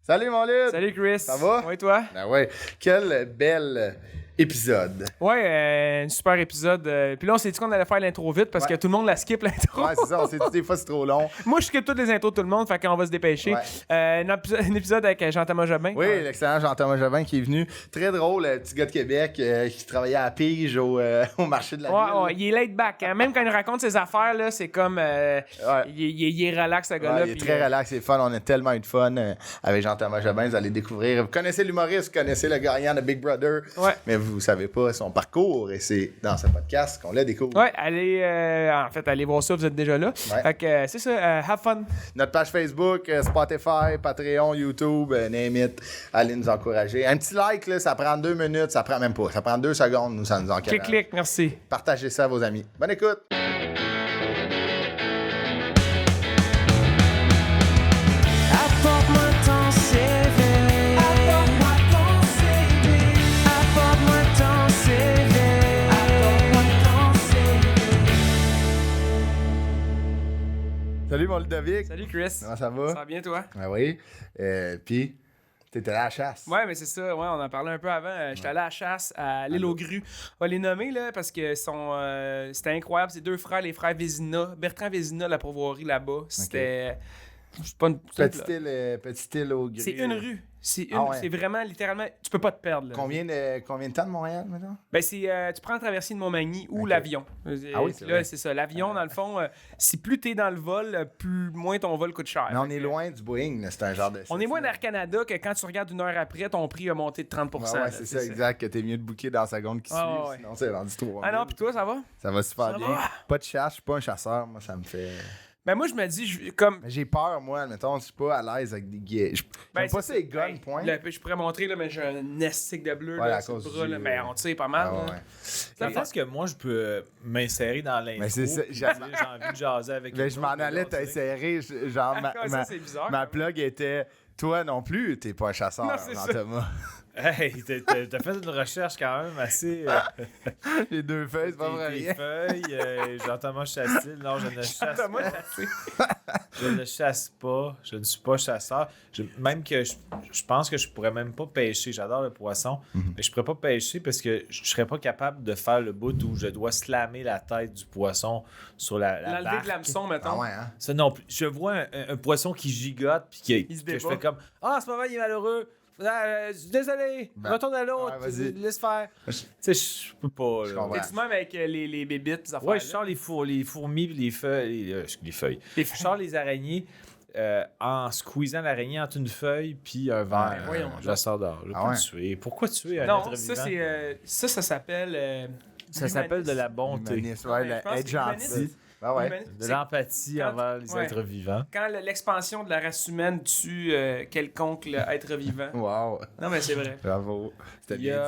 Salut mon Lyd! Salut Chris. Ça va? Ouais, toi? Ben ouais, quel bel épisode. Ouais, un super épisode. Puis là, on s'est dit qu'on allait faire l'intro vite parce que tout le monde la skip l'intro. Ouais, c'est ça, on s'est dit des fois c'est trop long. Moi, je skip toutes les intros de tout le monde, fait qu'on va se dépêcher. Ouais. Un épisode avec Jean-Thomas Jobin. Oui, l'excellent Jean-Thomas Jobin qui est venu. Très drôle, petit gars de Québec qui travaillait à Pige au marché de la ville. Ouais, il est laid back. Hein. Même quand il raconte ses affaires, là, c'est comme. Il est relax, ce gars-là. Ouais, il est très relax, c'est fun. On a tellement eu de fun avec Jean-Thomas Jobin. Vous allez découvrir. Vous connaissez l'humoriste, vous connaissez le gagnant de Big Brother. Ouais. Mais vous savez pas son parcours et c'est dans ce podcast qu'on le découvre. Ouais, allez voir ça, vous êtes déjà là. Ouais. Fait que c'est ça, have fun. Notre page Facebook, Spotify, Patreon, YouTube, name it. Allez nous encourager. Un petit like, là, ça prend 2 minutes, ça prend même pas. Ça prend 2 secondes, nous, ça nous encourage. Clic, merci. Partagez ça à vos amis. Bonne écoute! Apporte-moi ton CV. Apporte-moi ton CV. Apporte-moi ton CV. Apporte-moi ton CV. Salut mon Ludovic! Salut Chris. Comment ça va? Ça va bien, toi? Ah oui. Puis, t'étais à la chasse. Ouais, mais c'est ça. Ouais, on en parlait un peu avant. J'étais allé à la chasse à l'île aux grues. On va les nommer, là, parce que c'était incroyable. C'est 2 frères, les frères Vézina. Bertrand Vézina, la pourvoirie là-bas. C'était... C'est pas une... Petite île au gris. C'est une rue. C'est ouais. C'est vraiment, littéralement... Tu peux pas te perdre, là. Combien de temps de Montréal, maintenant? Ben, c'est... tu prends la traversée de Montmagny ou Ok. l'avion. Ah oui, c'est là, vrai. c'est ça. L'avion, dans le fond, si plus t'es dans le vol, plus moins ton vol coûte cher. Mais on Fait est que, loin du Boeing, là. C'est un genre de... On est moins d'Air Canada que quand tu regardes 1 heure après, ton prix a monté de 30 Ouais, là, c'est ça, exact. Que t'es mieux de booker dans la seconde qui suit. Ah, ouais. Sinon, c'est rendu 3 Ah non, puis toi, ça va? Ça va super Ça bien. va? Pas de chasse, je suis pas un chasseur. Moi, ça me fait... Ben, moi, je me dis, comme... Mais j'ai peur, moi, admettons, je suis pas à l'aise avec des guets. J'aime pas c'est- ces guns, ben, point. je pourrais montrer, là, mais j'ai un nestique de bleu, Ouais, là, à sur le cause bras, du- là, mais on tire pas mal. Ah, là. ouais. Ça pense que moi, je peux m'insérer dans l'intro. Mais c'est ça, puis dire, j'ai envie de jaser avec Mais les je m'en autres, allais là, tu sais. t'insérer. Genre, Ouais, ça, c'est bizarre, ma quand plug était... Toi non plus, t'es pas un chasseur, Non, c'est ça. Thomas. Hey, t'as fait une recherche quand même assez... Les 2 feuilles, c'est pas vrai. des rien. feuilles, Jean-Thomas Chastil. Non, je ne chasse Thomas pas. Je ne chasse pas. Je ne suis pas chasseur. Même que je pense que je pourrais même pas pêcher. J'adore le poisson. Mais je pourrais pas pêcher parce que je serais pas capable de faire le bout où je dois slammer la tête du poisson sur la L'enlever barque. de l'hameçon, mettons. Ah ouais, hein? Ça non plus. Je vois un poisson qui gigote puis Il se que je débat. fais comme en ce moment il est malheureux. Désolé, Ben, retourne à l'autre, ouais, vas-y. laisse faire. Tu sais, je peux pas. Je Là. comprends. T'es-tu même avec les bébites, les affaires? Ouais, je sors les fourmis puis les feuilles. Les feuilles. Je sors les araignées en squeezant l'araignée entre une feuille puis un verre. voyons Je la sors dehors. Je vais Ah pas ouais? le tuer. Pourquoi tuer un Non, être ça, vivant? c'est... ça s'appelle... Ça s'appelle de la bonté, Humaniste, ouais, Ouais, je pense être que gentil. humaniste. Ah ouais. Humaniste. de C'est l'empathie quand- envers les ouais. êtres vivants. quand l'expansion de la race humaine tue quelconque être vivant. Wow. Non, mais c'est vrai. Bravo. C'était Il y bien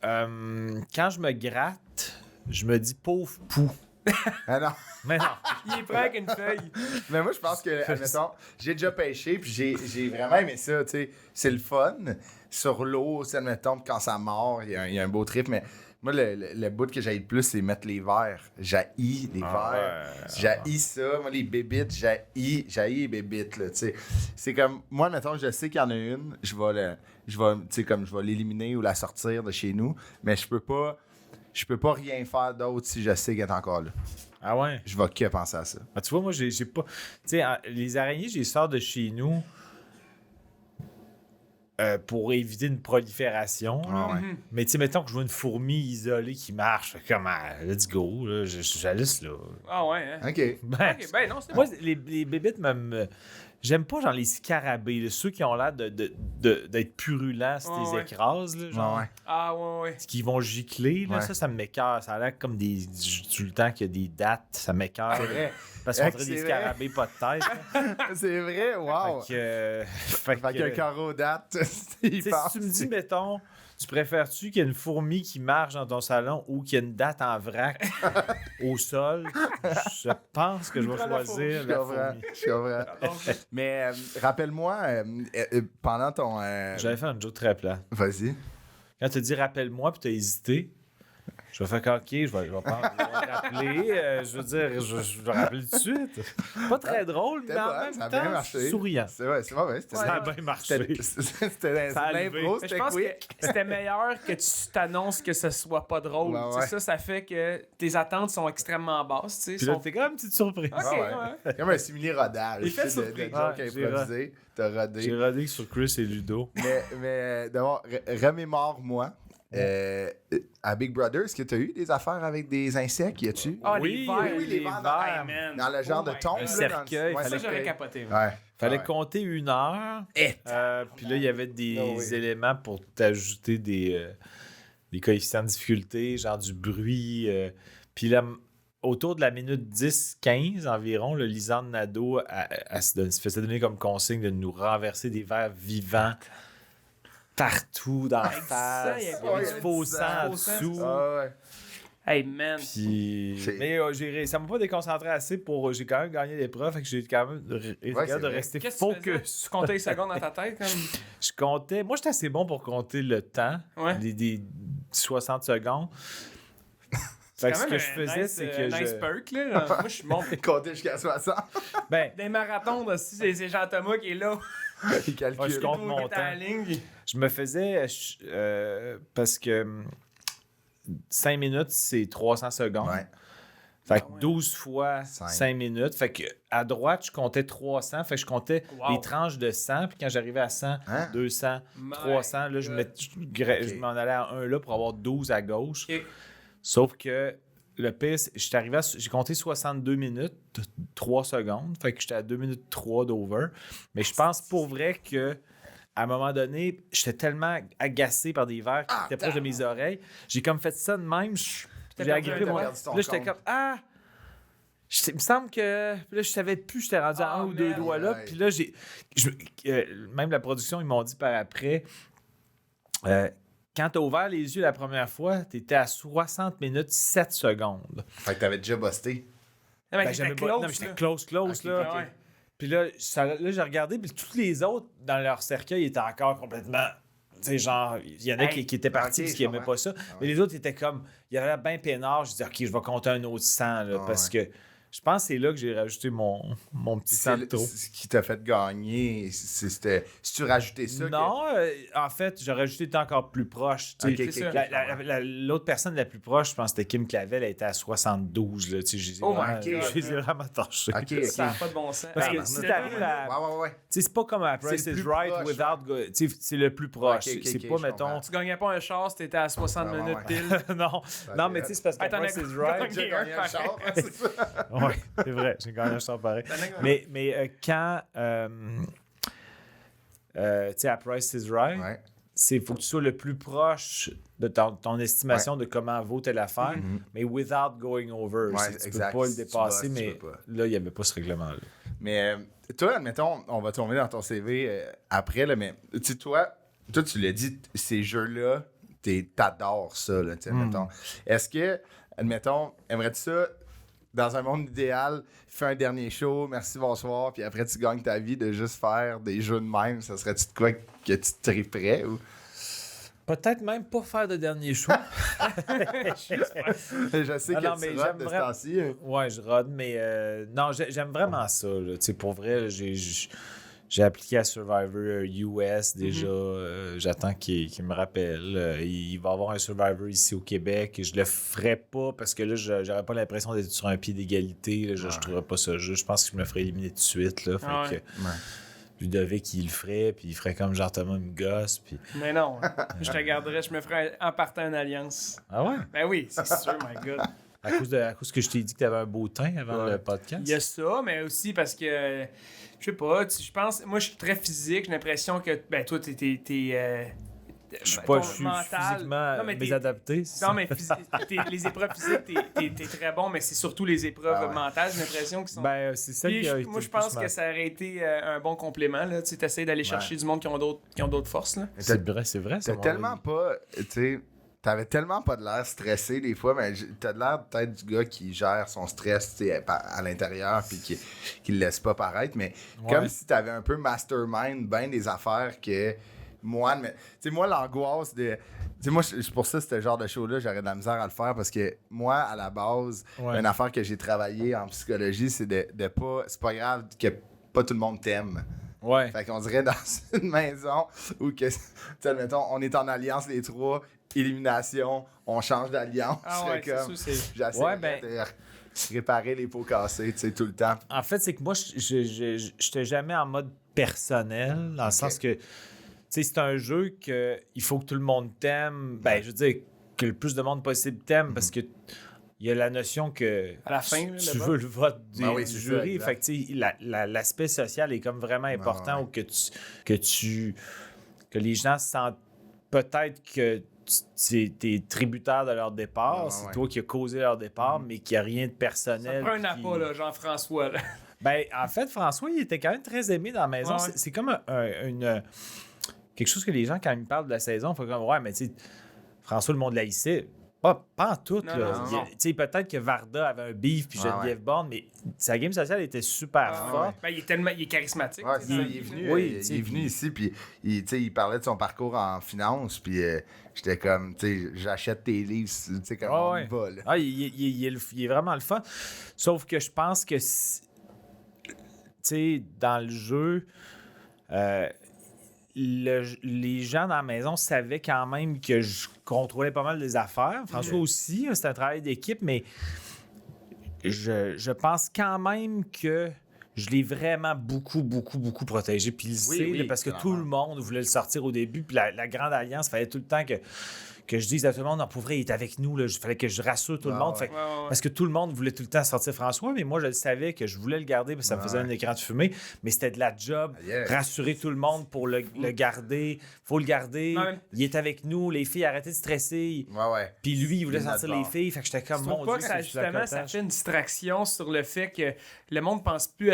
a, dit. quand je me gratte, je me dis pauvre pou. Ah non. Mais non. Il est prêt avec une feuille. Mais moi, je pense que, admettons, j'ai déjà pêché, puis j'ai vraiment aimé ça, tu sais. C'est le fun. Sur l'eau, tu sais, admettons, quand ça mord, il y a un beau trip, mais moi, le bout que j'haïs le plus, c'est mettre les verres. J'haïs les verres. J'haïs ça. Moi, les bébites, j'haïs les bébites, là, tu sais. C'est comme, moi, admettons, je sais qu'il y en a une, je vais, tu sais, comme, je vais l'éliminer ou la sortir de chez nous, mais je peux pas rien faire d'autre si je sais qu'elle est encore là. Ah ouais? Je vais que penser à ça. Ah, tu vois, moi, j'ai pas. Tu sais, les araignées, je les sors de chez nous pour éviter une prolifération. là. Ah ouais. Mais tu sais, mettons que je vois une fourmi isolée qui marche, fait comme, let's go, là, je la laisse là. Ah ouais, hein? OK. Ben, Ok, ben non, c'est moi, bon. les bébites, j'aime pas genre les scarabées, là, ceux qui ont l'air d'être purulents si Ouais, tu les ouais. écrases, là, genre. Ouais, ouais. Ah ouais, ouais. Qui vont gicler, là, Ouais. ça m'écoeure. Ça a l'air comme tout le temps qu'il y a des dates, ça m'écoeure. C'est vrai. Parce qu'on dirait C'est des vrai. scarabées pas de tête. là. C'est vrai, wow. Fait Fait que, qu'un carreau date, il tu sais, passe. si tu me dis, mettons, tu préfères-tu qu'il y ait une fourmi qui marche dans ton salon ou qu'il y ait une date en vrac au sol? Je pense que je vais prends la choisir Je la comprends, fourmi. je comprends. Mais rappelle-moi, pendant ton... J'avais fait un joke très plat. Vas-y. Quand tu dis rappelle-moi puis tu as hésité, Je vais faire OK, je vais rappeler. Je veux dire, je vais rappeler tout de suite. Pas très drôle, mais en même ça a bien temps, marché. souriant. C'est vrai, c'est vrai. C'était Ça a bien marché. C'était Ça a levé. l'impro, Mais je c'était pense quick. que c'était meilleur que tu t'annonces que ce soit pas drôle. Ouais, Tu sais, ouais. ça fait que tes attentes sont extrêmement basses. Tu sais, Puis là, sont... t'es quand même une petite surprise. Ok, Ah ouais. Comme un simili-rodage. Il fait tu sais, de surprise. jokes Ouais, j'ai improvisés. T'as rodé. J'ai rodé sur Chris et Ludo. Mais d'abord, remémore-moi. À Big Brother, est-ce que tu as eu des affaires avec des insectes? Y a-tu? Ah, Oui, les verres. oui, les verres dans- Hey, man. Dans le genre Oh de my tombe? God. là, cercueil, dans le- Ça, ouais, j'aurais capoté. Ouais. Fallait Ouais. compter 1 heure. Puis là, il y avait des Ah oui. éléments pour t'ajouter des coefficients de difficulté, genre du bruit. Puis là, autour de la minute 10-15 environ, le Lisanne Nadeau se faisait donner comme consigne de nous renverser des verres vivants partout dans la Avec face. ça, il y Il y avait avait du du faux sang. sang Faux sang, dessous. Ah ouais. Hey, man. Puis, C'est- mais ça m'a pas déconcentré assez pour. J'ai quand même gagné l'épreuve, fait que j'ai quand même été capable de vrai. rester Qu'est-ce que tu faisais? focus. Tu comptais les secondes dans ta tête? Comme... Je comptais. Moi, j'étais assez bon pour compter le temps, Ouais. des 60 secondes. Fait que ce quand que même je un faisais, nice, c'est que nice perk, là. Moi, je suis bon. Compter jusqu'à 60. Ben, Des marathons, aussi, c'est Jean-Thomas qui est là. Il ouais, je calcule. compte Qui mon est à la temps. ligne. Je me faisais. Parce que 5 minutes, c'est 300 secondes. Ouais. Fait que 12 fois Cinq. 5 minutes. Fait que à droite, je comptais 300. Fait que je comptais Wow. les tranches de 100. Puis quand j'arrivais à 100, Hein? 200, My 300, là, je Ok. m'en allais à 1 là pour avoir 12 à gauche. Ok. Sauf que le pire, j'ai compté 62 minutes, 3 secondes. Fait que j'étais à 2 minutes 3 d'over. Mais je pense pour vrai que à un moment donné, j'étais tellement agacé par des verres qui étaient proches de mes oreilles. J'ai comme fait ça de même. J'ai perdu agrippé un mon. doigt. Là, j'étais comme il me semble que. Puis là, je savais plus, j'étais rendu à Oh, 1 ou 2 merde. doigts là. Ouais. Puis là, même la production, ils m'ont dit par après. Quand t'as ouvert les yeux la première fois, t'étais à 60 minutes 7 secondes. Fait que t'avais déjà busté. Non, mais Ben, t'étais j'aimais pas- close, non, mais j'étais là. close, Ok, là. ok. Ouais. Puis là, j'ai regardé, puis tous les autres, dans leur cercueil, étaient encore complètement. Tu sais, genre, il y en a Hey, qui étaient partis ok, parce qu'ils je n'aimaient comprends. pas ça. Mais les autres étaient comme. Il y avait l'air bien peinard. Je disais, OK, je vais compter un autre 100, là, Ah, parce que je pense que c'est là que j'ai rajouté mon petit Puis 100 de c'est trop. ce qui t'a fait gagner. C'était. Si tu rajoutais ça. que- Non, en fait, j'aurais ajouté été encore plus proche. tu sais. Ok, C'est ok, ça. ok. L'autre personne la plus proche, je pense que c'était Kim Clavel, elle était à 72. Là, tu sais, je les ai Oh my vraiment, God. je les ai vraiment torchés. Ok, ok. Ça n'a pas de bon sens. Parce Hey, que si c'est t'arrives vraiment- à. Ouais. Tu sais, c'est pas comme à Price C'est le is plus Right proche, without. Tu sais, c'est le plus proche. Ok, ok, c'est ok, pas, je mettons. comprends. Tu gagnais pas un char si t'étais à 60 Ouais, minutes ouais. pile. non, mais tu sais, c'est parce que Hey, t'en Price as- is Right. J'ai gagné un char. c'est ça. Oui, c'est vrai, j'ai gagné un char pareil. Mais quand. Tu sais, à Price is Right, Ouais. il faut que tu sois le plus proche de ton estimation de comment vaut telle affaire, mais without going over. Ouais, Tu exact. peux pas le Si tu dépasser, bosses, tu mais peux pas. là, il n'y avait pas ce règlement-là. Mais toi, admettons, on va tomber dans ton CV après, là, mais tu sais, toi, tu l'as dit, ces jeux-là, t'adores ça, là, tu sais, admettons. Est-ce que, admettons, aimerais-tu ça, dans un monde idéal, fais un dernier show, merci, bonsoir, puis après tu gagnes ta vie de juste faire des jeux de même, ça serait-tu de quoi que tu te triperais ou... Peut-être même pas faire de dernier show. Je sais Ah que non, tu mais rates j'aime de ce vraiment- temps-ci. Ouais, je rode, mais non, j'aime vraiment ça. Là. Tu sais, pour vrai, j'ai appliqué à Survivor US déjà. J'attends qu'il me rappelle. Il va y avoir un Survivor ici au Québec. Je le ferai pas parce que là, j'aurais pas l'impression d'être sur un pied d'égalité. Là. Je trouverais pas ça juste. Je pense que je me ferais éliminer tout de suite. Là. Fait Ah ouais. que Ludovic, il le ferait, puis il ferait comme Jean-Thomas me gosse. Puis... Mais non, je te garderais, je me ferais en partant une alliance. Ah ouais? Ben oui, c'est sûr, my God. À cause que je t'ai dit que tu avais un beau teint avant le podcast? Il y a ça, mais aussi parce que, je sais pas, je pense, moi je suis très physique, j'ai l'impression que, ben toi, t'es Je suis ton physiquement Non, mais t'es- mésadapté. c'est Non, ça? mais les épreuves physiques, t'es très bon, mais c'est surtout les épreuves Ah ouais. mentales, j'ai l'impression, qui sont... Ben, c'est ça Puis qui a été moi, je le pense plus que ça aurait été un bon complément. Tu essaies d'aller chercher du monde qui ont d'autres forces. Là. C'est vrai. T'as tellement pas, tu sais, t'avais tellement pas de l'air stressé des fois, mais t'as de l'air peut-être du gars qui gère son stress, tu sais, à l'intérieur puis qui le laisse pas paraître, mais comme si t'avais un peu mastermind ben des affaires que moi, tu sais, moi l'angoisse de sais, moi, pour ça, ce genre de show-là, j'aurais de la misère à le faire parce que moi, à la base, Ouais. une affaire que j'ai travaillé en psychologie, c'est de pas. C'est pas grave que pas tout le monde t'aime. Ouais. Fait qu'on dirait dans une maison où que, tu sais, admettons, on est en alliance les trois, élimination, on change d'alliance. Ah je ouais, serais comme, c'est ça, c'est... j'essaie Ouais, ben- de réparer les pots cassés, tu sais, tout le temps. En fait, c'est que moi, je n'étais jamais en mode personnel, dans le sens que, tu sais, c'est un jeu que il faut que tout le monde t'aime. Ben, je veux dire, que le plus de monde possible t'aime, parce que il y a la notion que À la fin, là, tu là-bas. veux le vote Ben oui, du c'est jury. ça, Fait que, tu sais, l'aspect social est comme vraiment important, ouais. ou que les gens sentent peut-être que tu es tributaire de leur départ, Ouais, c'est ouais. toi qui as causé leur départ, mais qu'il n'y a rien de Ça personnel. prend un qui- appât, là, Jean-François. Là. Ben, en fait, François, il était quand même très aimé dans la maison. Ouais, ouais. C'est comme quelque chose que les gens, quand ils me parlent de la saison, font comme, ouais, mais tu sais, François, le monde l'haïssait. Pas en tout. Non, Là. non, Il y a- non. tu sais, peut-être que Varda avait un beef puis Ouais, Geneviève Borne, mais sa game sociale était super Ah, forte. Ben, il est charismatique. Ouais, tu c'est sais, ça, dans il est le venu, film. Oui, il tu sais, est venu puis- ici, puis tu sais, il parlait de son parcours en finance, puis j'étais comme, tu sais, j'achète tes livres, tu sais, comme Ah on ouais. y va, là. Ah, il est vraiment le fun. Sauf que je pense que, tu sais, dans le jeu, les gens dans la maison savaient quand même que je contrôlais pas mal des affaires. François aussi, hein, c'est un travail d'équipe, mais je pense quand même que je l'ai vraiment beaucoup protégé. Puis il le sait, oui, là, parce que clairement. tout le monde voulait le sortir au début. Puis la Grande Alliance, il fallait tout le temps que je dise à tout le monde, non, pour vrai, il est avec nous. Il fallait que je rassure tout le Ah, monde. ouais. Fait que- Ouais, ouais, ouais. Parce que tout le monde voulait tout le temps sortir François, mais moi, je le savais que je voulais le garder parce que ça me faisait Ouais. un écran de fumée. Mais c'était de la job, Yeah. rassurer tout le monde pour le garder. Faut le garder. Ouais. Il est avec nous. Les filles, arrêtez de stresser. Ouais, ouais. Puis lui, il voulait Il est de sortir notre les bord. filles. Fait que j'étais comme, Je mon trouve pas Dieu, que ça, c'est justement, ça flacotage. fait une distraction sur le fait que le monde pense plus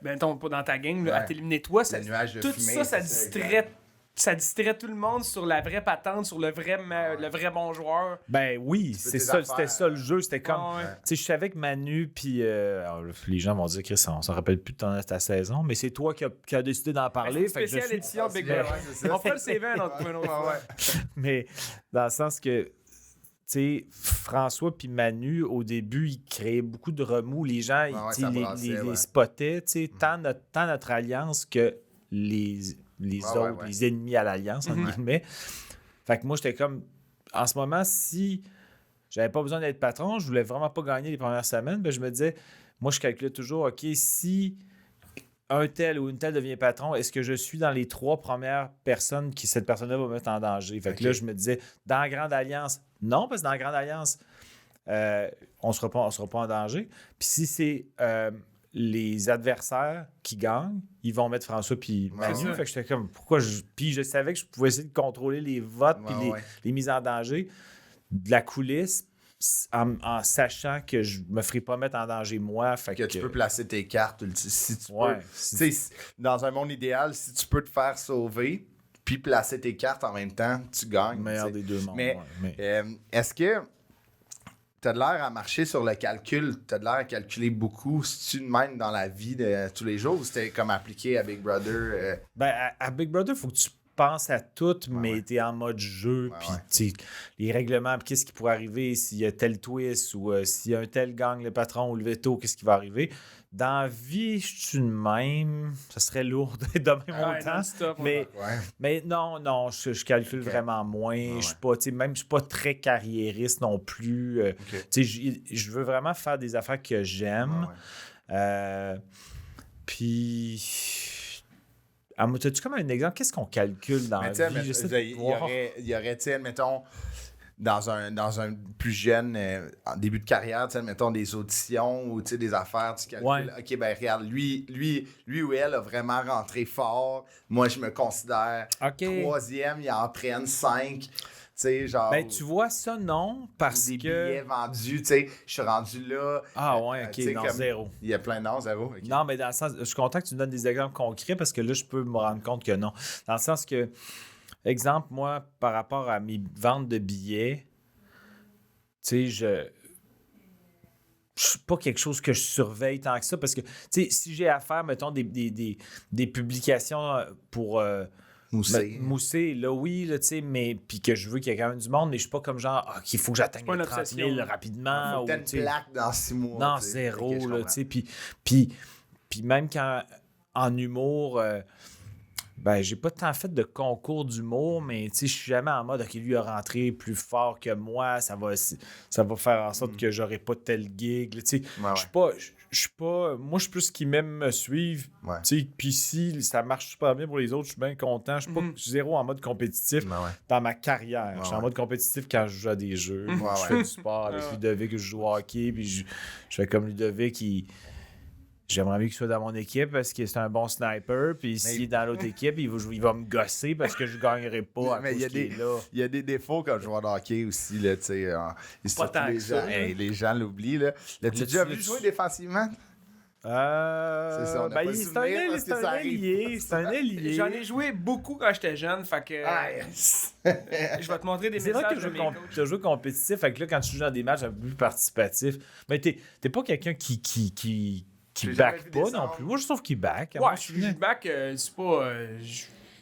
mettons, pas dans ta gang, là, à Ouais. t'éliminer toi. Le nuage de tout fumée, ça, ça c'est ça, distrait. Ça distrait tout le monde sur la vraie patente, sur le vrai bon joueur. Ben oui, peux c'est tes ça, affaires, c'était ça le jeu. C'était comme. Ouais, ouais. Tu sais, je savais que Manu, puis. Alors, les gens vont dire, Chris, on s'en rappelle plus de ta saison, mais c'est toi qui as décidé d'en parler. C'est Fait que je spécial suis- édition Big Ouais, Brother. ouais, c'est ça. On fait le CV un autre, une autre fois. Ouais. Mais dans le sens que, tu sais, François puis Manu, au début, ils créaient beaucoup de remous. Les gens, ouais, tu sais, ça les brassait, ouais. spottaient, tu sais, tant notre alliance que les Ouais, autres, ouais, ouais. les ennemis à l'alliance, entre guillemets. Fait que moi, j'étais comme, en ce moment, si j'avais pas besoin d'être patron, je voulais vraiment pas gagner les premières semaines, ben je me disais, moi, je calculais toujours, OK, si un tel ou une telle devient patron, est-ce que je suis dans les 3 premières personnes qui cette personne-là va mettre en danger? Fait que OK. là, je me disais, dans la Grande Alliance, non, parce que dans la Grande Alliance, on sera pas en danger. Puis si c'est les adversaires qui gagnent, ils vont mettre François puis Ouais, Manu. c'est ça. Fait que j'étais comme, pourquoi je... Puis je savais que je pouvais essayer de contrôler les votes puis Ouais, ouais. les mises en danger de la coulisse en sachant que je me ferais pas mettre en danger moi. Fait Que tu peux placer tes cartes, si tu Ouais. peux. Tu sais, dans un monde idéal, si tu peux te faire sauver, puis placer tes cartes en même temps, tu gagnes. le meilleur tu sais. des deux mondes. Mais, ouais. est-ce que t'as de l'air à marcher sur le calcul, t'as de l'air à calculer beaucoup, si tu de même dans la vie de tous les jours, ou c'était comme appliqué à Big Brother? Ben, à Big Brother, il faut que tu penses à tout, mais ouais. tu es en mode jeu. Ouais, Puis, ouais. tu sais, les règlements, puis qu'est-ce qui pourrait arriver s'il y a tel twist ou s'il y a un tel gagne le patron ou le veto, qu'est-ce qui va arriver. Dans la vie, je suis de même. Ça serait lourd d'être de même Ouais, autant. non-stop, Mais, Ouais. mais non, je calcule Ok. vraiment moins. Ouais, Je suis pas, tu sais, même je suis pas très carriériste non plus. Tu sais, je veux vraiment faire des affaires que j'aime. Ouais, ouais. Puis. Ah, moi, t'as-tu comme un exemple? Qu'est-ce qu'on calcule dans Mais la tu sais, vie? J'essaie de il y voir. aurait, tu sais, admettons, dans un plus jeune, en début de carrière, tu sais, admettons, des auditions ou, tu sais, des affaires, tu calcules, Ouais. OK, ben regarde, lui ou elle a vraiment rentré fort. Moi, je me considère OK. 3e, ils en prennent 5. Tu sais, genre... Ben, tu vois, ça, non, parce des que... billets vendus, tu sais, je suis rendu là. Ah ouais, tu sais, OK, non, comme- zéro. Il y a plein de noms, zéro. OK. Non, mais dans le sens... Je suis content que tu me donnes des exemples concrets parce que là, je peux me rendre compte que non. Dans le sens que, exemple, moi, par rapport à mes ventes de billets, tu sais, je suis pas quelque chose que je surveille tant que ça parce que, tu sais, si j'ai à faire, mettons, des publications pour Moussé. Moussé, là, oui, là, tu sais, mais puis que je veux qu'il y ait quand même du monde, mais je suis pas comme genre, qu'il faut que j'atteigne pas une les 30 000 obsession. rapidement. Faut ou, que t'aies une tu sais, plaque dans 6 mois. non, tu sais. zéro, Ok, je là, comprends. tu sais. Puis même quand, en humour, ben, j'ai pas tant fait de concours d'humour, mais tu sais, je suis jamais en mode, OK, lui a rentré plus fort que moi, ça va faire en sorte que j'aurai pas tel gig, là, tu sais. Ouais, Je suis pas. Moi, je suis plus qui m'aiment me suivre. Ouais. Tu sais, puis si ça marche super bien pour les autres, je suis bien content. Je suis zéro en mode compétitif Ouais, ouais. dans ma carrière. Je suis en ouais. mode compétitif quand je joue à des jeux. Ouais, Je ouais. fais du sport avec Ludovic, je joue au hockey, puis je fais comme Ludovic, j'aimerais mieux qu'il soit dans mon équipe parce que c'est un bon sniper. Puis s'il est dans l'autre équipe, il va me gosser parce que je gagnerai pas à Mais cause qu'il est là. il y a des défauts comme joueur de hockey aussi, là, tu sais. Surtout tant les que ça, gens, là. les gens l'oublient, là. L'as-tu déjà vu jouer défensivement? C'est ça, on n'a pas le c'est souvenir parce que ça arrive ailier. C'est un ailier. J'en ai joué beaucoup quand j'étais jeune, fait que je vais te montrer des C'est vrai que messages de mes coachs. tu as joué compétitif, fait que là, quand tu joues dans des matchs un peu plus participatifs, mais t'es pas quelqu'un qui J'ai jamais back vu pas non descendre. plus. Moi, je trouve qu'il back. Ouais, je back,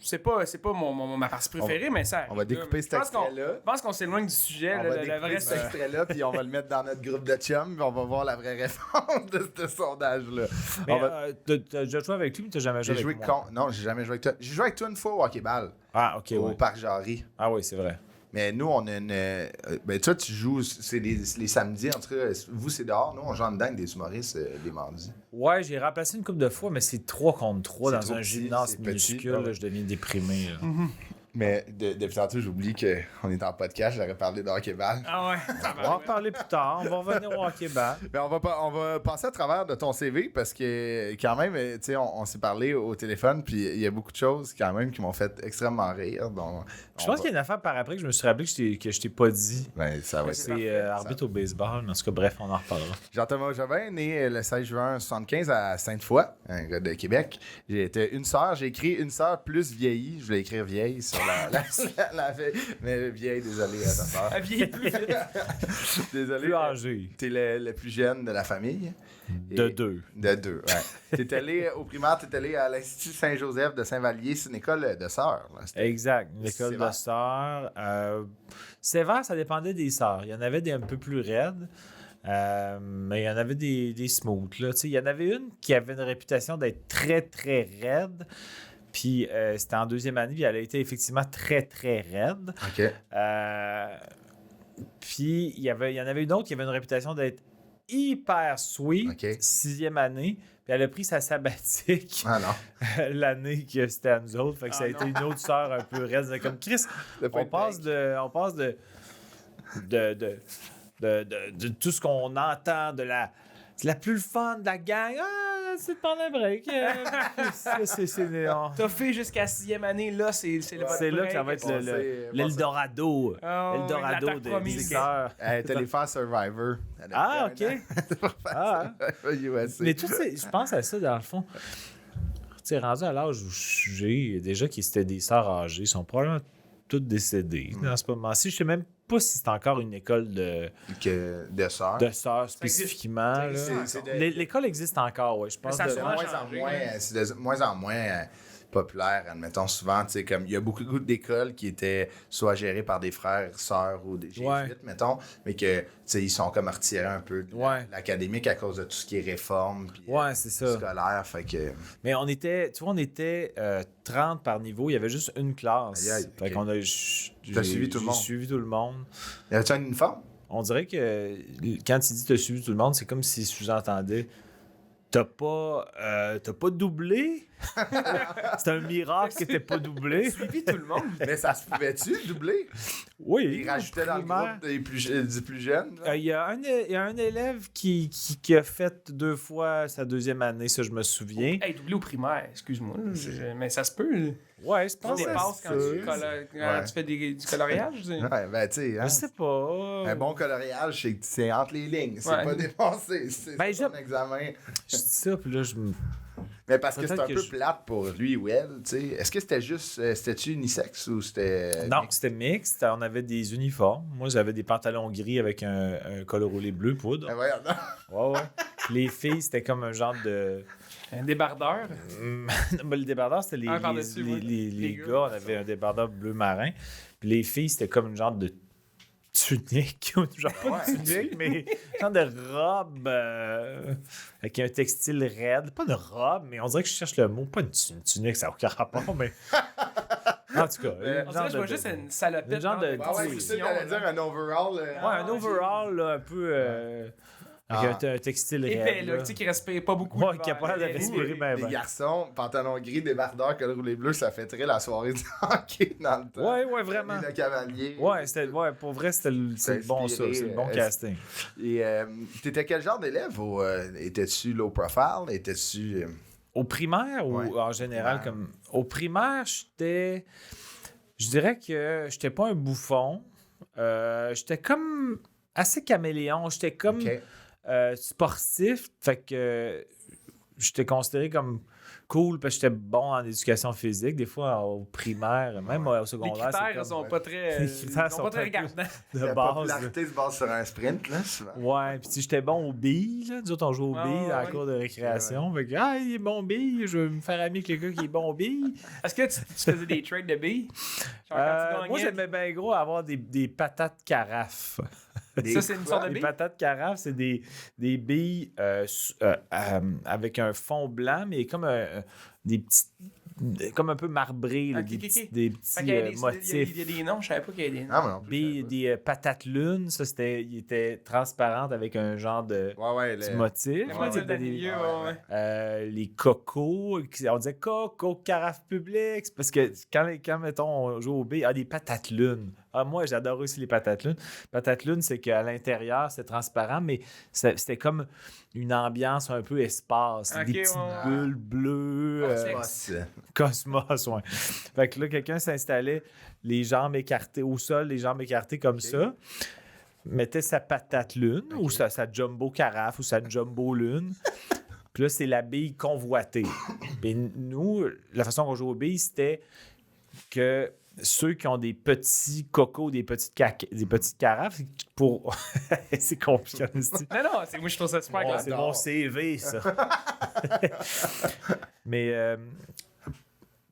c'est pas ma partie préférée, mais ça. on va découper cet extrait-là. Je pense qu'on s'éloigne du sujet. On là, va la découper vraie cet extrait-là, puis on va le mettre dans notre groupe de chums, puis on va voir la vraie réponse de ce sondage-là. Mais On va- t'as déjà joué avec lui, mais t'as jamais joué J'ai avec joué moi. Non, j'ai jamais joué avec toi. J'ai joué avec toi une fois au hockey-ball, Ah, OK, au ouais. Parc Jarry. Ah oui, c'est vrai. Mais nous, on a une. Ben, toi, tu joues. C'est les samedis, en tout cas. Vous, c'est dehors. Nous, on joue en dedans avec des humoristes les mardis. Ouais, j'ai remplacé une couple de fois, mais c'est 3 contre 3 C'est dans trop un petit, gymnase c'est petit, minuscule. ouais. Là, je deviens déprimé. Là. Mais depuis tantôt, j'oublie qu'on est en podcast. J'aurais parlé de hockey-ball. Ah ouais. On va en reparler plus tard. On va revenir au hockey-ball. Mais on va passer à travers de ton CV parce que, quand même, tu sais, on s'est parlé au téléphone, puis il y a beaucoup de choses, quand même, qui m'ont fait extrêmement rire. Donc, Je pense qu'il y a une affaire par après que je me suis rappelé que je t'ai pas dit. Ben, ça va être. C'est arbitre au baseball. Mais en tout cas, bref, on en reparlera. Jean-Thomas Jobin, né le 16 juin 1975 à Sainte-Foy, un gars de Québec. J'étais une sœur. J'ai écrit une sœur plus vieillie. Je voulais écrire vieille sur la vieille. Mais vieille, désolé à ta sœur. La vieille plus vite. Désolé. Plus âgé. T'es le plus jeune de la famille. De 2. De 2, ouais. T'es allé au primaire, t'es allé à l'Institut Saint-Joseph de Saint-Vallier. C'est une école de sœurs. Là. Exact. Une école Sévère. de sœurs. Sévère, ça dépendait des sœurs. Il y en avait des un peu plus raides. Mais il y en avait des smooths. Là. Tu sais, il y en avait une qui avait une réputation d'être très, très raide. Puis c'était en deuxième année, puis elle a été effectivement très, très raide. OK. Puis il y en avait une autre qui avait une réputation d'être hyper sweet, OK. sixième année. Puis elle a pris sa sabbatique Ah non. l'année que c'était à nous autres. Fait que ça a été une autre sœur un peu raide. C'est comme Chris, on passe de tout ce qu'on entend de la plus fun de la gang. Ah, c'est de prendre un break. T'as fait jusqu'à 6e année, là, c'est le C'est là que ça va être l'Eldorado. L'Eldorado l'attaque promise. des sœurs. T'es allé faire Survivor. Ah, OK. Ah, USA. mais tu sais, je pense à ça dans le fond. Tu sais, rendu à l'âge où j'ai, déjà qui c'était des sœurs âgées, ils sont probablement toutes décédées dans ce moment-ci. Je sais même pas si c'est encore une école de sœurs. de sœurs spécifiquement. là. C'est de- L'école existe encore, oui. Je pense ça de- a de sûrement moins en changé, moins, là. c'est de moins en moins populaire, admettons souvent, tu sais, comme il y a beaucoup d'écoles qui étaient soit gérées par des frères, sœurs ou des jésuites, Ouais. mettons, mais que, tu sais, ils sont comme retirés un peu de Ouais. l'académique à cause de tout ce qui est réforme, puis Ouais, c'est ça. scolaire, fait que... Mais on était 30 par niveau. Il y avait juste une classe. Aïe, aïe, Fait ok. qu'on a... T'as suivi tout le monde? J'ai suivi tout le monde. Y avait-tu un uniforme? On dirait que quand il dit t'as suivi tout le monde, c'est comme si sous-entendait t'as pas doublé. C'est un miracle que t'as pas doublé. Suivi tout le monde. Mais ça se pouvait-tu, doubler? Oui. Ils rajoutaient dans le primaire. groupe du plus jeune, là? Il y a un élève qui a fait 2 fois sa deuxième année, ça je me souviens. Hey, doublé au primaire, excuse-moi. Mais ça se peut. Ouais, je Tu pense que dépasses quand Ouais. tu fais du coloriage. Ouais, ben, tu sais, hein, je sais pas. un bon coloriage, c'est entre les lignes, c'est Ouais. pas dépensé, c'est Ben, son examen. Je dis ça, puis là, je me... Mais parce que c'est Peut-être un que peu je- plate pour lui ou elle, tu sais. Est-ce que c'était juste, c'était-tu unisexe ou c'était... Non, c'était mixte. On avait des uniformes. Moi, j'avais des pantalons gris avec un col roulé bleu poudre. Ben voyons, non. Ouais, ouais. Les filles, c'était comme un genre de Un débardeur. Mais le débardeur, c'était Un par-dessus, ouais. les Les gars. gars, On avait un débardeur bleu marin. Puis les filles, c'était comme une genre de tunique. Genre pas de tunique, mais genre de robe avec un textile raide. Pas une robe, mais on dirait que je cherche le mot. Pas une tunique, ça n'a aucun rapport, mais... En tout cas, On dirait que je vois juste une salopette. une genre de- Ah ouais, c'est ça, j'allais dire un overall. Ouais, un overall là, un peu avec un textile épais, raide. là, là. tu sais, qui respire pas beaucoup. Ouais, l'hiver, capable de mais- respirer bien. Les garçons, pantalon gris, débardeur, col roulé bleu, ça fêterait la soirée du hockey dans le temps. Ouais, vraiment. Le cavalier. Ouais, pour vrai, c'était le bon ça. inspiré, C'est le bon casting. Et t'étais quel genre d'élève? Étais-tu low profile? Étais-tu... Au primaire ou Ouais. en général Ouais. comme au primaire, je dirais que j'étais pas un bouffon. J'étais comme assez caméléon, j'étais comme OK. sportif, fait que j'étais considéré comme cool parce que j'étais bon en éducation physique, des fois au primaire, même au Les secondaire, c'est critères comme sont pas très, Les critères sont sont pas très un peu- regardants. de La base. popularité se base sur un sprint, là, souvent. Ouais, puis tu sais, j'étais bon au billes, là. Nous autres, on joue au Ouais, billes ouais, dans la ouais. cour de récréation. Fait que, ah, il est bon au billes, je veux me faire ami avec quelqu'un qui est bon au billes. Est-ce que tu faisais des trades de billes? Genre quand tu Moi, gagnais, j'aimais bien gros avoir des patates carafes. ça, c'est une sorte de Les bille? patates carafes, c'est des billes avec un fond blanc, mais comme des petits. Comme un peu marbré, là, Ok, des ok, petits, ok. des Fait petits qu'il y a des- motifs. Il y a des noms, je savais pas qu'il y avait des noms. Ah, mais non plus. Des patates lunes, ça, il était transparente avec un genre de Ouais, petit le... motif. Les là, motifs il y avait de des- milieu, ouais, ouais. les cocos, on disait coco, carafe publique, c'est parce que quand mettons, on joue au B, des patates lunes. Ah, moi, j'adore aussi les patates lunes. Patates lunes, c'est qu'à l'intérieur, c'est transparent, mais c'était comme une ambiance un peu espace. Ok, des petites ouais, bulles bleues. Cosmos, ouais. Fait que là, quelqu'un s'installait les jambes écartées au sol, les jambes écartées comme ça, mettait sa patate lune ou sa jumbo carafe ou sa jumbo lune. Puis là, c'est la bille convoitée. Et nous, la façon qu'on joue aux billes, c'était que ceux qui ont des petits cocos, des petites carafes, pour... c'est compliqué. c'est- Non, moi je trouve ça super Bon, clair. c'est mon CV, ça. Mais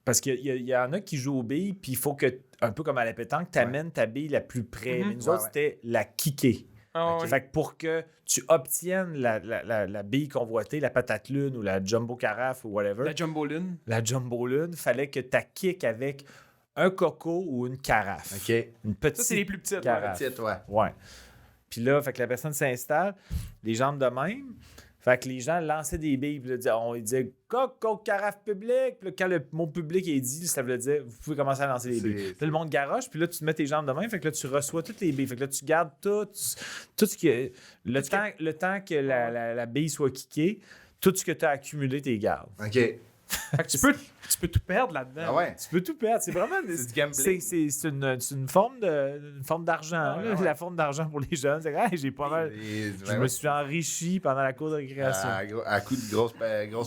parce qu'il y en a qui jouent aux billes, puis il faut que, un peu comme à la pétanque, tu amènes ta bille la plus près. Mais nous autres, c'était la kicker. Ah, ouais. Fait que pour que tu obtiennes la bille convoitée, la patate lune ou la jumbo carafe ou whatever, La Jumbo Lune. la jumbo lune, fallait que tu kick avec un coco ou une carafe. OK. Une petite Ça, c'est les plus petites. carafe. Petite, ouais. Ouais. Puis là, fait que la personne s'installe, les jambes de même. Fait que les gens lançaient des billes, puis là, on disait coco, carafe public. Puis là, quand le mot public est dit, ça veut dire vous pouvez commencer à lancer des billes. Puis là, le monde garoche, puis là, tu te mets tes jambes de même. Fait que là, tu reçois toutes les billes. Fait que là, tu gardes tout ce qui. Le temps que la bille soit kickée, tout ce que tu as accumulé, tu gardes. OK. Fait que tu peux tout perdre là-dedans. Ah ouais? Tu peux tout perdre. C'est vraiment C'est du gambling. c'est une forme d'argent. Ouais, là. ouais. La forme d'argent pour les jeunes. C'est hey, j'ai pas mal. Je me suis enrichi pendant la cour de récréation. À coup de grosses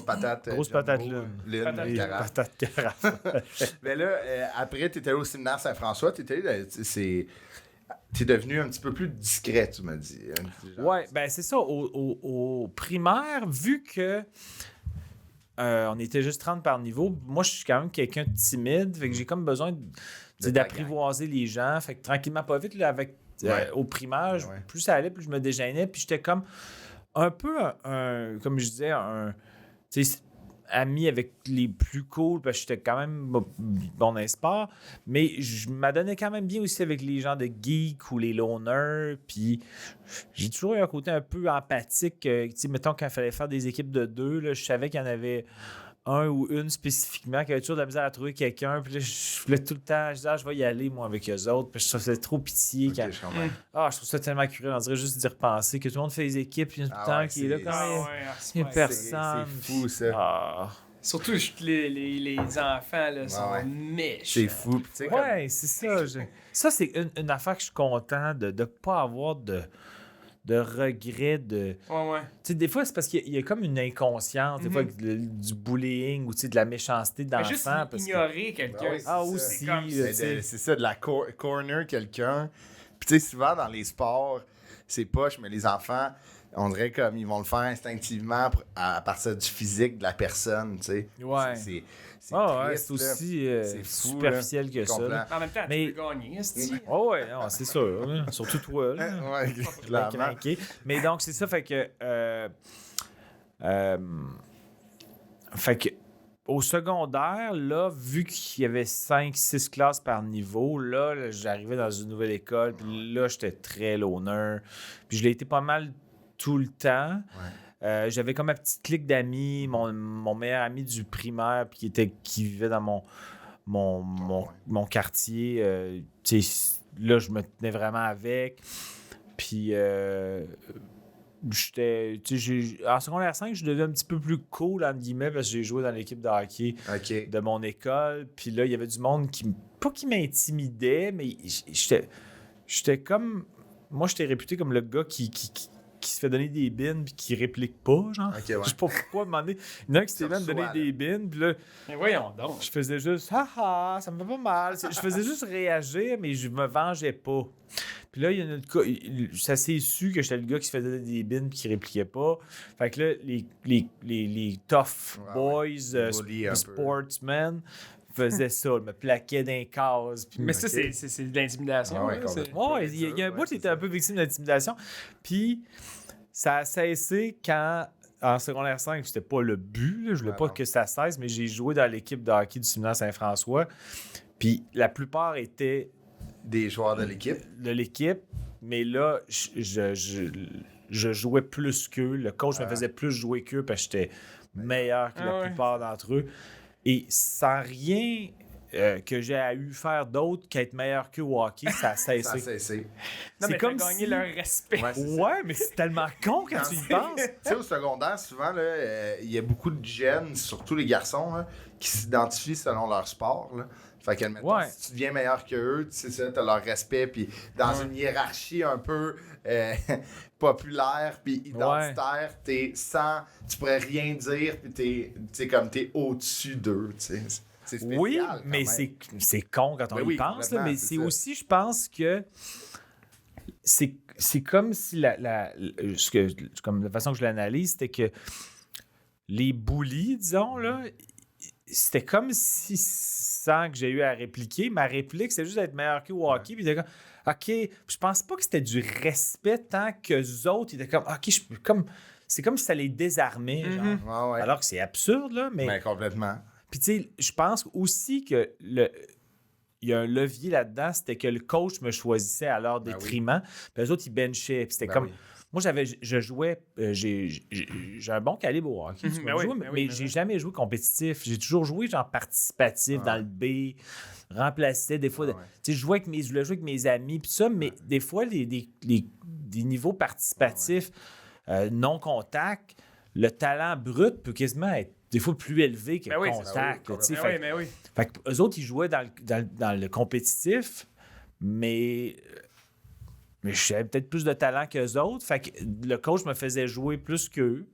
patates. Grosse jumbo, patate lune. Patate Les carafe. patates carafe. Mais là, après, tu étais allé au séminaire Saint-François. T'es devenu un petit peu plus discret, tu m'as dit. Un petit genre. Ouais, ben c'est ça. Au primaire, vu que on était juste 30 par niveau, moi, je suis quand même quelqu'un de timide. Fait que j'ai comme besoin d'apprivoiser les gens. Fait que tranquillement, pas vite, là, avec, Ouais. au primaire, Ouais. plus ça allait, plus je me déjeunais. Puis j'étais comme un peu, comme je disais, tu sais, ami avec les plus cool, parce que j'étais quand même bon dans le sport, mais je m'adonnais quand même bien aussi avec les gens de geek ou les loners, puis j'ai toujours eu un côté un peu empathique, tu sais, mettons quand il fallait faire des équipes de 2, là, je savais qu'il y en avait un ou une spécifiquement qui avait toujours de la misère à trouver quelqu'un, puis là, je voulais tout le temps, je disais, je vais y aller, moi, avec eux autres, puis je trouvais trop pitié. Ok, quand... je comprends. je trouve ça tellement curieux, on dirait juste d'y repenser, que tout le monde fait des équipes, puis il y a tout le temps ouais, qui est là c'est- quand Ah même. ouais, Il y a c'est personne. C'est fou, ça. Ah. Surtout les enfants là, sont ouais. méchants. C'est fou. Puis, tu sais, comme- Ouais, c'est ça. Ça, c'est une affaire que je suis content de ne pas avoir de regret. Ouais. Tu sais, des fois, c'est parce qu'il y a comme une inconscience, des fois, avec du bullying ou tu sais, de la méchanceté Mais d'enfant. juste parce que... ignorer quelqu'un. Ben oui, c'est ah, ça. aussi, C'est comme- là, C'est ça, de la corner quelqu'un. Puis tu sais, souvent dans les sports, c'est poche, mais les enfants, on dirait comme ils vont le faire instinctivement à partir du physique de la personne, tu sais. Ouais. C'est Ah ouais, triste, c'est là. aussi C'est fou, superficiel que ça. Complètement. là. En même temps, Mais- tu peux gagner, esti. Oh ouais, non, c'est sûr. Là. Surtout toi. Là. Ouais, Bien clairement. craqué. Mais donc, c'est ça, fait que. Fait que. Au secondaire, là, vu qu'il y avait 5-6 classes par niveau, là, j'arrivais dans une nouvelle école, puis là, j'étais très loner. Puis je l'ai été pas mal tout le temps. J'avais comme ma petite clique d'amis, mon meilleur ami du primaire, puis qui vivait dans mon quartier. Tu sais, là, je me tenais vraiment avec. Puis, j'étais. Tu sais, en secondaire 5, je devenais un petit peu plus cool, entre guillemets, parce que j'ai joué dans l'équipe de hockey OK. de mon école. Puis là, il y avait du monde pas qui m'intimidait, mais j'étais comme. Moi, j'étais réputé comme le gars qui se fait donner des bines puis qui réplique pas, genre. OK, ouais. Je sais pas pourquoi, à un moment donné, il y en a un qui s'était Tu même donné reçois, des bines, puis là, Mais voyons donc. je faisais juste « haha, ça me fait pas mal ». Je faisais juste réagir, mais je me vengeais pas. Puis là, il y a notre ça s'est su que j'étais le gars qui se faisait des bines puis qui répliquait pas. Fait que là, les tough Ouais, boys, Bully un peu. sportsmen, faisaient ça, me plaquaient dans les cases. Puis Mais ça, c'est de l'intimidation. Ouais, là, c'est- complètement. ouais, il y a un bout qui était un peu victime d'intimidation. Puis ça a cessé quand, en secondaire 5, c'était pas le but. Là, je voulais Ouais, pas non. que ça cesse, mais j'ai joué dans l'équipe de hockey du séminaire Saint-François. Puis la plupart étaient Des joueurs de l'équipe. de l'équipe, mais là, je jouais plus qu'eux. Le coach me faisait plus jouer qu'eux parce que j'étais meilleur que Ah la ouais. plupart d'entre eux. Et sans rien que j'ai à eu faire d'autre qu'être meilleur qu'eux au hockey, ça a Ça a cessé. cessé. Non, C'est mais comme t'as gagné si- leur respect. Ouais, c'est ça. Ouais, mais c'est tellement con quand tu y penses. Tu sais, au secondaire, souvent, il y a beaucoup de jeunes, surtout les garçons, là, qui s'identifient selon leur sport. Là. Fait que, admettons, Ouais. si tu deviens meilleur qu'eux, tu sais ça, t'as leur respect, puis dans une hiérarchie un peu populaire, puis identitaire, tu pourrais rien dire, puis t'es au-dessus d'eux, tu sais. C'est spécial, Oui, quand mais même. c'est con quand on Ben y oui, pense, là, complètement, mais c'est c'est ça. aussi, je pense que c'est comme si comme la façon que je l'analyse, c'était que les bullies, disons, là, c'était comme si, sans que j'ai eu à répliquer, ma réplique, c'était juste d'être meilleur qu'au hockey. Puis ils étaient comme, OK, je pense pas que c'était du respect tant qu'eux autres, ils étaient comme, OK, c'est comme si ça les désarmait, genre. Ouais, ouais. Alors que c'est absurde, là, mais... Ben, complètement. Puis tu sais, je pense aussi que il y a un levier là-dedans, c'était que le coach me choisissait à leur Ben détriment. Puis eux autres, ils benchaient. Puis c'était Ben comme... oui. Moi, je jouais... j'ai un bon calibre au hockey. tu Ben vois, oui, jouer, ben oui, mais ben j'ai oui. jamais joué compétitif. J'ai toujours joué genre participatif dans le B, remplaçais des fois... Ouais. Tu sais, je voulais jouer avec mes amis, puis ça, mais des fois, des niveaux participatifs non contact, le talent brut peut quasiment être des fois plus élevé que Ben oui, c'est contact. ça, oui, tu sais. Mais Fait oui, mais oui. fait que eux autres, ils jouaient dans le compétitif, mais j'avais peut-être plus de talent qu'eux autres. Fait que le coach me faisait jouer plus qu'eux.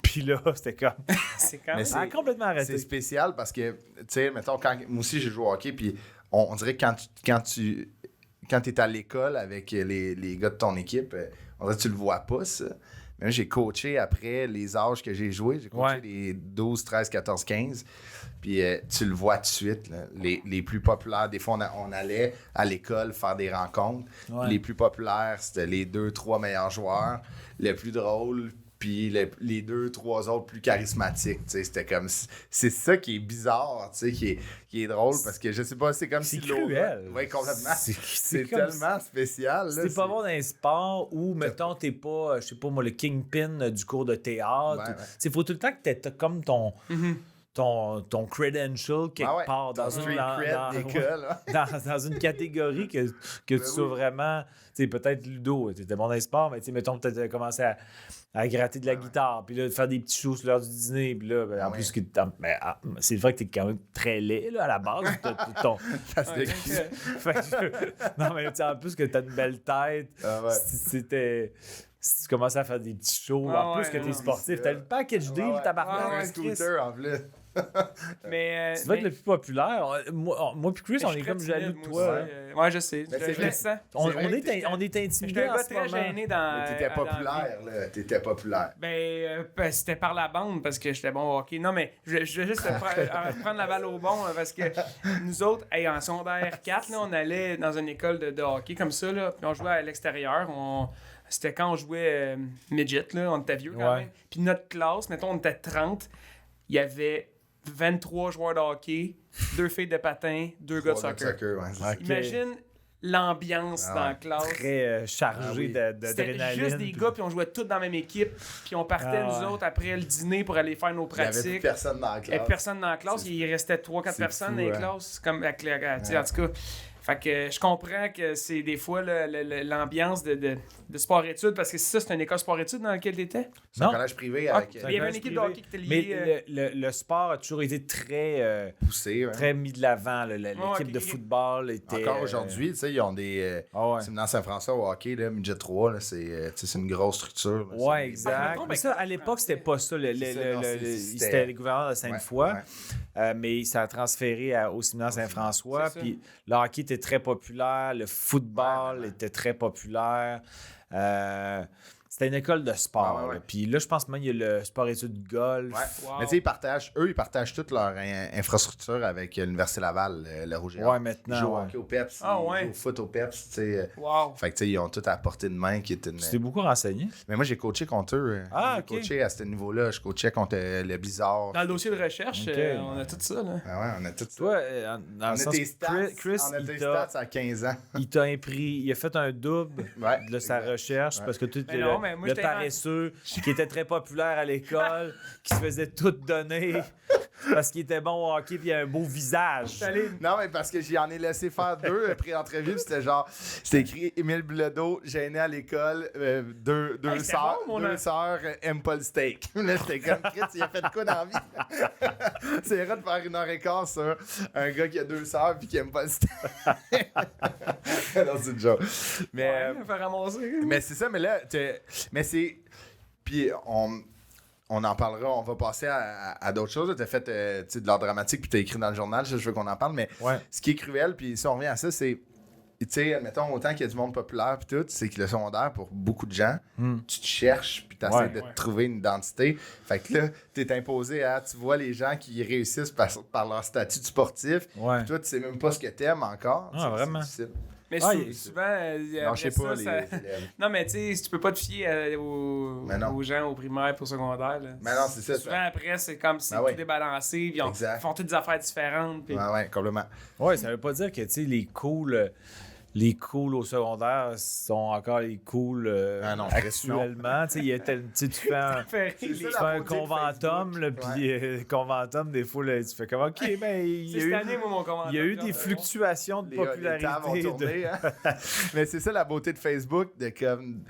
Puis là, c'était comme... C'est quand Mais même. Ça a complètement C'est arrêté. spécial parce que, tu sais, mettons, moi aussi, j'ai joué au hockey, puis on dirait que quand t'es à l'école avec les gars de ton équipe, on dirait que tu le vois pas, ça. Mais moi, j'ai coaché après les âges que j'ai joué. J'ai coaché Ouais. les 12, 13, 14, 15. Puis tu le vois tout de suite, là. Les plus populaires, des fois, on allait à l'école faire des rencontres. Ouais. Les plus populaires, c'était les 2-3 meilleurs joueurs. Les plus drôles, puis les 2-3 autres plus charismatiques. Tu sais, c'était comme... C'est ça qui est bizarre, tu sais, qui est drôle, parce que je sais pas, c'est comme C'est si... cruel. Oui, complètement. C'est C'est comme tellement spécial. Là, C'est pas bon dans un sport où, mettons, t'es pas, je sais pas moi, le kingpin du cours de théâtre. Ouais, ouais. Tu sais, faut tout le temps que t'aies comme ton credential quelque Ah ouais, part dans ton une street cred d'école, dans une catégorie que tu sois vraiment, tu sais, peut-être Ludo, t'étais bon dans les sports, mais tu sais, mettons, peut-être commencer à gratter de la guitare, puis là, de faire des petits shows sur l'heure du dîner, puis là, en plus, c'est vrai que t'es quand même très laid, là, à la base. Ça se Ouais, décrit. Fait que non, mais tu sais, en plus que t'as une belle tête, Ah ouais. si tu commences à faire des petits shows, Ah en plus ouais, que t'es non, sportif, t'as le package deal, Ouais, ouais. tabarnak, Un ouais, Chris. scooter en plus. Mais. Tu vas être le plus populaire. Moi puis Chris, on est comme jaloux de toi. Ouais, je sais. Mais Je c'est je vrai. le sens. On C'est vrai que est J'étais intimidés un en gars ce très moment. gêné dans. Mais t'étais dans la vie. populaire, là. T'étais populaire. Ben, c'était par la bande parce que j'étais bon au hockey. Non, mais je vais juste prendre la balle au bon parce que nous autres, en secondaire 4, là, on allait dans une école de hockey comme ça, là, puis on jouait à l'extérieur. C'était quand on jouait midget, là, on était vieux quand Ouais. même. Puis notre classe, mettons, on était 30, il y avait 23 joueurs de hockey, 2 filles de patin, 2 gars de Trois soccer. ouais, c'est ça. Ok. Imagine l'ambiance Ah dans la ouais. classe. Très chargé Ah oui. C'était d'adrénaline. juste des gars, puis on jouait tous dans la même équipe. Puis on partait, Ah nous ouais. autres, après le dîner pour aller faire nos Il y avait plus pratiques. personne dans la Il n'y avait classe. personne dans la classe. C'est- Il restait 3-4 c'est personnes fou, dans les hein. classes. Comme avec tu sais, Ouais. en tout cas. Fait que je comprends que c'est des fois l'ambiance de sport-études, parce que ça, c'est une école sport-études dans laquelle tu étais. C'est un Non. collège privé Ah, avec il y avait une collège équipe de privé. hockey qui était liée. Mais le sport a toujours été très, poussé. hein. très mis de l'avant. Là. L'équipe ok, de ok. football était... Encore aujourd'hui, tu sais, ils ont des. Ah ouais. Séminaire Saint-François au hockey, là, Midget 3, là, c'est une grosse structure. là. Ouais, C'est- exact. trompe Mais avec ça, le à l'époque, c'était pas ça. C'est ça, non, C'était le gouverneur de Sainte-Foy, Ouais. mais ça a transféré au séminaire Saint-François. C'est ça. Puis le hockey était très populaire, le football Ouais, ouais. était très populaire. C'était une école de sport. Ouais, ouais, ouais. là. Puis là, je pense même qu'il y a le sport-études golf. Ouais. Wow. Mais tu sais, ils partagent toute leur infrastructure avec l'Université Laval, le Rouge et Or. Ouais, Ils maintenant. jouent au ouais. hockey au PEPS, Ah, ils ouais. jouent au foot au PEPS, tu sais. Wow. Fait que tu sais, ils ont tout à portée de main qui est une. Tu t'es beaucoup renseigné. Mais moi, j'ai coaché contre eux. Ah, J'ai ok. coaché à ce niveau-là. Je coachais contre le Blizzard. Dans le dossier de recherche, Ok. On a tout ça. Là. Ah ouais, on a tout ça. Toi, dans on le a sens tes stats, Chris, on a il tes t'a- stats à 15 ans. il t'a impris, il a fait un double Ouais, de sa exact. recherche Ouais. parce que tu étais Mais non, mais moi, le j'étais paresseux qui était très populaire à l'école, qui se faisait tout donner parce qu'il était bon au hockey puis il a un beau visage. Non, mais parce que j'en ai laissé faire 2 pré-entrevue, puis c'était genre, c'était écrit Émile Bilodeau, gêné à l'école, deux c'était sœurs, bon, mon deux an. sœurs aiment pas le steak. Là, c'était comme Chris, il a fait de quoi dans la vie? C'est rare de faire 1h15 sur un gars qui a 2 sœurs puis qui aime pas le steak. Non, c'est une joke. Mais, Ouais, faire ramasser. mais c'est ça, mais là, mais c'est. Puis on en parlera, on va passer à d'autres choses. Tu as fait tu sais, de l'art dramatique, puis tu as écrit dans le journal, je veux qu'on en parle, mais Ouais. ce qui est cruel, puis si on revient à ça, c'est, tu sais, admettons, autant qu'il y a du monde populaire, puis tout, c'est que le secondaire, pour beaucoup de gens, tu te cherches, puis tu essaies Ouais. de te trouver une identité. Fait que là, tu es imposé à, tu vois les gens qui réussissent par leur statut de sportif, Ouais. puis toi, tu sais même pas ce que t'aimes encore. Ah, C'est vraiment? difficile. Mais Ah, souvent, Non, je sais après pas, ça, ça- les élèves. Non, mais tu sais, tu peux pas te fier Mais non. aux gens au primaire pour secondaire. Là. Mais non, c'est ça. Souvent, après, c'est comme si c'est Ben ouais. tout débalancé, puis ils Exact. font toutes des affaires différentes. Puis... Ouais, complètement. Ouais, ça veut pas dire que tu sais les cools au secondaire sont encore les cools Ah non, actuellement. Tu sais, il y a tu sais, tu fais un, Fait C'est les- ça, tu la fais un beauté de conventum, là, Facebook. puis conventum, des fois, là, tu fais comme, OK, ben, il y C'est a cette eu, année, moi, mon commentaire. il y a eu des fluctuations de Les tables ont popularité. tourné, hein. Mais c'est ça la beauté de Facebook, de comme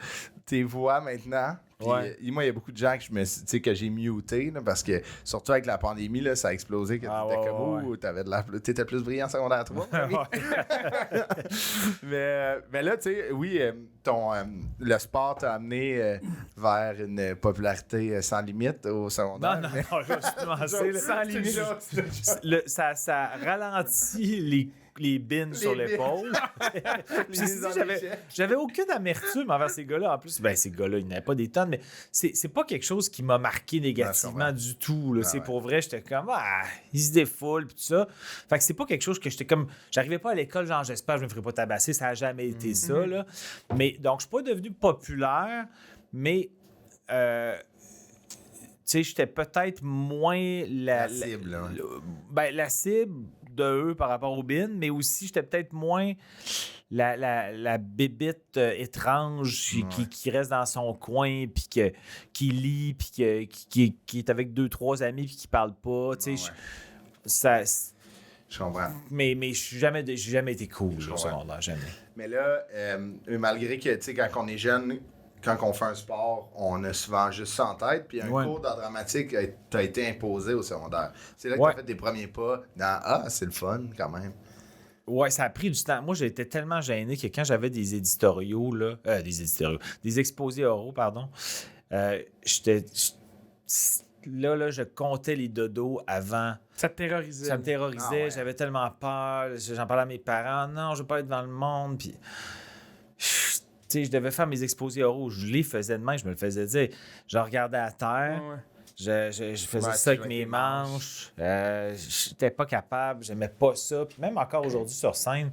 tes voix maintenant. Puis, Ouais. moi, il y a beaucoup de gens tu sais, que j'ai muté, là, parce que surtout avec la pandémie, là, ça a explosé. Que Ah, t'étais ouais, comme, ouais, ouh, t'étais plus brillant en secondaire 3. mais là, tu sais, oui, le sport t'a amené vers une popularité sans limite au secondaire. Non, non, mais- non, je suis lancé, là. Sans limite. Ça ralentit les bines sur bines. l'épaule. Puis ceci dit, j'avais aucune amertume envers ces gars-là. En plus, ben, ces gars-là, ils n'avaient pas des tonnes, mais c'est pas quelque chose qui m'a marqué négativement Ouais, du tout. Là. Ah, C'est ouais. pour vrai, j'étais comme, ils se défoulent, puis tout ça. Fait que c'est pas quelque chose que j'étais comme. J'arrivais pas à l'école, genre, j'espère que je me ferais pas tabasser. Ça a jamais été ça, là. Mais donc, je suis pas devenu populaire, mais. Tu sais, j'étais peut-être moins La cible, là, ouais. la cible de eux par rapport aux bines, mais aussi j'étais peut-être moins la bébite étrange qui reste dans son coin, puis qui lit, puis qui est avec 2-3 amis, puis qui parle pas. Tu sais, Ouais. Je comprends. mais j'ai jamais été cool au comprends. secondaire, jamais. Mais là, malgré que, tu sais, quand on est jeune, quand on fait un sport, on a souvent juste ça en tête. Puis un Ouais. cours d'art dramatique t'a été imposé au secondaire. C'est là que Ouais. t'as fait tes premiers pas dans « Ah, c'est le fun, quand même. Ouais, ça a pris du temps. Moi, j'étais tellement gêné que quand j'avais des éditoriaux, des exposés oraux, pardon, j'étais là, je comptais les dodos avant. Ça te terrorisait. Ça me terrorisait, Ah ouais. j'avais tellement peur. J'en parlais à mes parents. Non, je veux pas être dans le monde. Puis, tu sais, je devais faire mes exposés oraux. Je les faisais de main, je me le faisais dire. Je regardais à terre. Ouais. Je faisais Ouais, ça tu avec jouais mes avec tes manches. J'étais pas capable. J'aimais pas ça. Puis même encore aujourd'hui sur scène,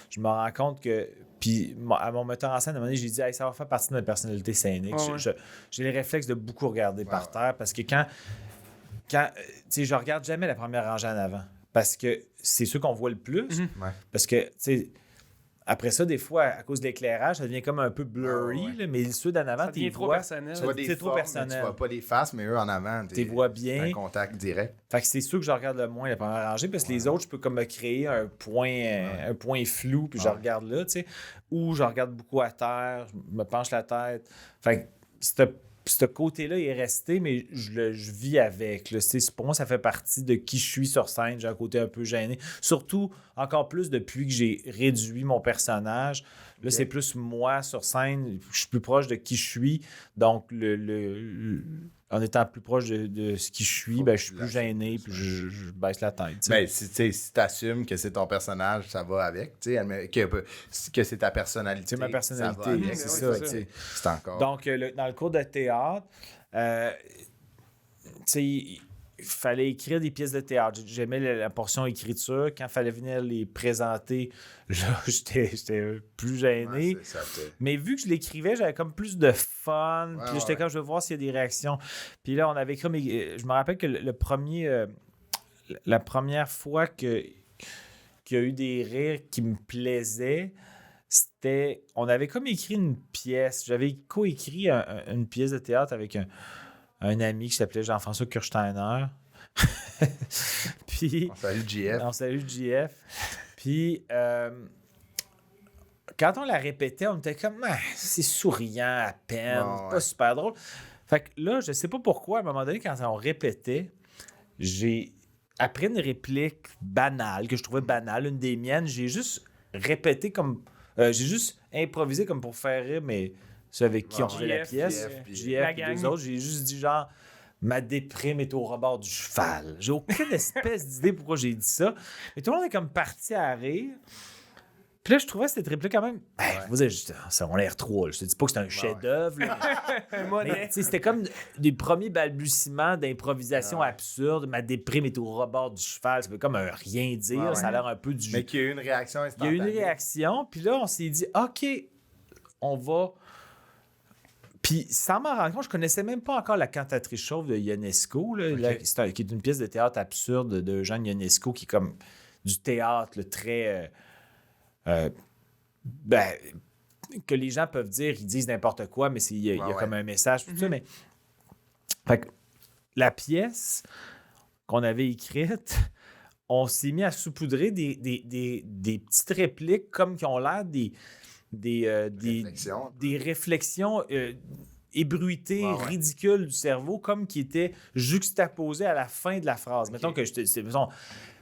je me rends compte que... Puis à mon metteur en scène, à un moment donné, j'ai dit hey, ça va faire partie de ma personnalité scénique. Ouais, ouais. J'ai les réflexes de beaucoup regarder par Ouais. terre parce que quand tu sais, je regarde jamais la première rangée en avant parce que c'est ceux qu'on voit le plus. Ouais. Parce que, tu sais, après ça, des fois, à cause de l'éclairage, ça devient comme un peu blurry, Ouais, ouais. là, mais ceux d'en avant, Ça tu devient trop vois. personnel. Tu vois des C'est trop formes, mais personnel. tu vois pas les faces, mais eux en avant, Tu les vois bien. c'est un contact direct. Fait que c'est sûr que je regarde le moins la première rangée parce que les autres, je peux comme me créer un point flou, puis je Ouais. regarde là, tu sais. Ou je regarde beaucoup à terre, je me penche la tête. Fait que ce côté-là est resté, mais je vis avec. Là. Pour moi, ça fait partie de qui je suis sur scène. J'ai un côté un peu gêné. Surtout, encore plus depuis que j'ai réduit mon personnage. Là, c'est plus moi sur scène. Je suis plus proche de qui je suis. Donc, en étant plus proche de ce qui je suis, Faut ben, que je suis tu plus lâches gêné, plus, puis ouais. je baisse la tête. tu sais. Mais si tu assumes que c'est ton personnage, ça va avec. Tu sais, que c'est ta personnalité. C'est ma personnalité, ça va avec, c'est oui, ça. c'est tu ça. sais. C'est encore. Donc, dans le cours de théâtre, tu sais, il fallait écrire des pièces de théâtre. J'aimais la portion écriture. Quand il fallait venir les présenter, là, j'étais plus gêné. Ouais, c'est ça, Mais vu que je l'écrivais, j'avais comme plus de fun. Ouais, Puis là, j'étais ouais. comme, je veux voir s'il y a des réactions. Puis là, on avait écrit... Je me rappelle que la première fois qu'il y a eu des rires qui me plaisaient, c'était... On avait comme écrit une pièce. J'avais coécrit une pièce de théâtre avec un ami qui s'appelait Jean-François Kirsteiner. Puis... On salue JF. On salue JF. Puis, quand on la répétait, on était comme, ah, c'est souriant à peine, Ouais, c'est ouais. pas super drôle. Fait que là, je sais pas pourquoi, à un moment donné, quand on répétait, après une réplique banale, que je trouvais banale, une des miennes, j'ai juste répété comme. J'ai juste improvisé comme pour faire rire, mais ceux avec qui on faisait la JF, pièce, puis JF la et gang. deux autres, j'ai juste dit genre. Ma déprime est au rebord du cheval. J'ai aucune espèce d'idée pourquoi j'ai dit ça. Mais tout le monde est comme parti à rire. Puis là, je trouvais cette réplique quand même. Je vous dis, ça on l'air trop. Je te dis pas que c'est un chef-d'œuvre. là, mais, tu sais, c'était comme des premiers balbutiements d'improvisation absurde. Ma déprime est au rebord du cheval. Ça veut comme un rien dire. Ouais, ouais. Ça a l'air un peu du. Mais qu'il y a eu une réaction Il y a eu instantanée. une réaction. Puis là, on s'est dit, OK, on va. Puis, sans m'en rendre compte, je connaissais même pas encore La Cantatrice chauve de Ionesco, là, Ok. qui est une pièce de théâtre absurde de Jean Ionesco, qui est comme du théâtre là, très... que les gens peuvent dire, ils disent n'importe quoi, mais il y a Ouais, comme un message, tout ça. Mais... Fait que la pièce qu'on avait écrite, on s'est mis à saupoudrer des petites répliques comme qui ont l'air Réflexion. des réflexions ébruitées, Ouais, ouais. ridicules du cerveau, comme qui étaient juxtaposées à la fin de la phrase. Mettons que mettons,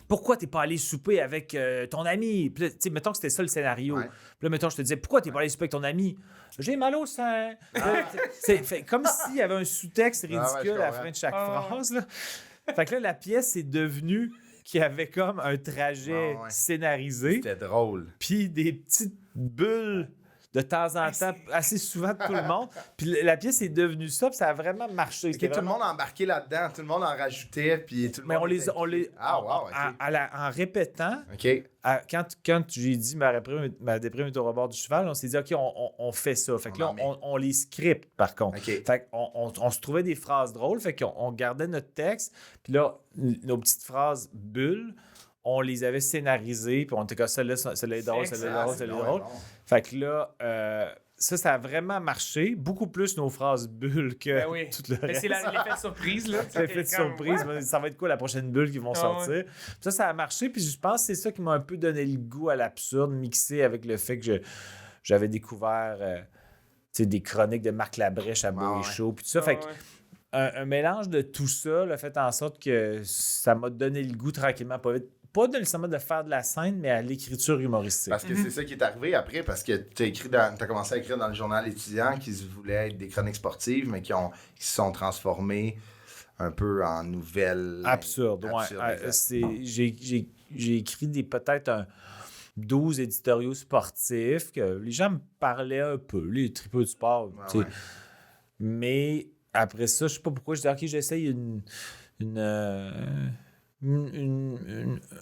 pourquoi t'es pas allé souper avec ton ami? Puis là, tu sais, mettons que c'était ça le scénario. Ouais. Puis là, mettons, je te disais, pourquoi t'es pas allé souper avec ton ami? J'ai mal au sein. C'est comme s'il y avait un sous-texte Ah ouais, ridicule je à la comprends. fin de chaque Ah ouais. phrase. Là. Fait que là, la pièce est devenue qu'il y avait comme un trajet Ah ouais. scénarisé, C'était drôle. puis des petites bulles de temps en temps, assez souvent de tout le monde. Puis la pièce est devenue ça, puis ça a vraiment marché. Ok, C'était tout le vraiment- monde embarqué là-dedans, tout le monde en rajoutait, puis tout le Mais monde. on les Ah, wow, ok. en répétant, Ok. quand j'ai dit ma déprime est au rebord du cheval, on s'est dit, OK, on fait ça. Fait que On là, en met. on les scripte, par contre. Ok. Fait qu'on se trouvait des phrases drôles, fait qu'on gardait notre texte, puis là, nos petites phrases bulles, on les avait scénarisées, puis on était comme celle-là est drôle, celle-là est drôle, celle-là est drôle. Fait que là, ça a vraiment marché. Beaucoup plus nos phrases bulles que Ben oui. tout le Mais reste. c'est l'effet de surprise, là. L'effet de surprise, mais ça va être quoi la prochaine bulle qui vont Ah sortir. Ça a marché, puis je pense que c'est ça qui m'a un peu donné le goût à l'absurde, mixé avec le fait que j'avais découvert tu sais, des chroniques de Marc Labrèche à Beau et Chaud, puis tout ça. Fait que un mélange de tout ça a fait en sorte que ça m'a donné le goût tranquillement, pas vite. Pas nécessairement de faire de la scène, mais à l'écriture humoristique. Parce que c'est ça qui est arrivé après, parce que t'as commencé à écrire dans le journal étudiant qui voulaient être des chroniques sportives, mais qui se sont transformées un peu en nouvelles. Absurde, Absurde, ouais. exact. J'ai écrit peut-être 12 éditoriaux sportifs que les gens me parlaient un peu, les tripeux du sport, tu sais. ouais. Mais après ça, je sais pas pourquoi, je dis OK, j'essaye une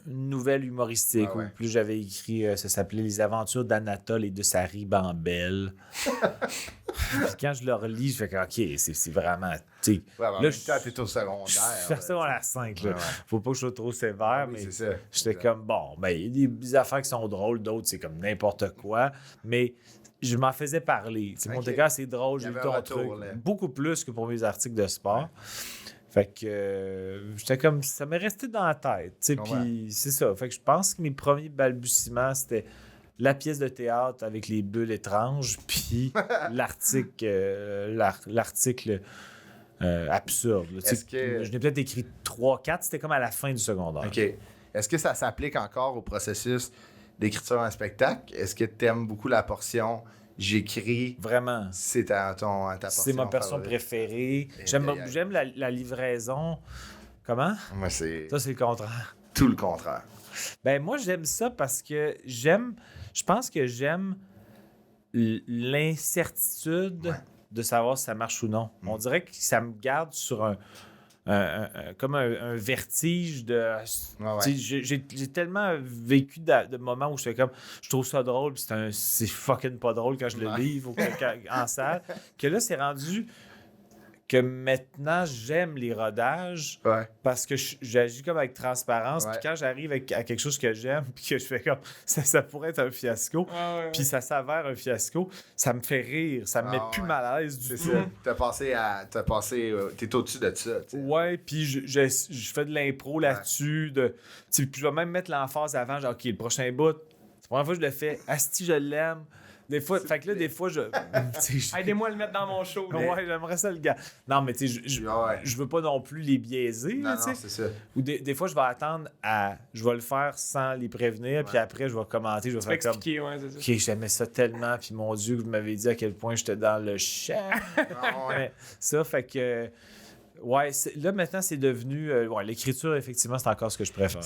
nouvelle humoristique. Ah ouais. Ou plus j'avais écrit, ça s'appelait Les aventures d'Anatole et de sa ribambelle. Puis quand je le relis, je fais que OK, c'est vraiment. Tu sais, Ouais, en là, même temps, t'es au je secondaire. suis resté dans la 5. Là. Ouais, ouais. Faut pas que je sois trop sévère, Oui, mais c'est ça. j'étais comme bon, ben, il y a des affaires qui sont drôles, d'autres, c'est comme n'importe quoi. Mais je m'en faisais parler. Tu sais, Mon Ok. gars, c'est drôle, Il y j'ai vu avait un ton retour, truc. là. Beaucoup plus que pour mes articles de sport. Fait que j'étais comme, ça m'est resté dans la tête. Tu sais, puis c'est ça. Fait que je pense que mes premiers balbutiements, c'était la pièce de théâtre avec les bulles étranges, puis l'article absurde. là. Tu sais, Est-ce que- Je n'ai peut-être écrit 3-4, c'était comme à la fin du secondaire. OK. Est-ce que ça s'applique encore au processus d'écriture en spectacle? Est-ce que tu aimes beaucoup la portion j'écris? Vraiment. C'est ta portion C'est ma personne favorite? préférée. Et J'aime d'ailleurs. j'aime la livraison. Comment? Moi, c'est Ça, c'est le contraire. tout le contraire. Ben moi, j'aime ça parce que je pense que j'aime l'incertitude Ouais. de savoir si ça marche ou non. On dirait que ça me garde sur comme un vertige de... Ouais. Tu sais, J'ai tellement vécu de moments où je fais comme, je trouve ça drôle, puis c'est fucking pas drôle quand je le Ouais. livre en salle, que là, c'est rendu que maintenant, j'aime les rodages Ouais. parce que j'agis comme avec transparence. Ouais. Puis quand j'arrive à quelque chose que j'aime, puis que je fais comme ça pourrait être un fiasco, puis ça s'avère un fiasco, ça me fait rire, ça me met plus ouais. mal à l'aise du C'est tout. ça. T'es au-dessus de ça. tu sais. Ouais, puis je fais de l'impro là-dessus. Puis je vais même mettre l'emphase avant, genre, OK, le prochain bout, c'est la première fois que je le fais, asti, je l'aime. Des fois, fait que là, des fois, tu sais, Aidez-moi à le mettre dans mon show. là. Ouais, j'aimerais ça, le gars. Non, mais tu sais, Ouais. je veux pas non plus les biaiser, Non, là, tu non, sais. c'est ça. Ou des fois, je vais attendre je vais le faire sans les prévenir, puis après, je vais commenter, je vais Tu peux faire comme... expliquer, ouais, c'est ça. OK, j'aimais ça tellement, puis mon Dieu, vous m'avez dit à quel point j'étais dans le champ. Ah, ouais. Mais ça, fait que... Ouais, là, maintenant, c'est devenu... ouais, l'écriture, effectivement, c'est encore ce que je préfère.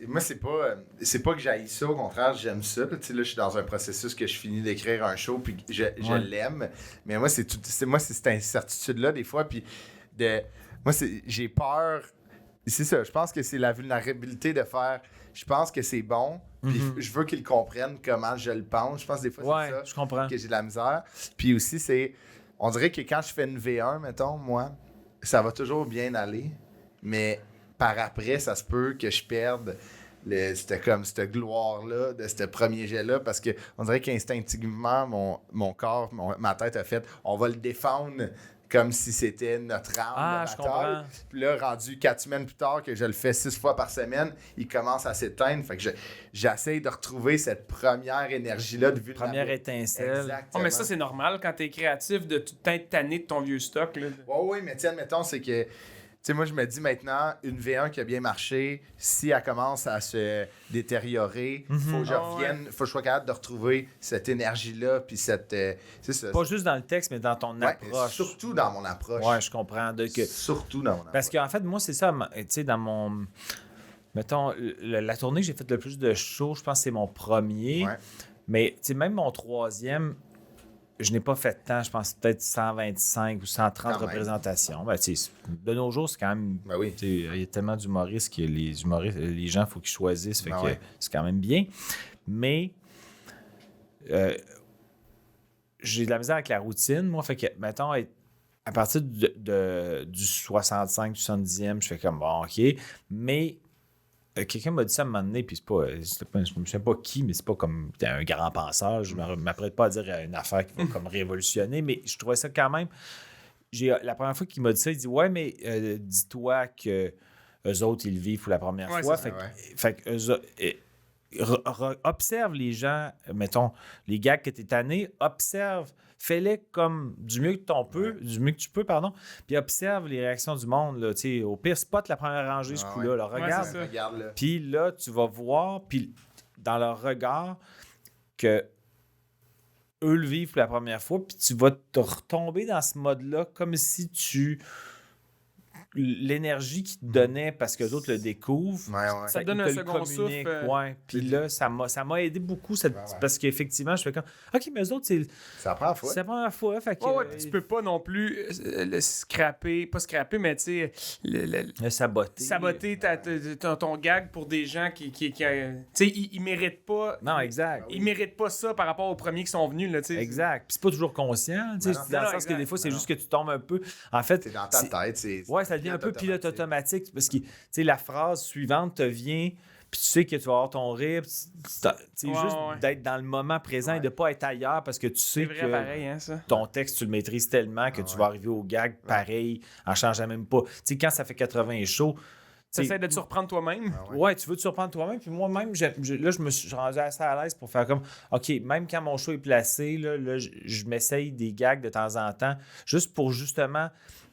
Moi, c'est pas que j'haïs ça, au contraire, j'aime ça. Là, je suis dans un processus que je finis d'écrire un show, puis je l'aime. Mais moi, c'est cette incertitude-là, des fois, puis j'ai peur. C'est ça, je pense que c'est la vulnérabilité de faire. Je pense que c'est bon, puis je veux qu'ils comprennent comment je le pense. Je pense que des fois, Ouais, c'est ça je comprends. que j'ai de la misère. Puis aussi, on dirait que quand je fais une V1, mettons, moi, ça va toujours bien aller, mais par après, ça se peut que je perde cette gloire-là, de ce premier jet-là, parce que on dirait qu'instinctivement, mon corps, ma tête a fait, on va le défendre comme si c'était notre arme Ah, de je bataille. comprends. Puis là, rendu 4 semaines plus tard, que je le fais 6 fois par semaine, il commence à s'éteindre. Fait que j'essaie de retrouver cette première énergie-là de vulnérabilité. Première étincelle. Exactement. Oh, mais ça, c'est normal quand t'es créatif de tout le temps être tanné de ton vieux stock. Là. Oui, mais tiens, admettons, c'est que, tu sais, moi, je me dis maintenant, une V1 qui a bien marché, si elle commence à se détériorer, faut que je revienne, faut que je sois capable de retrouver cette énergie-là, puis cette. C'est ça. Pas juste dans le texte, mais dans ton Ouais, approche. surtout dans mon approche. Ouais, je comprends. Surtout dans mon approche. Parce qu'en fait, moi, c'est ça, tu sais, dans mon... Mettons, la tournée que j'ai fait le plus de shows, je pense que c'est mon premier. Ouais. Mais, tu sais, même mon troisième, je n'ai pas fait de temps, je pense peut-être 125 ou 130 Quand même. représentations. Ben, tu sais, de nos jours, c'est quand même... Ben oui. tu sais, il y a tellement d'humoristes que les gens, il faut qu'ils choisissent. Fait Ben que ouais. c'est quand même bien. Mais... j'ai de la misère avec la routine, moi. Fait que, mettons, à partir du 65, 70e, je fais comme, bon, OK. Mais quelqu'un m'a dit ça à un moment donné, puis je ne sais pas qui, mais c'est pas comme t'es un grand penseur. Je ne m'apprête pas à dire une affaire qui va comme révolutionner, mais je trouvais ça quand même... La première fois qu'il m'a dit ça, il dit, ouais, mais dis-toi que eux autres, ils le vivent pour la première Ouais, fois. c'est ça, Fait que observe les gens, mettons, les gars que t'es tanné, observe, fais-les comme du mieux que tu peux, puis observe les réactions du monde, là, tu sais, au pire, spot la première rangée, ce Ah coup-là, ouais. là, regarde, c'est ça. Regarde là. puis là, tu vas voir, puis dans leur regard, que eux le vivent pour la première fois, puis tu vas te retomber dans ce mode-là comme si tu l'énergie qu'ils te donnaient parce que d'autres le découvrent. Ouais. Ça ils donne te un le second communiquent, souffle. Ouais. Puis là, ça m'a aidé beaucoup parce qu'effectivement, je fais comme OK, mais eux autres, c'est Ça prend fois. la première fois. Fait que, Ouais, puis tu peux pas non plus le scraper, pas scraper, mais tu sais, le saboter. saboter ton gag pour des gens qui tu sais, ils méritent pas. Non, exact. Ils méritent pas ça par rapport aux premiers qui sont venus, là, tu sais. Exact. Puis c'est pas toujours conscient, tu sais, non, dans le non, sens que exact. des fois, c'est Non, juste que tu tombes un peu. En fait, C'est dans ta tête. ouais, ça devient un peu pilote automatique parce que tu sais, la phrase suivante te vient, puis tu sais que tu vas avoir ton rire. Juste Ouais. d'être dans le moment présent et de pas être ailleurs parce que tu sais C'est vrai, que pareil, hein, ça. ton texte, tu le maîtrises tellement que tu vas arriver au gag pareil, en changeant même pas. Tu sais, quand ça fait 80 shows, Tu essaies de te surprendre toi-même. ouais, tu veux te surprendre toi-même. Puis moi-même, là, je me suis rendu assez à l'aise pour faire comme, OK, même quand mon show est placé, là, je m'essaye des gags de temps en temps, juste pour justement,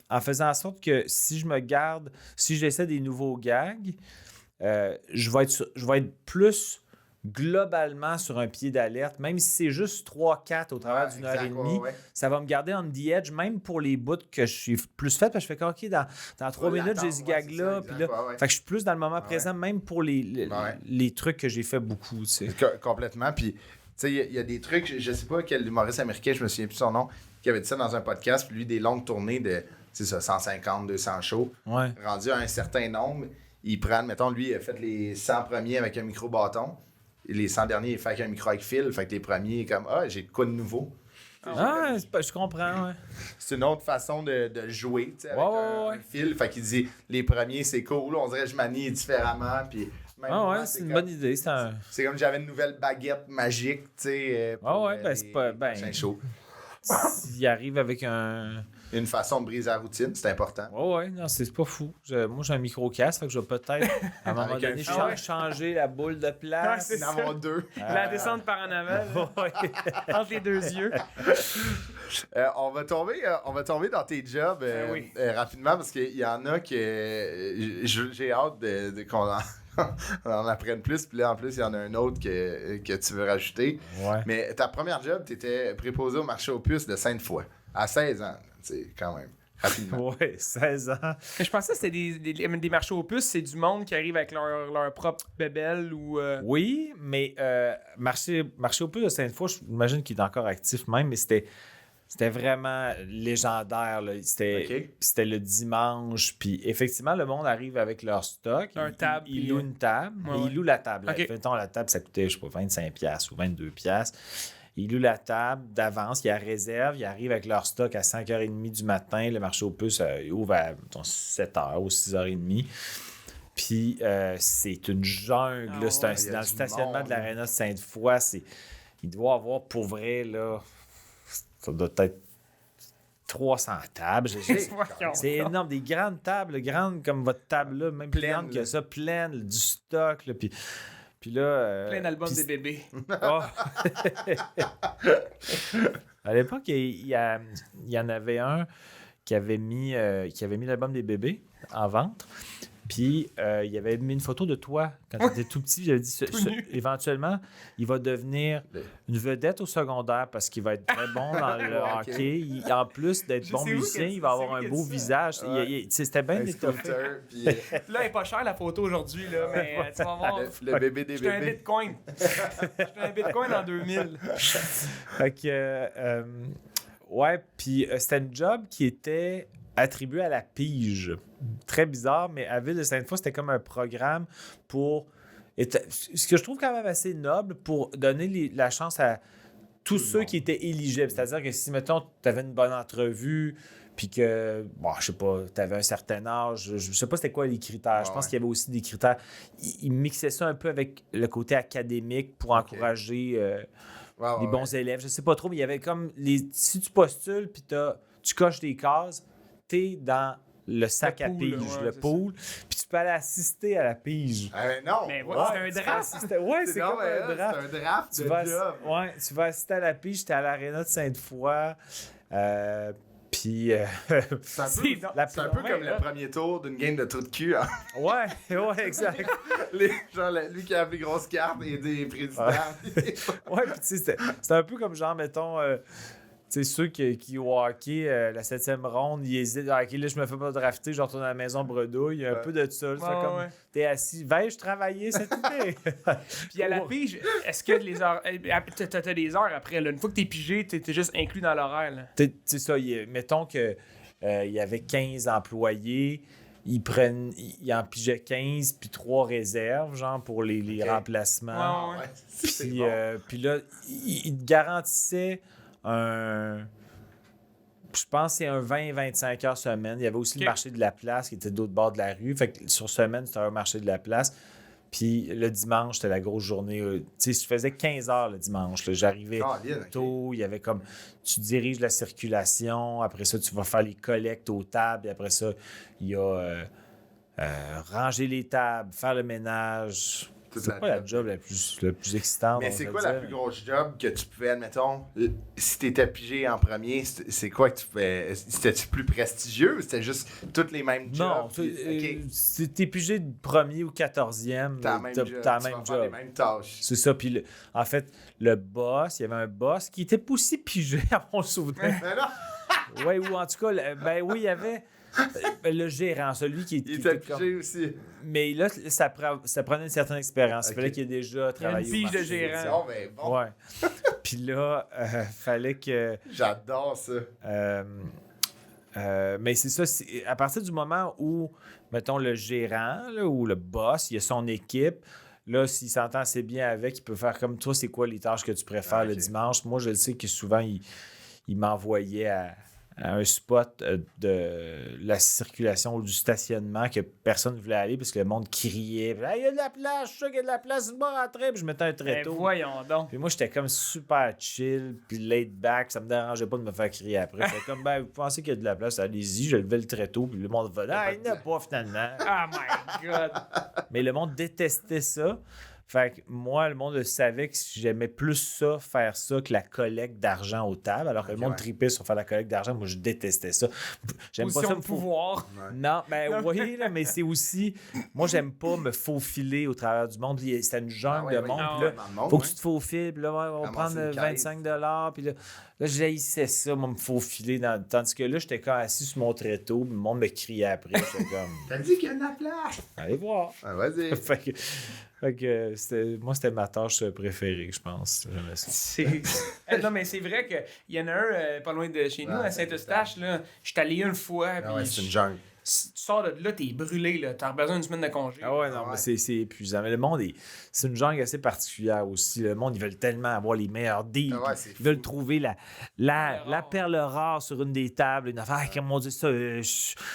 en faisant en sorte que si je me garde, si j'essaie des nouveaux gags, je vais être plus globalement sur un pied d'alerte, même si c'est juste 3-4 au travers d'une heure et demie, ça va me garder on the edge, même pour les bouts que je suis plus fait, parce que je fais comme, OK, dans 3 minutes, j'ai ce gag-là, puis là, fait que je suis plus dans le moment présent, même pour les trucs que j'ai fait beaucoup, tu sais. Complètement. Puis, tu sais, il y a des trucs, je sais pas quel humoriste américain, je me souviens plus son nom, qui avait dit ça dans un podcast, puis lui, des longues tournées de, c'est ça, 150, 200 shows, Ouais. rendu à un certain nombre, il prend, mettons, lui, il a fait les 100 premiers avec un micro-bâton, et les 100 derniers, il fait avec un micro avec fil, fait que les premiers, comme, j'ai de quoi de nouveau. Ah, je comprends, ouais. C'est une autre façon de jouer, tu sais, avec un fil. Fait qu'il dit, les premiers, c'est cool, on dirait que je manie différemment, puis... Même Ah moi, ouais, c'est une comme- bonne idée. C'est comme si j'avais une nouvelle baguette magique, tu sais. Ah ouais, ben, c'est pas- ben- C'est un show. S'il arrive avec un... Une façon de briser la routine, c'est important. Ouais, non, c'est pas fou. Moi, j'ai un micro-casque, fait que je vais peut-être, à un moment Avec un donné, fil. changer la boule de place. Ouais, Il en avoir deux. La descente par en avant, là, Ouais. entre les deux yeux. On va tomber dans tes jobs Oui. rapidement parce qu'il y en a que j'ai hâte qu'on on en apprenne plus. Puis là, en plus, il y en a un autre que tu veux rajouter. Ouais. Mais ta première job, tu étais préposé au marché aux puces de Sainte-Foy. À 16 ans, tu sais, quand même. Rapidement. Ouais, 16 ans. Mais je pensais que c'était des marchés aux puces, c'est du monde qui arrive avec leur propre bébelle ou. Oui, mais marché au plus de Sainte-Foy, j'imagine qu'il est encore actif même, mais c'était vraiment légendaire. Là. C'était le dimanche. Puis effectivement, le monde arrive avec leur stock. Il loue une table. Ouais, Et ouais. il loue la table. Ok. Mettons, la table, ça coûtait, je sais pas, 25$ ou 22$. Il loue la table d'avance, il y a réserve, ils arrivent avec leur stock à 5h30 du matin. Le marché aux puces il ouvre à 7h ou 6h30. Puis c'est une jungle. Ah là. C'est ouais, il y a dans le du stationnement monde. de l'Arena de Sainte-Foy. Il doit avoir pour vrai, là, ça doit être 300 tables. Voyons. C'est énorme. Des grandes tables, grandes comme votre table là, même plus Pleine, grande que là. ça, pleine, du stock. Là, puis là... Plein d'albums puis des bébés. Oh. À l'époque, il y en avait un qui avait mis l'album des bébés en vente. Puis, il avait mis une photo de toi quand tu étais tout petit. Il avait dit, nu. éventuellement, il va devenir une vedette au secondaire parce qu'il va être très bon dans le Ok. hockey. En plus d'être Je bon sais où musicien, que- il va c'est avoir où un qu'il beau dit ça. visage. Ouais. C'était bien Un étoffé. scooter, puis Là, elle est pas chère la photo aujourd'hui, là, mais tu vas voir. le bébé des J'étais un bébés. bitcoin. J'étais un bitcoin en 2000. Fait que, ouais, puis c'était une job qui était attribuée à la pige. Très bizarre, mais à Ville de Sainte-Foy, c'était comme un programme pour... Ce que je trouve quand même assez noble pour donner la chance à tous ceux qui étaient éligibles. C'est-à-dire que si, mettons, tu avais une bonne entrevue, puis que, bon, je sais pas, tu avais un certain âge, je sais pas c'était quoi les critères. Je pense qu'il y avait aussi des critères. Ils mixaient ça un peu avec le côté académique pour encourager... les bons élèves, je sais pas trop, mais il y avait comme si tu postules puis tu coches des cases, t'es dans le sac Le à pool, pige, ouais, le c'est pool, puis tu peux aller assister à la pige. Ah, mais non! Mais ouais, Ouais, c'est un Tu draft. vas assister- Ouais, c'est non, comme mais un là, draft. c'est un draft Tu de vas, job. ouais, tu vas assister à la pige, j'étais à l'Arena de Sainte-Foy, puis C'est un peu, C'est donc- c'est un peu ouais, comme là. le premier tour d'une game de trou de cul. Hein. ouais, exact. Genre, lui qui a la plus grosse carte et des présidents. Ouais, puis tu sais, c'était un peu comme genre, mettons, sais, ceux qui au hockey, la 7e ronde, ils hésitent. Ah, OK, là, je me fais pas drafter, je retourne à la maison bredouille. Il y a un peu de ça. Ça, Ouais, comme, ouais. t'es assis. Vais-je travailler cet été? Puis à la pige, est-ce que les heures. T'as des heures après, là. Une fois que t'es pigé, t'es juste inclus dans l'horaire, là. Tu sais ça, mettons que il y avait 15 employés. Ils en pigeaient 15 puis 3 réserves, genre, pour les remplacements. Ouais, ouais. C'est Puis, bon. puis là, il te garantissait un. Je pense que c'est un 20-25 heures semaine. Il y avait aussi Ok. le marché de la place qui était de l'autre bord de la rue. Fait que sur semaine, c'était un marché de la place. Puis le dimanche, c'était la grosse journée. Tu sais, je faisais 15 heures le dimanche. Là. J'arrivais Caroline, ok. tôt. Il y avait comme. Tu diriges la circulation. Après ça, tu vas faire les collectes aux tables. Et après ça, il y a ranger les tables, faire le ménage. Toute C'est la pas la job. job la plus excitante. Mais on c'est va quoi dire. la plus grosse job que tu pouvais, admettons, si t'étais pigé en premier, c'est quoi que tu fais? C'était-tu plus prestigieux ou c'était juste toutes les mêmes jobs? Non, Ok. si t'es pigé de premier ou 14e, T'as la même t'as job. t'as la Tu même vas faire les job. mêmes tâches. C'est ça. Puis en fait, le boss, il y avait un boss qui était pas aussi pigé à mon souvenir. Mais non, Oui, ou en tout cas, ben oui, il y avait le gérant, celui qui il était était pigé aussi. Mais là, ça prenait une certaine expérience. Il Ok. fallait qu'il ait déjà travaillé. une au pige de marché. gérant. Bon, ben bon, Ouais. Puis là, fallait que. j'adore ça. Mais c'est ça, à partir du moment où, mettons, le gérant là, ou le boss, il a son équipe, là, s'il s'entend assez bien avec, il peut faire comme toi, c'est quoi les tâches que tu préfères Ah, le ok. dimanche. Moi, je le sais que souvent, il m'envoyait à un spot de la circulation ou du stationnement que personne ne voulait aller parce que le monde criait. Puis, il y a de la place, je suis sûr qu'il y a de la place, je vais rentrer. Puis je mettais un Ben, tréteau. voyons donc. Puis moi, j'étais comme super chill, puis laid back. Ça me dérangeait pas de me faire crier après. J'étais comme, ben, vous pensez qu'il y a de la place, allez-y. Je levais le tréteau, puis le monde va ah, il n'y en a pas finalement. Oh my god. Mais le monde détestait ça. Fait que moi, le monde le savait que j'aimais plus ça, faire ça, que la collecte d'argent aux tables. Alors que le monde ouais. tripait sur faire la collecte d'argent. Moi, je détestais ça. J'aime pas Position ça de me pouvoir. Non, ben oui, là, mais c'est aussi. Moi, j'aime pas me faufiler au travers du monde. Puis c'est une jungle Ah ouais, de ouais. monde. Ah puis là, Dans le monde, faut que ouais. tu te faufiles. Puis là, ouais, on va Ramasser prendre une caisse. 25 $. Puis là j'haïssais ça, moi, me faufiler. Tandis que là, j'étais comme assis sur mon tréteau. Puis le monde me criait après. J'étais comme, T'as dit qu'il y a de la place. allez voir. Ah, vas-y. Fait que moi, c'était ma tâche préférée, je pense. J'aimais ça. Non, mais c'est vrai qu'il y en a un pas loin de chez nous, Ouais, à Saint-Eustache. Là. Je suis allé une fois. Ah ouais, puis c'est une jungle. tu sors de là, t'es brûlé. Là. T'as besoin d'une semaine de congé. Ah ouais, non, Ouais. mais c'est épuisant. Mais le monde, c'est une jungle assez particulière aussi. Le monde, ils veulent tellement avoir les meilleurs deals. Ah ouais, c'est Ils veulent fou. trouver la perle rare sur une des tables. Une affaire, comme on dit ça,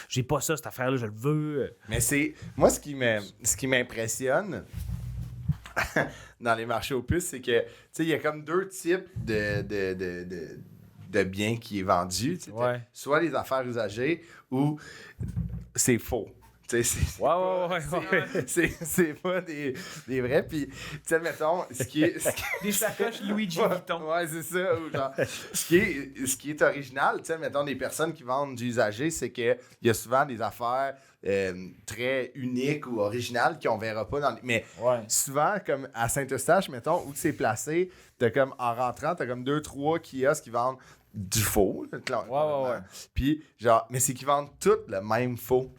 j'ai pas ça, cette affaire-là, je le veux. Mais c'est. Moi, ce qui m'impressionne dans les marchés aux puces, c'est que, tu sais, il y a comme deux types de biens qui est vendu. Tu sais. Ouais. Soit les affaires usagées ou c'est faux. Tu sais, c'est pas des vrais. Puis, tu sais, mettons, ce qui est. Des sacoches Luigi Vuitton. Ouais, c'est ça. Ou genre, ce qui est original, tu sais, mettons, des personnes qui vendent du usagé, c'est qu'il y a souvent des affaires très uniques ou originales qu'on verra pas dans les... Mais Ouais. souvent, comme à Saint-Eustache, mettons, où c'est placé, t'as comme, en rentrant, t'as comme 2-3 kiosques qui vendent du faux, là, clairement. ouais. Puis, genre, mais c'est qu'ils vendent tous le même faux.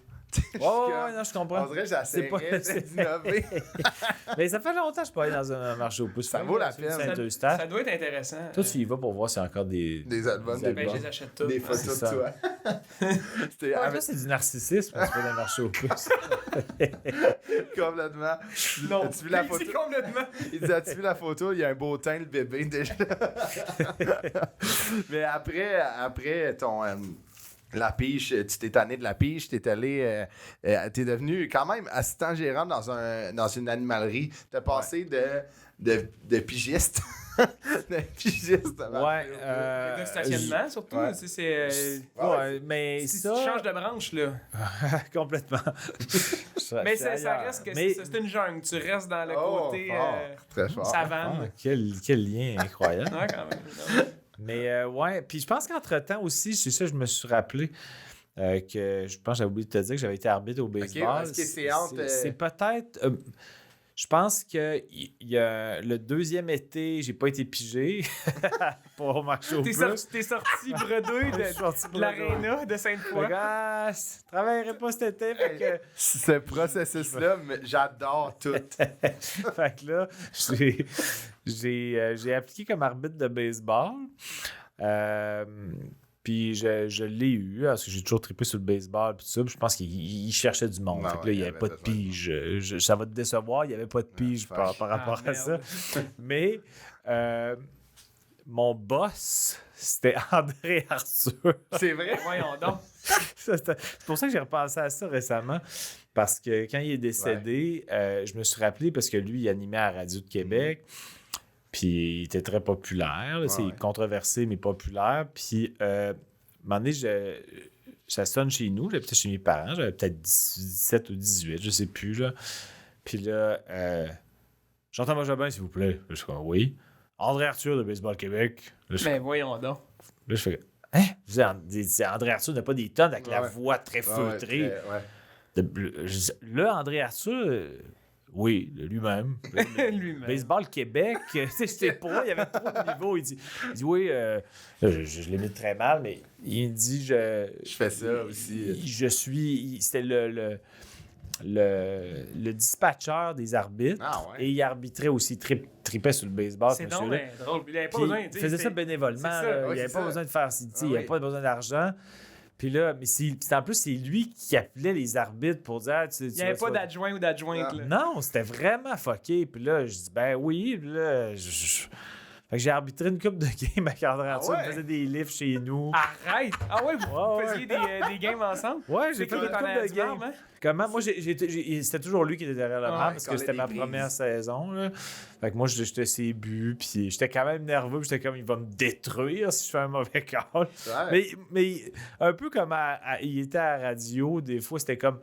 Ouais, non, je comprends. On dirait que C'est pas- j'essaierais d'innover. Mais ça fait longtemps que je suis pas allé dans un marché aux puces. Ça vaut la peine. Saint-Eustache. Ça doit être intéressant. Toi, tu y vas pour voir s'il y a encore des Des albums, Des Ben, je les achète toutes. des Ouais. photos c'est de ça. toi. C'était Ouais, avec- là, c'est du narcissisme, tu fais d'un marché aux puces. complètement. Non, As-tu vu la photo? c'est complètement. Il dit, as-tu vu la photo? Il y a un beau teint, le bébé, déjà. Mais après ton... la pige, tu t'es tanné de la pige, t'es allé... t'es devenu quand même assistant gérant dans une animalerie. T'as passé de pigiste... de pigiste. Ouais. Le stationnement, surtout. ouais. Tu sais, c'est. Ouais, mais Si ça. tu changes de branche, là. Complètement. Mais ça reste que Mais- c'est une jungle. Tu restes dans le Oh, côté fort. Très fort. savane. Ah, quel lien incroyable. Ouais, quand même. Mais ouais, puis je pense qu'entre-temps aussi, c'est ça, je me suis rappelé que je pense que j'avais oublié de te dire que j'avais été arbitre au baseball. est-ce que c'est entre, C'est peut-être. Je pense que il y a le deuxième été, j'ai pas été pigé pour marcher au T'es plus. t'es sorti bredouille Je suis sorti de pour l'aréna de Fait Sainte-Foy. que, je travaillerai pas cet été. Fait que, Ce processus-là, j'adore tout. fait que là, j'ai appliqué comme arbitre de baseball. Puis je l'ai eu, parce que j'ai toujours trippé sur le baseball. Puis tout ça, puis je pense qu'il cherchait du monde. Ah Fait que là, ouais, il n'y il avait avait pas de besoin de pige. Ça va te décevoir, il n'y avait pas de pige par rapport à ça. Mais mon boss, c'était André Arthur. C'est vrai? Voyons donc. C'est pour ça que j'ai repensé à ça récemment. Parce que quand il est décédé, je me suis rappelé parce que lui, il animait à la Radio de Québec. Puis il était très populaire. Là, c'est controversé, mais populaire. Puis un moment donné, ça sonne chez nous. J'avais peut-être chez mes parents. J'avais peut-être 17 ou 18, je sais plus. Là. Puis là, j'entends moi Jobin, s'il vous plaît. Là, je suis comme, oui. André Arthur de Baseball Québec. Là, Mais voyons donc. je fais, hein? André Arthur n'a pas des tonnes avec la voix très feutrée. Là, André Arthur, oui, lui-même. Lui-même. Baseball Québec, je sais pas, il y avait trop de niveaux. Il dit oui, je l'ai mis très mal, mais il dit Je fais ça aussi. je suis. C'était le dispatcher des arbitres. Ah ouais. Et il arbitrait aussi, tripait sur le baseball. C'est ce donc monsieur-là. ben drôle. Il avait pas Puis, besoin. il faisait ça bénévolement. c'est ça. Là. Ouais, Il n'avait c'est pas ça. besoin de faire. Il n'avait pas besoin d'argent. Puis là, mais en plus, c'est lui qui appelait les arbitres pour dire. Il n'y avait pas d'adjoint ou d'adjointe. là. Non, c'était vraiment fucké. Puis là, je dis, ben oui. Puis là, fait que j'ai arbitré une coupe de games avec André Arthur. ouais? On faisait des livres chez nous. Arrête! Ah ouais, vous Ouais, faisiez des games ensemble? Ouais, j'ai C'est fait qui une qui est en coupe arrière de du games. marbre, hein? Comment? Moi, c'était toujours lui qui était derrière le Ah, marbre ouais, parce il que c'était collait ma des première prises. saison. Là. Fait que moi, j'étais ses buts, puis j'étais quand même nerveux, puis j'étais comme, il va me détruire si je fais un mauvais call. Mais un peu comme il était à la radio, des fois, c'était comme,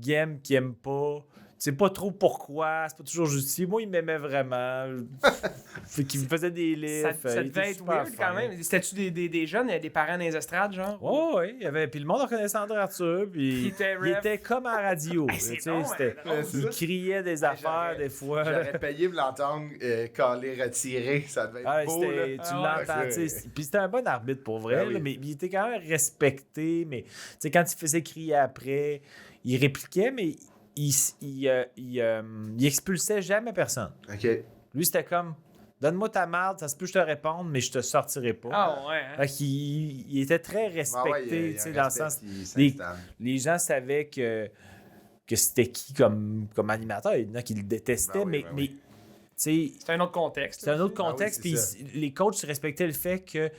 il aime, qu'il aime pas. Tu sais pas trop pourquoi, c'est pas toujours justifié. Moi, il m'aimait vraiment. Fait qu'il me faisait des livres. Ça il était devait être super weird fin. quand même. C'était-tu des jeunes, des parents dans les estrades, genre? Ouais. Il y avait... Puis le monde reconnaissait André Arthur, puis il était comme à la radio. Hey, c'est Tu sais, bon, c'était- hein, c'est il ça. criait des affaires des fois. J'aurais payé pour l'entendre caler, retirer. Ça devait être Ah, beau. c'était- Là. tu Ah l'entends, ouais, tu sais. Puis c'était un bon arbitre pour vrai, Ben oui. là, mais il était quand même respecté. Mais tu sais, quand il faisait crier après, il répliquait, mais il expulsait jamais personne. OK. Lui, c'était comme, donne-moi ta marde, ça se peut que je te réponde, mais je te sortirai pas. Ah ouais, hein? Fait qu'il il était très respecté, Ah ouais, il y a tu sais, un dans le respect sens. qui les- s'installe. Les gens savaient que c'était qui comme animateur. Il y en a qui le détestaient, Ben oui, ben mais oui. tu sais, C'est un autre contexte. c'est un autre Ah oui, contexte. c'est Puis ça. les coachs respectaient le fait que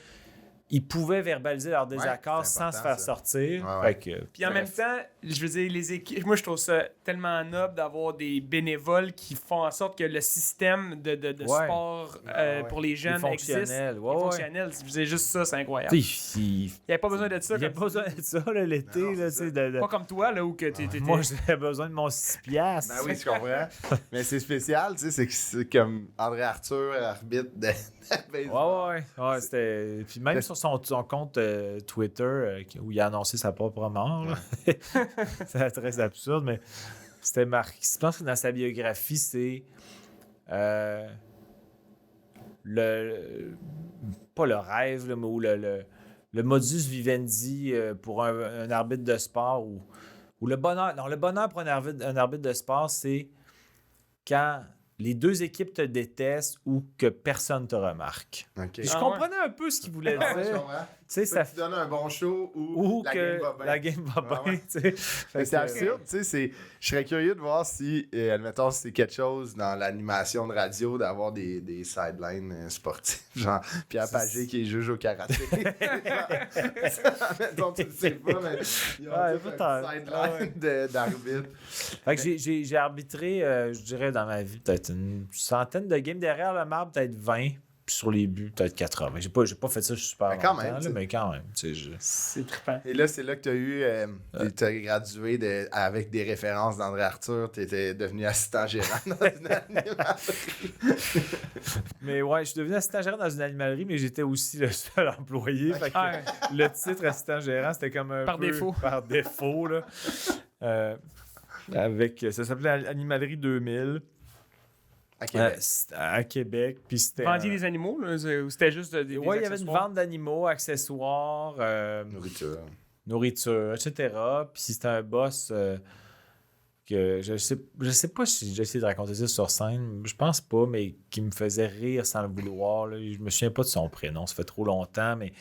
ils pouvaient verbaliser leur désaccord c'est sans se important, faire ça. sortir. Ouais, ouais. Fait que, Puis en même Bref. temps, je veux dire, les équipes, moi je trouve ça tellement noble d'avoir des bénévoles qui font en sorte que le système de Ouais. sport Ouais. pour les jeunes est existe. fonctionnel. Ouais, Il est ouais. fonctionnel. Je veux dire, juste ça, c'est incroyable. Tu sais, Il n'y avait pas besoin de ça. il n'y a comme pas besoin de ça là, l'été. Non, Là, c'est tu sais, Pas comme toi, là, où que t'étais. Moi, j'avais besoin de mon 6 piastres. Ben oui, je comprends. Mais c'est spécial, tu sais, c'est que c'est comme André Arthur, arbitre de baseball. Ouais, c'était... Puis même sur son compte Twitter, où il a annoncé sa propre mort, là. C'est très absurde, mais c'était marqué. Je pense que dans sa biographie, c'est... pas le rêve, là, mais ou le modus vivendi pour un arbitre de sport ou le bonheur. Non, le bonheur pour un arbitre de sport, c'est quand les deux équipes te détestent ou que personne te remarque. OK. Puis je Ah comprenais un peu ce qu'il voulait Ah ouais, je dire. comprends. Tu sais, Ça ça te donne un bon show ou la que game va bien. la game va Ah bien. ouais. Tu sais. Fait que c'est absurde, tu sais, je serais curieux de voir si, admettons, c'est quelque chose dans l'animation de radio d'avoir des sidelines sportifs, genre Pierre Pagé qui est juge au karaté. Admettons, tu le sais pas, mais il y a Ouais, tout peut-être. un sideline d'arbitre. Fait que j'ai arbitré, je dirais, dans ma vie, peut-être une centaine de games derrière le marbre, peut-être 20. Puis sur les buts, peut-être 80. J'ai pas fait ça super Mais quand longtemps, même, là, tu sais. mais quand même. Tu sais, C'est trippant. Et là, c'est là que tu as eu, t'as gradué avec des références d'André Arthur, tu étais devenu assistant gérant dans une animalerie. Mais ouais, je suis devenu assistant gérant dans une animalerie, mais j'étais aussi le seul employé. Fait que Ouais. le titre assistant gérant, c'était comme un Par peu défaut. par défaut. Là. Ça s'appelait Animalerie 2000. À Québec. C'était à Québec. Puis c'était. Vendiez des animaux, là, ou c'était juste des Ouais, il y avait une accessoires? vente d'animaux, accessoires, nourriture, etc. Puis c'était un boss que je sais pas si j'ai essayé de raconter ça sur scène, je pense pas, mais qui me faisait rire sans le vouloir. Là. Je me souviens pas de son prénom, ça fait trop longtemps, mais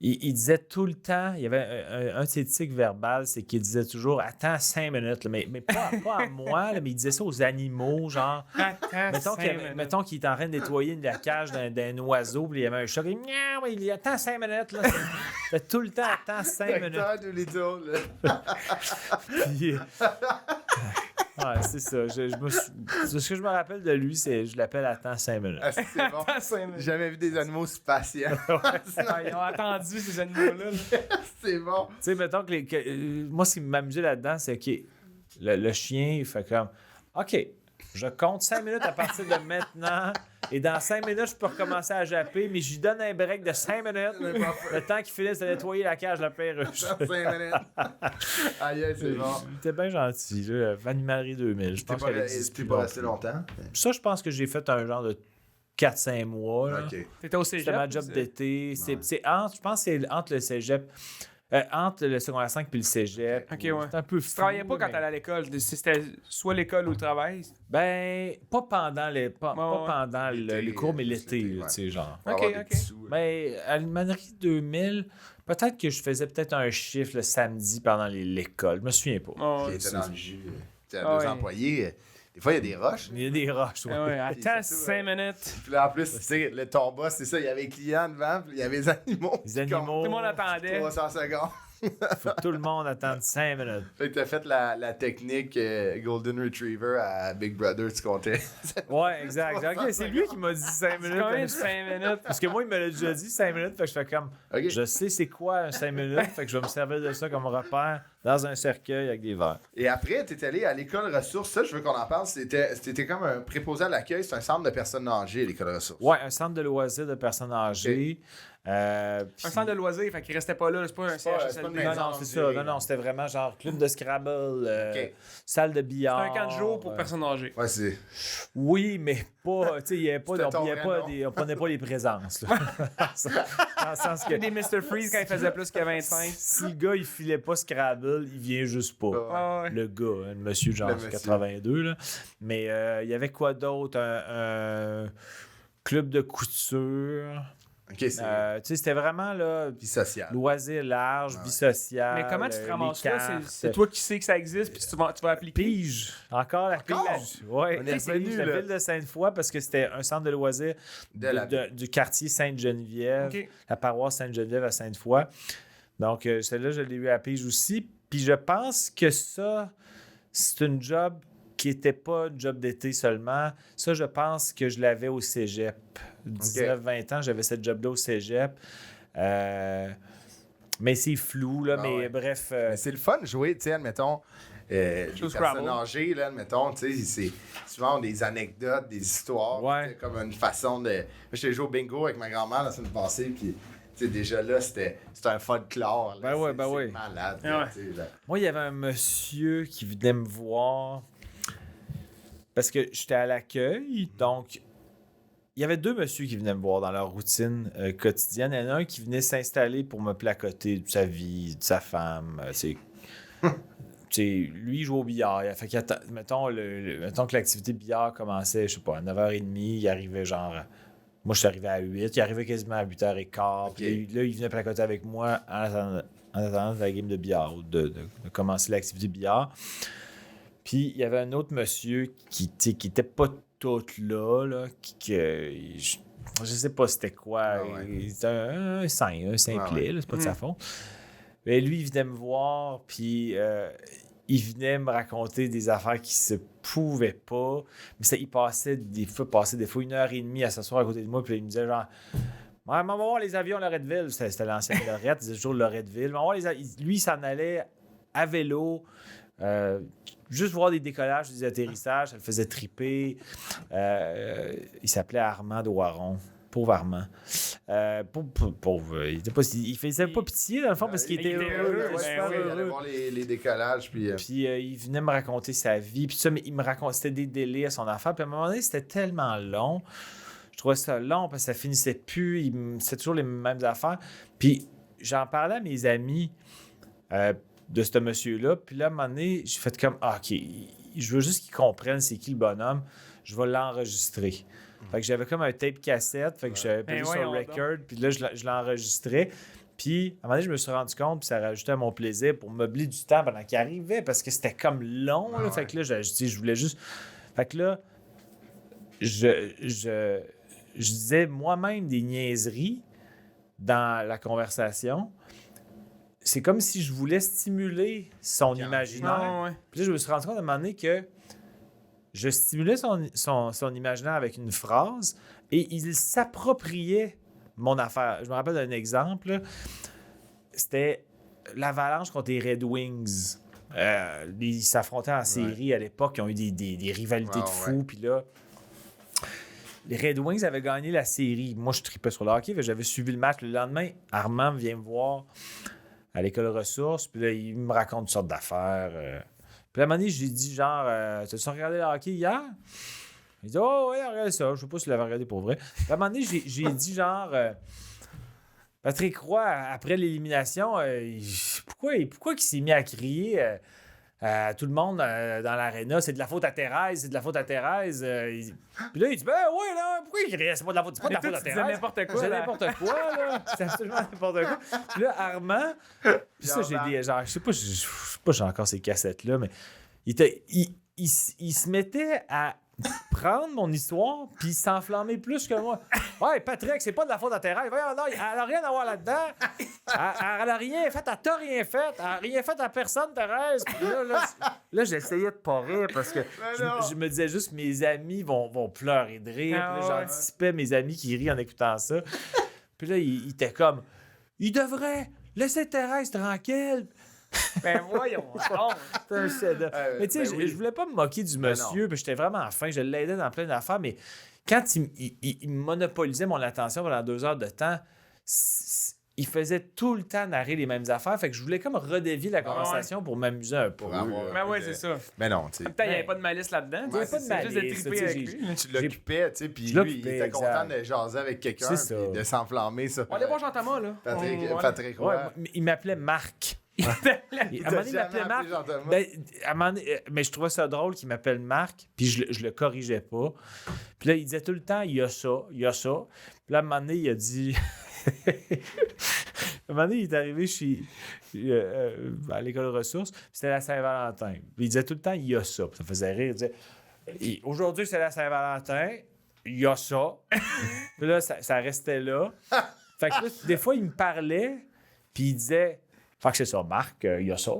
il disait tout le temps, il y avait un de ses tics verbales, c'est qu'il disait toujours « Attends 5 minutes », là. Mais pas à moi, là, mais il disait ça aux animaux, genre... Mettons qu'il est en train de nettoyer la cage d'un oiseau, puis il y avait un chat, il dit « Attends 5 minutes », là. C'était tout le temps « Attends 5 minutes ». Puis, ouais, c'est ça. Ce que je me rappelle de lui, c'est je l'appelle Attends 5 minutes. Ah, c'est bon. Attends 5 minutes. J'ai jamais vu des animaux si patients. Ah, ils ont attendu ces animaux-là. C'est bon. Tu sais, mettons moi, ce qui m'amusait là-dedans, c'est que le chien, il fait comme OK, je compte 5 minutes à partir de maintenant. Et dans 5 minutes, je peux recommencer à japper, mais je lui donne un break de 5 minutes. Le temps qu'il finisse de nettoyer la cage de la perruche. 5 minutes. Aïe, c'est bon. Il était bien gentil. Là. Animalerie 2000. Je pense qu'elle existe Tu plus pas non resté plus. longtemps? Ça, je pense que j'ai fait un genre de 4-5 mois. Là. OK. T'étais au cégep? C'était ma job d'été. C'est entre, je pense que c'est entre le cégep, entre le secondaire 5 puis le cégep. Ok, ouais. C'est un peu Tu travaillais pas quand t'allais à l'école. C'était soit l'école ou le travail. Ben, pas pendant ouais. pendant les cours, mais L'été, l'été, ouais. tu sais, genre. Pour Ok, avoir des ok. petits sous, là. Mais à l'Animanerie 2000, peut-être que je faisais peut-être un chiffre le samedi pendant l'école. Je me souviens pas. Oh, Qui était dans le jus. Tu as Ah deux ouais. employés. Des fois, il y a des rushs. Il y a des roches, ouais. ah ouais, Puis attends surtout, 5 minutes. Puis là, en plus, tu sais, ton boss, c'est ça, il y avait les clients devant, puis il y avait les animaux. Les animaux. Tout le monde attendait. 300 secondes. Faut que tout le monde attende 5 minutes. Fait que t'as fait la technique Golden Retriever à Big Brother, tu comptais. Ouais, exact. Ok, c'est lui qui m'a dit 5 minutes. Quand même 5 minutes. Parce que moi, il me l'a déjà dit 5 minutes, fait que je fais comme. Ok. Je sais c'est quoi un 5 minutes, fait que je vais me servir de ça comme repère dans un cercueil avec des verres. Et après, t'es allé à l'école ressources. Ça, je veux qu'on en parle. C'était comme un préposé à l'accueil. C'est un centre de personnes âgées, l'école ressources. Ouais, un centre de loisirs de personnes âgées. Puis- Un centre de loisirs, fait qu'il restait pas là. C'est pas un C'est pas une CHSLD. maison. Non, c'est ça. Non, c'était vraiment genre club de Scrabble, Ok. salle de C'est billard. un camp de jour pour personnes âgées. Ouais, c'est. Oui, mais pas. Tu sais, il y avait pas. C'était On, ton il y avait vrai pas nom. on prenait pas les présences. Là. Dans le sens que Des Mr. Freeze quand il faisait plus que 25. si le gars il filait pas Scrabble, il vient juste pas. Ah ouais. Le gars, hein, le monsieur genre Le monsieur. 82. Là. Mais il y avait quoi d'autre? Un club de couture. Ok, c'est. Tu sais, c'était vraiment là. Vie sociale. Loisirs larges, Ouais. vie sociale. Mais comment tu te les ramasses là? cartes. C'est toi qui sais que ça existe, puis tu vas appliquer. Pige. Encore la Encore? pige. Ouais. On est C'est revenu, la là. ville de Sainte-Foy parce que c'était un centre de loisirs De la du quartier Sainte-Geneviève, Ok. la paroisse Sainte-Geneviève à Sainte-Foy. Donc, celle-là, je l'ai eu à pige aussi. Puis je pense que ça, c'est une job qui n'était pas une job d'été seulement. Ça, je pense que je l'avais au cégep. 19-20 ans, j'avais cette job-là au cégep. Mais c'est flou, là. Ah mais ouais. bref. Mais c'est le fun de jouer, tu sais, admettons. Les Joue personnes Scrabble. âgées, là, admettons, tu sais, c'est souvent des anecdotes, des histoires. Ouais. C'est comme une façon de. Moi, j'étais joué au bingo avec ma grand-mère la semaine passée, puis. Tu sais, déjà là, c'était un folklore. Là. Ben ouais, C'est- ben c'est ouais. malade. Ah là, ouais. tu sais, là. Moi, il y avait un monsieur qui venait me voir parce que j'étais à l'accueil. Donc, il y avait 2 messieurs qui venaient me voir dans leur routine quotidienne. Il y en a un qui venait s'installer pour me placoter de sa vie, de sa femme. Tu sais, lui, il jouait au billard. Fait qu'il mettons que l'activité billard commençait, je sais pas, à 9h30. Il arrivait genre... Moi, je suis arrivé à 8. Il arrivait quasiment à 8h15. Ok. Puis là, il venait placoter avec moi en attendant la game de billard, ou de commencer l'activité billard. Puis il y avait un autre monsieur qui était pas tout là je sais pas c'était quoi. Ah ouais. Il était un simplet, ouais. là, c'est pas de sa faute. Mais lui, il venait me voir, puis il venait me raconter des affaires qui se pouvaient pas. Mais ça, il passait des fois 1h30 à s'asseoir à côté de moi, puis il me disait genre... Ouais, on va voir les avions Loretteville. C'était l'ancienne Lorette, il disait toujours Loretteville. On va voir lui, il s'en allait à vélo, juste voir des décollages, des atterrissages, ça le faisait triper. Il s'appelait Armand Doiron. Pauvre Armand. Pauvre. Il faisait pas pitié, dans le fond, parce qu'il était heureux. ben super oui, Il allait heureux. voir les décollages, puis... Puis il venait me raconter sa vie. Puis ça, mais il me racontait, c'était des délais à son affaire. Puis à un moment donné, c'était tellement long. Je trouvais ça long parce que ça finissait plus. C'était toujours les mêmes affaires. Puis j'en parlais à mes amis de ce monsieur-là. Puis là, à un moment donné, j'ai fait comme, OK, je veux juste qu'ils comprennent c'est qui le bonhomme. Je vais l'enregistrer. Fait que j'avais comme un tape cassette. Fait que j'avais pris sur record. Puis là, je l'enregistrais. Puis, à un moment donné, je me suis rendu compte, puis ça rajoutait à mon plaisir pour meubler du temps pendant qu'il arrivait, parce que c'était comme long. Là. Fait que là, je voulais juste... Fait que là, je disais moi-même des niaiseries dans la conversation. C'est comme si je voulais stimuler son imaginaire. Ah, ouais. Puis là, je me suis rendu compte à un moment donné que je stimulais son imaginaire avec une phrase et il s'appropriait mon affaire. Je me rappelle d'un exemple. Là. C'était l'Avalanche contre les Red Wings. Ils s'affrontaient en série à l'époque. Ils ont eu des rivalités de fous. Puis là, les Red Wings avaient gagné la série. Moi, je tripais sur le hockey. J'avais suivi le match. Le lendemain, Armand vient me voir à l'école ressources. Puis là, il me raconte toutes sortes d'affaires. Puis à un moment donné, j'ai dit genre, t'as-tu regardé le hockey hier? Il dit, oh, ouais, regarde ça. Je sais pas si tu l'avais regardé pour vrai. Puis à un moment donné, j'ai dit genre, Patrick Roy, après l'élimination, pourquoi il s'est mis à crier à tout le monde dans l'aréna? C'est de la faute à Thérèse, c'est de la faute à Thérèse. Puis là, il dit, ben ouais, là, pourquoi il criait? C'est pas de la faute, c'est pas de la faute à Tu disais Thérèse. n'importe quoi. C'est là. n'importe quoi, là. C'est absolument n'importe quoi. Puis là, Armand, puis ça, j'ai des. Genre, je sais pas, j'ai encore ces cassettes-là, mais il se mettait à prendre mon histoire puis s'enflammer plus que moi. Ouais, Patrick, c'est pas de la faute à Thérèse. Voyons, non, elle a rien à voir là-dedans. Elle a rien fait, elle t'a rien fait. Elle a rien fait à personne, Thérèse. Puis là, j'essayais de pas rire parce que je me disais juste mes amis vont pleurer de rire. Ah, Puis là, j'anticipais mes amis qui rient en écoutant ça. Puis là, il était comme, il devrait laisser Thérèse tranquille. Ben voyons. C'est un chef-d'œuvre. Mais tu sais, je voulais pas me moquer du monsieur, puis j'étais vraiment fin, je l'aidais dans plein d'affaires, mais quand il monopolisait mon attention pendant 2 heures de temps, il faisait tout le temps narrer les mêmes affaires, fait que je voulais comme redévier la conversation pour m'amuser un peu. Ben ouais, c'est ça. Mais non, tu sais. Peut-être qu'il n'y avait pas de malice là-dedans. Il y avait pas de c'est juste de malice, triper tu sais, avec lui. là. Tu l'occupais, tu sais, puis Je lui, il l'occupais, était content exact. de jaser avec quelqu'un, C'est ça. puis de s'enflammer, ça. On allait voir Jean-Thomas, là. Patrick Ouais, Roy. mais il m'appelait Marc. À un moment donné, il m'appelait Marc. Ben, à un moment donné, mais je trouvais ça drôle qu'il m'appelle Marc, puis je le corrigeais pas. Puis là, il disait tout le temps, il y a ça, il y a ça. Puis là, à un moment donné, il a dit... à un moment donné, il est arrivé à l'école ressources, puis c'était la Saint-Valentin. Puis il disait tout le temps, il y a ça. Puis ça faisait rire. Il disait, aujourd'hui, c'est la Saint-Valentin, il y a ça. Puis là, ça restait là. Fait que là, des fois, il me parlait, puis il disait... Fait que c'est ça, Marc, il y a ça.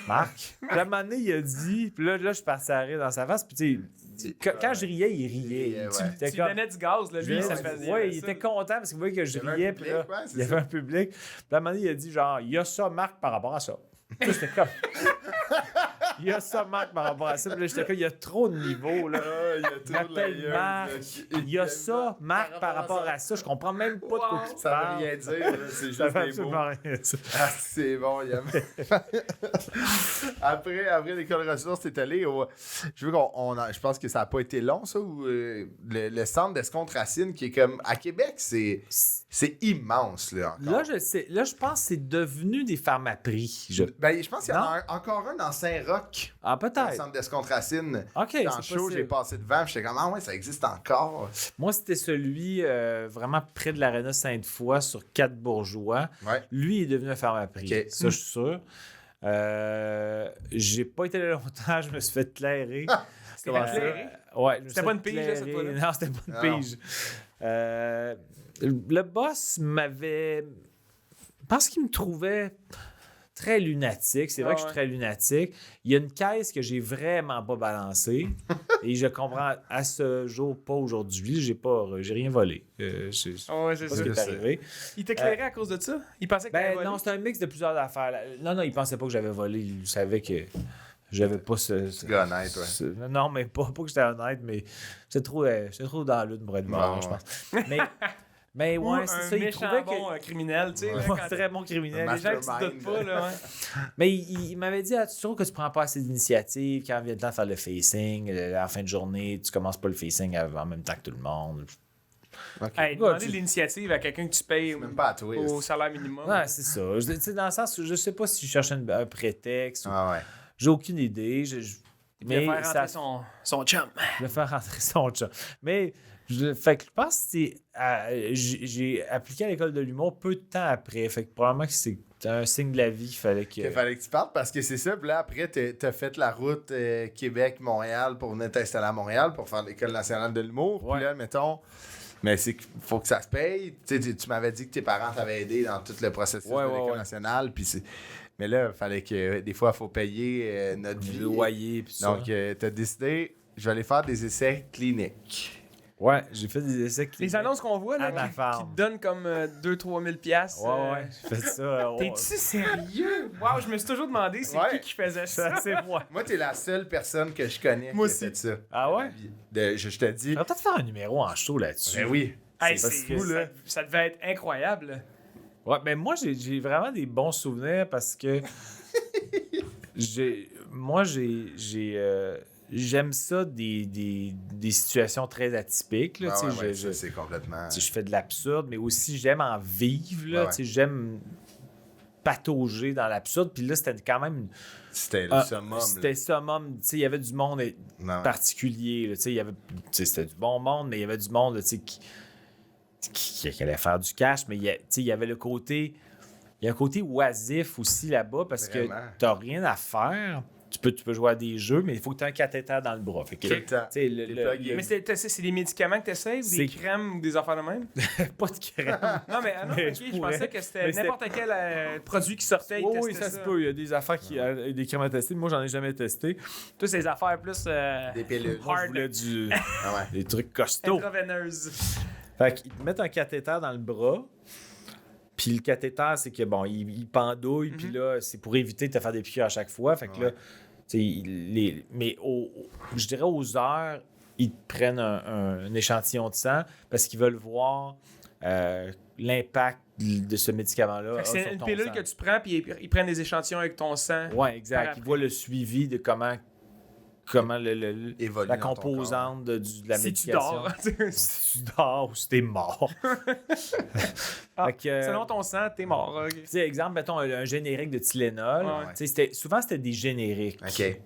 Marc. Puis à un moment donné, il a dit... Puis là, je suis parti à rire dans sa face. Puis tu sais, quand je riais, il riait. Ouais. Tu lui donnais du gaz, là, lui, ça faisait. Oui, il était content parce qu'il voyait que je Il y avait un riais. public, Puis là, ouais, c'est il y avait un public. Puis à un moment donné, il a dit genre, il y a ça, Marc, par rapport à ça. Puis là, j'étais comme... Il y a ça, Marc, par rapport à ça. Puis là, j'étais comme, il y a trop de niveaux, là. Il y a Il trop de m'appelle layers, Marc. là. Il y a ça, Marc, par rapport à ça. Je comprends même pas de quoi tu Ça veut parles. rien dire, là, c'est juste Ça veut des mots. absolument rien dire. Ah, c'est bon, Yann. après l'école ressources, t'es allé au... Je veux je pense que ça n'a pas été long, ça, ou le centre d'escompte Racine, qui est comme... À Québec, c'est immense, là, encore. Là, je sais. Là, je pense que c'est devenu des pharmaprix. Je pense qu'il y en a encore un dans Saint-Roch, Ah, le peut-être. centre d'escompte Racine. OK, Dans le c'est show, possible. j'ai passé devant, j'étais comme, ah ouais, ça existe encore. Moi, c'était celui vraiment près de l'Aréna Sainte-Foy sur 4 Bourgeois. Ouais. Lui, il est devenu un pharmaprix. OK. Ça, je suis sûr. J'ai pas été là longtemps, je me suis fait clairer. C'était pas clairé? Ouais. je me C'était suis pas fait une pige, là, cette clairer. fois-là? Non, c'était pas une Ah non. pige. Le boss m'avait... Je pense qu'il me trouvait très lunatique. C'est vrai que je suis très lunatique. Il y a une caisse que j'ai vraiment pas balancée. Et je comprends à ce jour, pas aujourd'hui. J'ai rien volé. Ouais, c'est pas ce ça. qui est arrivé. Il t'éclairait à cause de ça? Il pensait que t'avais Ben volé? non, c'était un mix de plusieurs affaires. Non, il pensait pas que j'avais volé. Il savait que j'avais pas ce gars honnête, ouais. non, mais pas que j'étais honnête, mais c'est trop dans la lune pour être mort, Bon, je ouais. pense. Mais Ou ouais, un c'est ça. Il méchant trouvait bon que. criminel, tu sais. là, Ouais, quand très bon criminel. Un les gens qui se mastermind. doutent pas, là, ouais. Mais il m'avait dit, tu trouves que tu prends pas assez d'initiative quand vient le temps de faire le facing, à la fin de journée, tu commences pas le facing en même temps que tout le monde. Hey, Ouais, demander tu- l'initiative à quelqu'un que tu payes Même pas à toi. au salaire minimum. Ouais, c'est ça. Tu sais, dans le sens où je sais pas si je cherchais un prétexte. Ah ouais. J'ai aucune idée. Il Mais faire ça rentrer son chum. je vais faire rentrer son chat. Mais fait que je pense que j'ai appliqué à l'école de l'humour peu de temps après. Fait que probablement que c'est un signe de la vie qu'il fallait que. Il fallait que tu partes parce que c'est ça. Puis là, après, t'as fait la route Québec-Montréal pour venir t'installer à Montréal pour faire l'École nationale de l'humour. Ouais. Puis là, mettons, mais c'est qu'il faut que ça se paye. Tu m'avais dit que tes parents t'avaient aidé dans tout le processus Ouais, de ouais, l'École ouais. nationale. Puis mais là, il fallait que des fois, il faut payer notre vie. Le loyer pis tout ça. Donc, t'as décidé, je vais aller faire des essais cliniques. Ouais, j'ai fait des essais Les annonces qu'on voit, là, À ma qui femme. te donnent comme 2-3 000 piastres. Ouais, j'ai fait ça. T'es-tu sérieux? Wow, je me suis toujours demandé c'est Ouais. qui faisait ça. Ça, c'est moi. Moi, t'es la seule personne que je connais Moi qui a aussi. fait ça. Ah ouais? Je te dis. On va peut-être faire un numéro en show là-dessus. Ben oui. Hey, C'est parce c'est que fou, là. Ça devait être incroyable. Ouais, mais moi, j'ai vraiment des bons souvenirs parce que j'aime ça des situations très atypiques. Là, Ah tu ouais, sais, ouais, je ça, c'est complètement. tu sais, je fais de l'absurde, mais aussi j'aime en vivre. Là, Ouais, ouais. tu sais, j'aime patauger dans l'absurde. Puis là, c'était quand même... C'était le summum. C'était le summum. Tu sais, il y avait du monde Non, ouais. particulier. Là, tu sais, il y avait, tu sais, c'était du bon monde, mais il y avait du monde là, tu sais, qui allait faire du cash. Mais tu sais, il y avait le côté... Il y a un côté oisif aussi là-bas parce Vraiment. que t'as rien à faire. Tu peux jouer à des jeux, mais il faut que tu aies un cathéter dans le bras. Fait que, Tout le temps. tu sais, T'es plugué. Mais c'est des médicaments que tu essaies ou C'est- des crèmes ou des affaires de même? pas de crème. Non, mais, non, Mais ok, je je pourrais. pensais que Mais c'était c'était- n'importe quel produit qui sortait. ils Oh, oui, testaient ça se peut. Il y a des affaires des crèmes à tester. Moi, j'en ai jamais testé. Tous ces affaires plus Des pilules. Moi, je hard, voulais Ah ouais. des trucs costauds. intraveineuses. Fait qu'ils te mettent un cathéter dans le bras. Puis le cathéter, c'est que bon, il pendouille. Puis là, c'est pour éviter de te faire des piqûres à chaque fois. Fait que là, tu sais, mais je dirais aux heures, ils te prennent un échantillon de sang parce qu'ils veulent voir l'impact de ce médicament-là. Fait que c'est sur une ton pilule sang. que tu prends, puis ils prennent des échantillons avec ton sang. Ouais, exact. Par Ils voient le suivi de comment Évolue la dans ton composante de la Si tu médication. dors. Si tu dors ou si t'es mort. Ah, Fait que, Selon ton sang, t'es mort. ok. tu sais, exemple, mettons un générique de Tylenol. Ouais. Tu sais, souvent, c'était des génériques OK.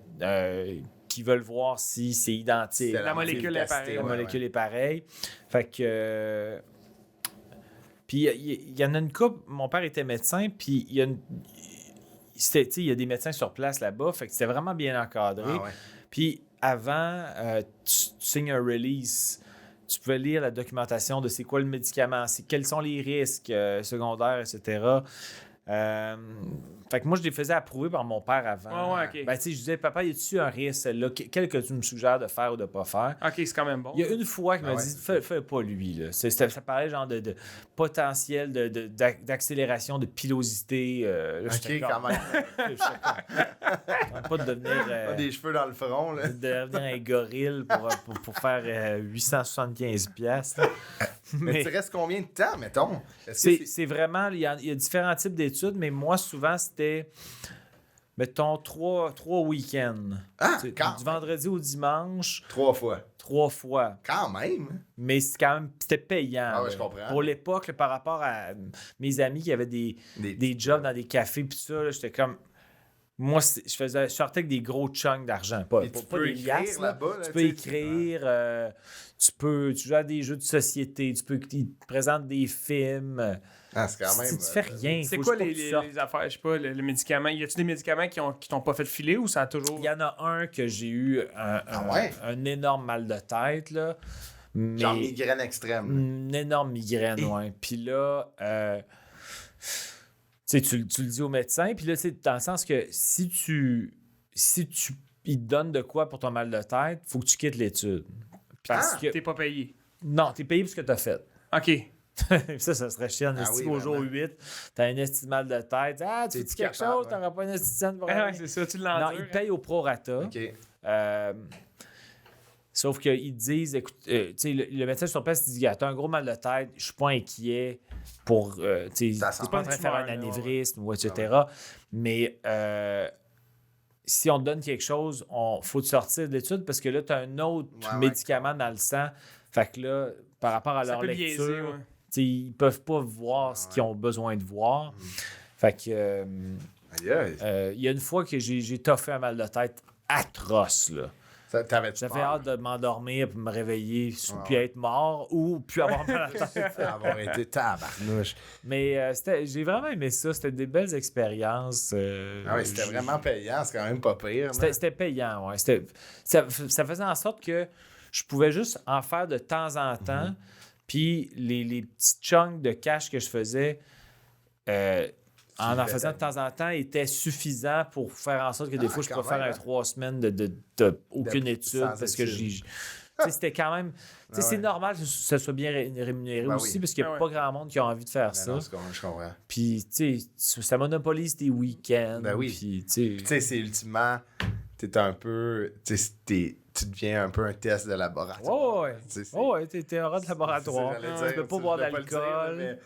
qui veulent voir si c'est identique. C'est La molécule est pareille. La ouais, molécule est pareille. Fait que... puis il y en a une couple, mon père était médecin, puis il y a il y a des médecins sur place là-bas, fait que c'était vraiment bien encadré. Ah ouais. Puis avant, tu signes un release. Tu pouvais lire la documentation de c'est quoi le médicament, quels sont les risques secondaires, etc. Fait que moi, je les faisais approuver par mon père avant. Ouais, ok. Ben, tu sais, je disais, papa, y a-tu un risque, là, quel que tu me suggères de faire ou de pas faire? Ok, c'est quand même bon. Il y a une fois qu'il m'a Ah ouais. dit, fais pas lui. Là. Ça parlait genre de potentiel d'accélération de pilosité. Là, j'étais OK, quand comme- même. j'étais comme, pas de devenir... Pas des cheveux dans le front, là. de devenir un gorille pour faire 875 piastres. Mais tu restes combien de temps, mettons? Est-ce que C'est vraiment... Il y a différents types d'études, mais moi, souvent, c'était, mettons, trois week-ends. Ah, Tu sais, quand du vendredi au dimanche, 3 fois. 3 fois. Quand même. Mais c'est quand même, c'était payant. Ah ouais, là. je comprends. Pour l'époque, là, par rapport à mes amis qui avaient des jobs dans des cafés, puis ça, là, j'étais comme... Moi, je sortais avec des gros chunks d'argent. Pas Et tu pas peux des écrire liasses, là. là-bas, là, Tu peux tu sais, écrire, tu joues à des jeux de société, ils te présentent des films. Ah, c'est quand même. Tu fais rien. C'est faut quoi juste pas que tu sortes. les affaires, je sais pas, le médicament? Y a-tu des médicaments qui t'ont pas fait filer ou ça a toujours. Il y en a un que j'ai eu ouais? un énorme mal de tête, là. Mais Genre migraine extrême. là. une énorme migraine, ouais. Puis là, tu sais, tu le dis au médecin, puis là, c'est dans le sens que si il te donne de quoi pour ton mal de tête, faut que tu quittes l'étude. Parce que T'es pas payé. non, t'es payé pour ce que t'as fait. OK. ça serait chiant. Ah oui, au jour vraiment. 8, t'as un esti de mal de tête. Ah, tu T'es-tu dis quelque capable, chose, ouais. t'auras pas un esti de scène pour Ah rien. ouais, c'est ça, tu Non, l'endures. il paye au prorata. OK. Euh, Sauf qu'ils te disent, écoute, tu sais, le médecin sur place, il dit, t'as un gros mal de tête, je suis pas inquiet pour, tu sais, Ça c'est sent pas en train de faire un là, anévrisme ou etc. Mais si on te donne quelque chose, faut te sortir de l'étude parce que là, tu as un autre Ouais, médicament dans le sang. Fait que là, par rapport à Ça leur peut biaiser, lecture, ouais. tu sais, ils peuvent pas voir ce qu'ils ont besoin de voir. Fait que Aïe, aïe. il y a une fois que j'ai toffé un mal de tête atroce, là. T'avais-tu J'avais peur hâte de m'endormir puis me réveiller, puis ouais. être mort ou puis avoir mal à la tête. d'avoir été tabarnouche? Mais j'ai vraiment aimé ça. C'était des belles expériences. Ah oui, c'était vraiment payant, c'est quand même pas pire. C'était payant, ouais. Ça faisait en sorte que je pouvais juste en faire de temps en temps. Puis les petits chunks de cash que je faisais, en faisant de temps en temps, étaient suffisants pour faire en sorte que des fois, je quand pouvais faire même, un hein. 3 semaines de aucune étude sans parce que étude. tu sais, c'était quand même. Tu sais, c'est ouais. normal que ça soit bien rémunéré Ben aussi oui. parce qu'il n'y a Ben pas grand monde qui a envie de faire Ben ça. non, je comprends. Puis, tu sais, ça monopolise tes week-ends. Ben oui. Puis, tu Tu sais, c'est ultimement, t'es un peu, tu sais, tu deviens un peu un test de laboratoire. Ouais. Tu sais, c'est- Oh, ouais, t'es un rat de laboratoire. C'est ça, j'allais Tu dire, peux pas je boire voulais le dire, d'alcool.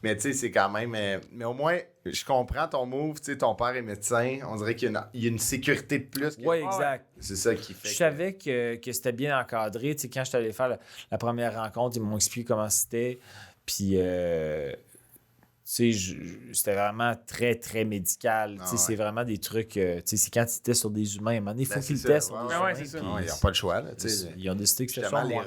mais tu sais, c'est quand même. Mais au moins, je comprends ton move. Tu sais, ton père est médecin. On dirait qu'il y a une sécurité de plus. que- Oui, exact. C'est ça qui fait. Je savais que c'était bien encadré. Tu sais, quand je suis allé faire la première rencontre, ils m'ont expliqué comment c'était. Puis, tu sais, c'était vraiment très, très médical. Tu sais, ouais. c'est vraiment des trucs... tu sais, c'est quand ils testent sur des humains. À un moment donné, il faut Ben, qu'ils c'est le ça, testent sur ouais, des ouais, humains. ouais, c'est ça. puis Ils n'ont pas le choix. Là, tu sais. Ils ont décidé que c'était Justement, sur les moi.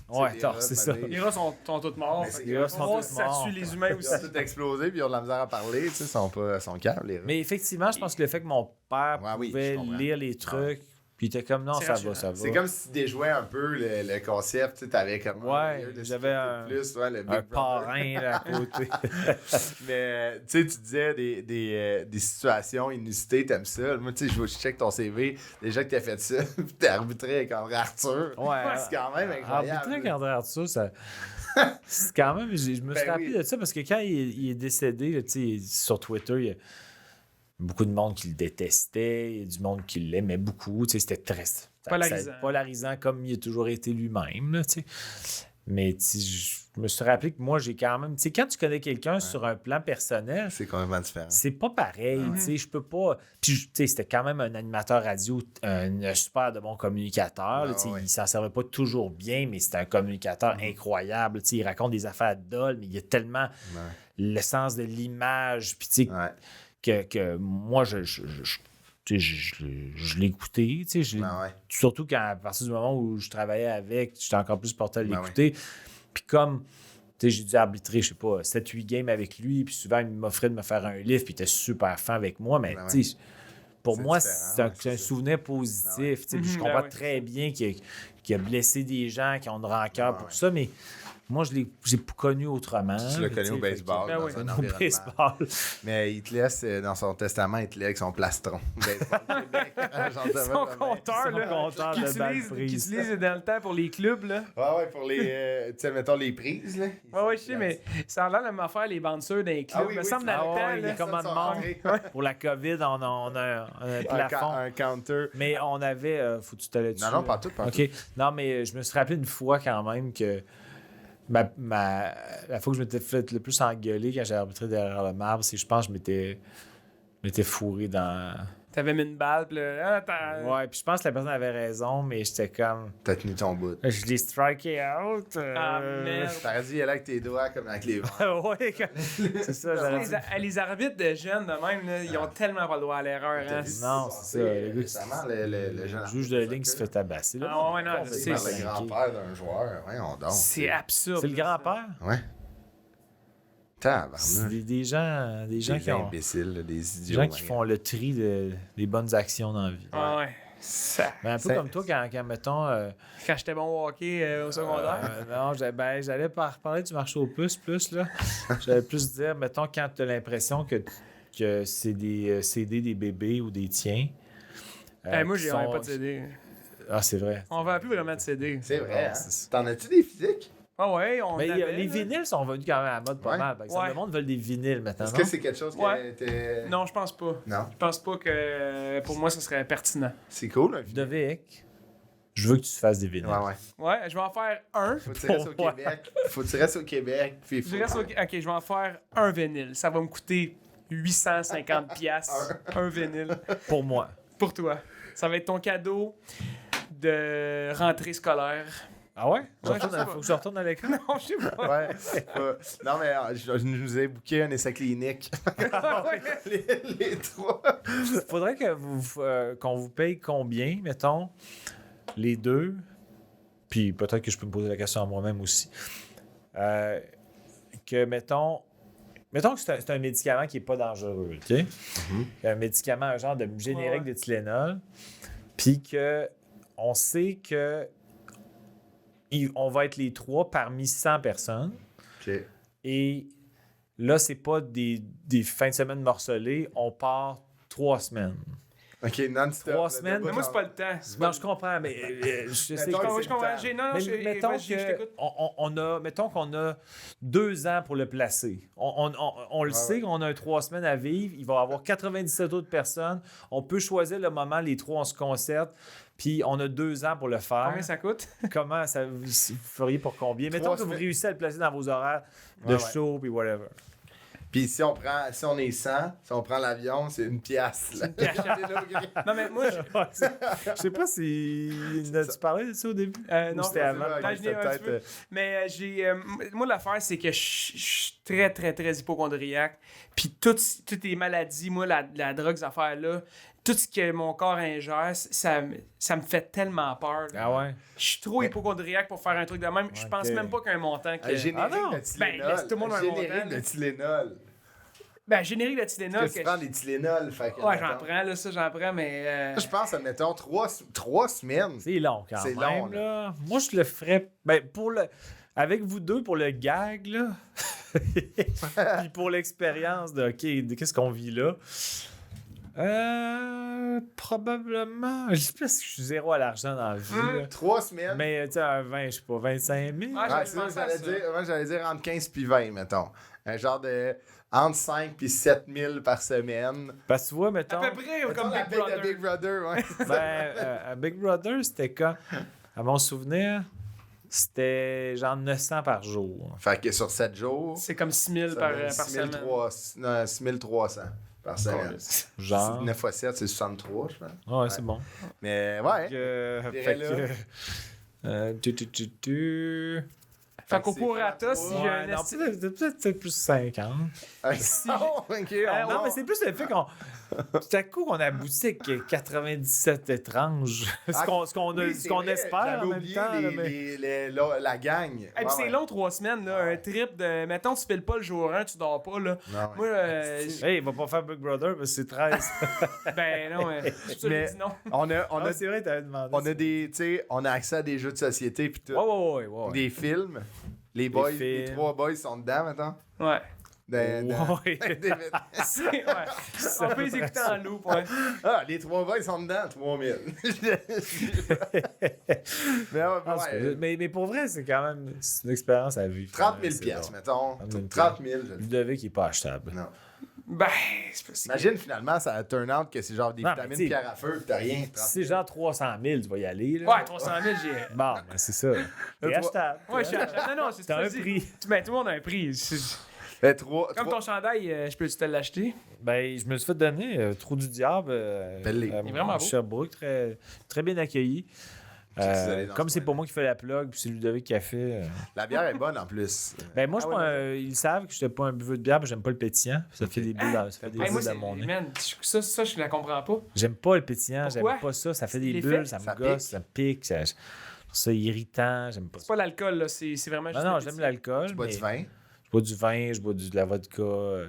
rats. Ouais, les attends, rats, c'est de ça. manière, Les rats sont tous morts. Mais Fait c'est- que les rats sont on va voir tous si ça morts. tue les humains Ils aussi. ont tout explosé puis ils ont de la misère à parler. Tu sais, ils sont pas calmes, les rats. Mais effectivement, je pense que le fait que mon père Ouais, oui, pouvait je comprends. lire les trucs, puis il était comme, non, C'est ça rassurant. va, ça va. C'est comme si tu déjouais un peu le concept. Tu sais, t'avais comme. Ouais, layer de j'avais un- plus, ouais, le Big Un Brother. parrain là, à côté. Mais tu sais, tu disais des situations inusitées, t'aimes ça. Moi, tu sais, je check ton CV, déjà que t'as fait ça, puis t'as arbitré avec André Arthur. Ouais, C'est quand même incroyable. arbitrer avec André Arthur, ça. C'est quand même. Je me suis Ben rappelé oui. de ça parce que quand il est décédé, là, tu sais, sur Twitter, il y a beaucoup de monde qui le détestait, il y a du monde qui l'aimait beaucoup. Tu sais, c'était très Polarisant. polarisant comme il a toujours été lui-même. Là, tu sais. Mais tu sais, je me suis rappelé que moi, j'ai quand même. Tu sais, quand tu connais quelqu'un sur un plan personnel, C'est complètement différent. c'est pas pareil, tu sais, je peux pas... Puis, tu sais, c'était quand même un animateur radio, un super de bon communicateur, là, tu sais, ouais. il s'en servait pas toujours bien, mais c'était un communicateur incroyable, tu sais, il raconte des affaires dol, mais il y a tellement le sens de l'image, puis tu sais, Ouais. que moi, tu sais, je l'écoutais, tu sais, Ouais. surtout quand, à partir du moment où je travaillais avec, j'étais encore plus porté à Ben l'écouter. Puis comme, tu sais, j'ai dû arbitrer, je sais pas, 7-8 games avec lui, puis souvent, il m'offrait de me faire un livre, puis il était super fin avec moi, mais Ben tu sais, pour C'est moi, différent, c'est un, ouais, c'est un c'est ça. souvenir positif. Tu sais, puis je Mhm, comprends ben ouais, très bien qu'il a blessé des gens qui ont de rancœur pour ouais. ça, mais moi, j'ai pas connu autrement. Tu l'as mais connu sais, au fait baseball. Ben dans oui. un que- Au environnement. baseball. Mais il te laisse, dans son testament, il te laisse avec son plastron. Baseball Québec. Genre de Son même. compteur, Son là, compteur qu'il de balles utilise, prises. qu'il utilise dans le temps pour les clubs, là. Ouais, ouais, pour les. Tu sais, mettons les prises, là. Ouais, je sais, mais ça a l'air de me faire les bouncers dans les clubs. Ah oui, me oui, semble tu- dans le Ah temps, ouais, là. les commandements. rentrés. Pour la COVID, on a un plafond. Un counter. Mais on avait. Faut que tu t'allais dessus. Non, non, là? pas tout, pas OK. Non, mais je me suis rappelé une fois quand même que la fois que je m'étais fait le plus engueuler quand j'ai arbitré derrière le marbre, c'est je pense que je m'étais fourré dans. T'avais mis une balle, pis là, Ouais, puis je pense que la personne avait raison, mais j'étais comme. T'as tenu ton bout. Je l'ai striké out. Ah, merde. T'aurais dû y aller avec tes doigts comme avec les vents. Ouais, c'est ça, j'aurais dit. Les arbitres de jeunes de même, là, ils ont tellement pas le droit à l'erreur. Hein. Non, c'est ça. Le gars Récemment, le jeune Le juge de ligne se fait tabasser. Là. Ah ouais, non, je C'est sais. le grand-père d'un joueur. Ouais, on danse. C'est absurde. C'est le grand-père? Ouais. C'est Tabarnak. des gens Des qui ont. imbéciles, là, des Des idiots. gens qui font le tri des bonnes actions dans la vie. Ah ouais. Ça. Mais un peu C'est- comme toi, quand mettons. Quand j'étais bon au hockey au secondaire. Non, j'allais parler du marché aux puces plus, là. J'allais plus dire, mettons, quand tu as l'impression que c'est des CD des bébés ou des tiens. Moi, qui j'ai sont- pas de CD. Ah, c'est vrai. On vend plus vraiment de CD. C'est vrai, hein? c'est ça. T'en as-tu des physiques? Ah ouais, on Mais avait, les là. vinyles sont venus quand même à la mode pas Ouais. mal. Par exemple, Ouais. le monde veut des vinyles maintenant. Est-ce non? que c'est quelque chose qui Ouais. était. Non, je pense pas. Non. Je pense pas que pour moi, ça serait pertinent. C'est cool, un De VEC. je veux que tu fasses des vinyles. Ouais. Ouais, je vais en faire un. Faut que tu restes au Québec. Faut que tu restes au Québec. Puis Je reste ok, je vais en faire un vinyle. Ça va me coûter 850 piastres. Un vinyle. Pour moi. Pour toi. Ça va être ton cadeau de rentrée scolaire. Ah ouais? Ouais, je sais pas. Faut que je retourne à l'école? Non, je sais pas. Ouais. Non, mais je nous ai booké un essai clinique. les trois. Faudrait que qu'on vous paye combien, mettons, les deux, puis peut-être que je peux me poser la question à moi-même aussi, que, mettons que c'est un médicament qui n'est pas dangereux, OK? Un médicament, un genre de générique de Tylenol, puis que on sait que on va être les trois parmi 100 personnes, OK. et là, c'est pas des fins de semaine morcelées, on part 3 semaines. OK, non-stop. 3 semaines. Mais moi, c'est pas le temps. Non, je comprends, mais je sais Mettons que que Je comprends. Non, mais mettons vas-y, je t'écoute. mettons qu'on a 2 ans pour le placer. On le sait qu'on a 3 semaines à vivre. Il va y avoir 97 autres personnes. On peut choisir le moment, les trois, on se concerte. Puis on a 2 ans pour le faire. Combien ça coûte? Comment ça, vous feriez pour combien? Mettons que vous semaines. réussissez à le placer dans vos horaires de show puis whatever. Puis si on est 100, si on prend l'avion, c'est une pièce. Là. Non, mais moi, Je sais pas si... Tu parlais de ça au début? non, Ou c'était avant? Non, je n'ai un petit peu. Mais moi, l'affaire, c'est que je suis très, très, très hypochondriaque. Puis toutes les maladies, moi, la drogue, ces affaires-là, tout ce que mon corps ingère, ça me fait tellement peur. Là. Ah ouais? Je suis trop hypochondriaque pour faire un truc de même. Je pense même pas qu'un montant... Un générique Ah non. de Tylenol. Ben, laisse tout le monde un un générique montant, de là. Tylenol. Ben, générique de Tylenol... Parce que tu prends des Tylenol. Fait que, Ouais, j'en mettons, prends, là, ça, j'en prends, mais... Je pense, admettons, 3 semaines. C'est long quand C'est même. long, là. Moi, je le ferais... Ben, avec vous deux, pour le gag, là. Puis pour l'expérience de, OK, qu'est-ce qu'on vit là? Probablement. Je sais pas si je suis zéro à l'argent dans la vie. là. 3 semaines. Mais, tu sais, un 20, je sais pas, 25 000. Ah, Ouais, j'avais pensé à ça. moi, j'allais dire entre 15 puis 20, mettons. Un genre de entre 5 puis 7 000 par semaine. Parce que tu vois, mettons... À peu près Mettons comme la Big paye Brother. de Big Brother, ouais. à Big Brother, c'était quand? À mon souvenir, c'était genre 900 par jour. Fait que sur 7 jours, C'est comme 6 000 ça par donne semaine. 6300 par semaine. Genre. 9 x 7, c'est 63, je pense. Ouais, c'est bon. Mais ouais. Fait que... Fait qu'au prorata, si j'ai un non, esti- peut-être plus 50. Oh, ok, Non, mais c'est plus le fait qu'on... Tout à coup, qu'on aboutit avec 97 étranges. Ce qu'on espère en même temps. là, mais... la gang. Et puis c'est long 3 semaines, là. Un trip de. Mettons, tu files pas le jour 1, tu dors pas, là. Non, Moi, Hey, il va pas faire Big Brother parce que c'est 13. ben non, je te Mais- l'ai dit non. on a Ah, c'est vrai, t'avais demandé. on a des, tu sais, on a accès à des jeux de société puis tout. Ouais. Des films. Les boys, les films. 3 boys sont dedans maintenant. Ouais. Ouais. On peut les écouter en loop, ouais. Ah, les 3 boys sont dedans, 3000. Mais ouais, Mais pour vrai, c'est quand même c'est une expérience à vivre. 30 000 C'est piastres, bon. mettons. 30 000 30 000. Ludovic, il est pas achetable. Non. Ben, c'est pas si. Imagine finalement, ça turn out que c'est genre des Non, mais vitamines t'sais, pierre à feu, pis t'as rien. 30 Si c'est 000. genre 300 000, tu vas y aller. Là. Ouais, 300 000, j'ai. Bon, ben c'est ça. T'es achetable. Ouais, je suis achetable. Non, c'est T'as un vas-y. prix. Ben, tout le monde a un prix. Ben, 3, Comme ton chandail, je peux-tu te l'acheter? Ben, je me suis fait donner Trou du Diable. Belle-les. Il est vraiment beau. Sherbrooke, très, très bien accueilli. vous allez dans Comme ce c'est coin-là. pas moi qui fais la plug, puis c'est Ludovic qui a fait. La bière est bonne en plus. Ben moi, je Ah suis ouais, pas ils savent que je n'étais pas un buveux de bière, mais j'aime pas le pétillant. Ça fait des bulles dans, ça fait des Hey, moi, bulles dans c'est. mon nez. Man, ça, je la comprends pas. J'aime pas le pétillant, Pourquoi? j'aime pas ça. Ça fait des L'effet? bulles, ça me Ça gosse, pique. ça me pique. Je trouve ça irritant, j'aime pas C'est ça. pas l'alcool, là. C'est vraiment juste. Non, le j'aime petit- l'alcool. Tu bois mais du vin. Je bois du vin, je bois de la vodka,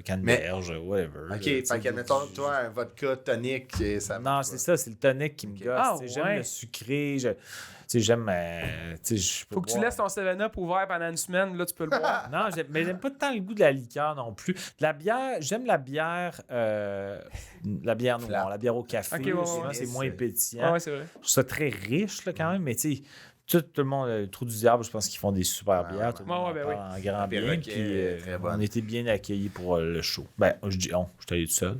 canneberge, whatever. Ok, Tu sais, fait que mettons, toi, un vodka tonique, et ça. Non, c'est ça, c'est le tonic qui me gosse. Ah, Tu sais, j'aime ouais. le sucré, tu sais, j'aime. Tu sais, je peux Faut que tu boire- laisses ton 7-Up ouvert pendant une semaine, là, tu peux le boire. Non, mais j'aime pas tant le goût de la liqueur non plus. De la bière, j'aime la bière noire, Flat. la bière au café. Ok, ouais, ouais, Souvent, ouais. c'est moins Ah pétillant. ouais, c'est vrai. Je trouve ça très riche là, quand même, mais tu sais, tout le monde, le Trou du Diable, je pense qu'ils font des super Ouais, bières. ouais. Tout le monde Ouais, en ouais, parle en grand bien. Perroquet, Puis très bonne. on était bien accueillis pour le show. Ben, je dis on, je suis allé tout seul.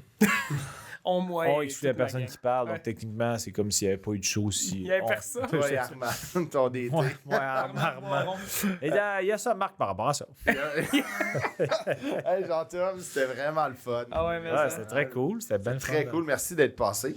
On exclut la toute la personne gang. qui parle, Ouais. donc techniquement, c'est comme s'il n'y avait pas eu de show Il aussi. y avait personne. Toi et Armand, ton DT. Ouais, Armand. Et il y a ça, Marc, par rapport à ça. Hey, Jean-Tom, c'était vraiment le fun. Ah ouais, mais Ouais, ça. c'était très cool. C'était bien Très fun. cool, merci d'être passé.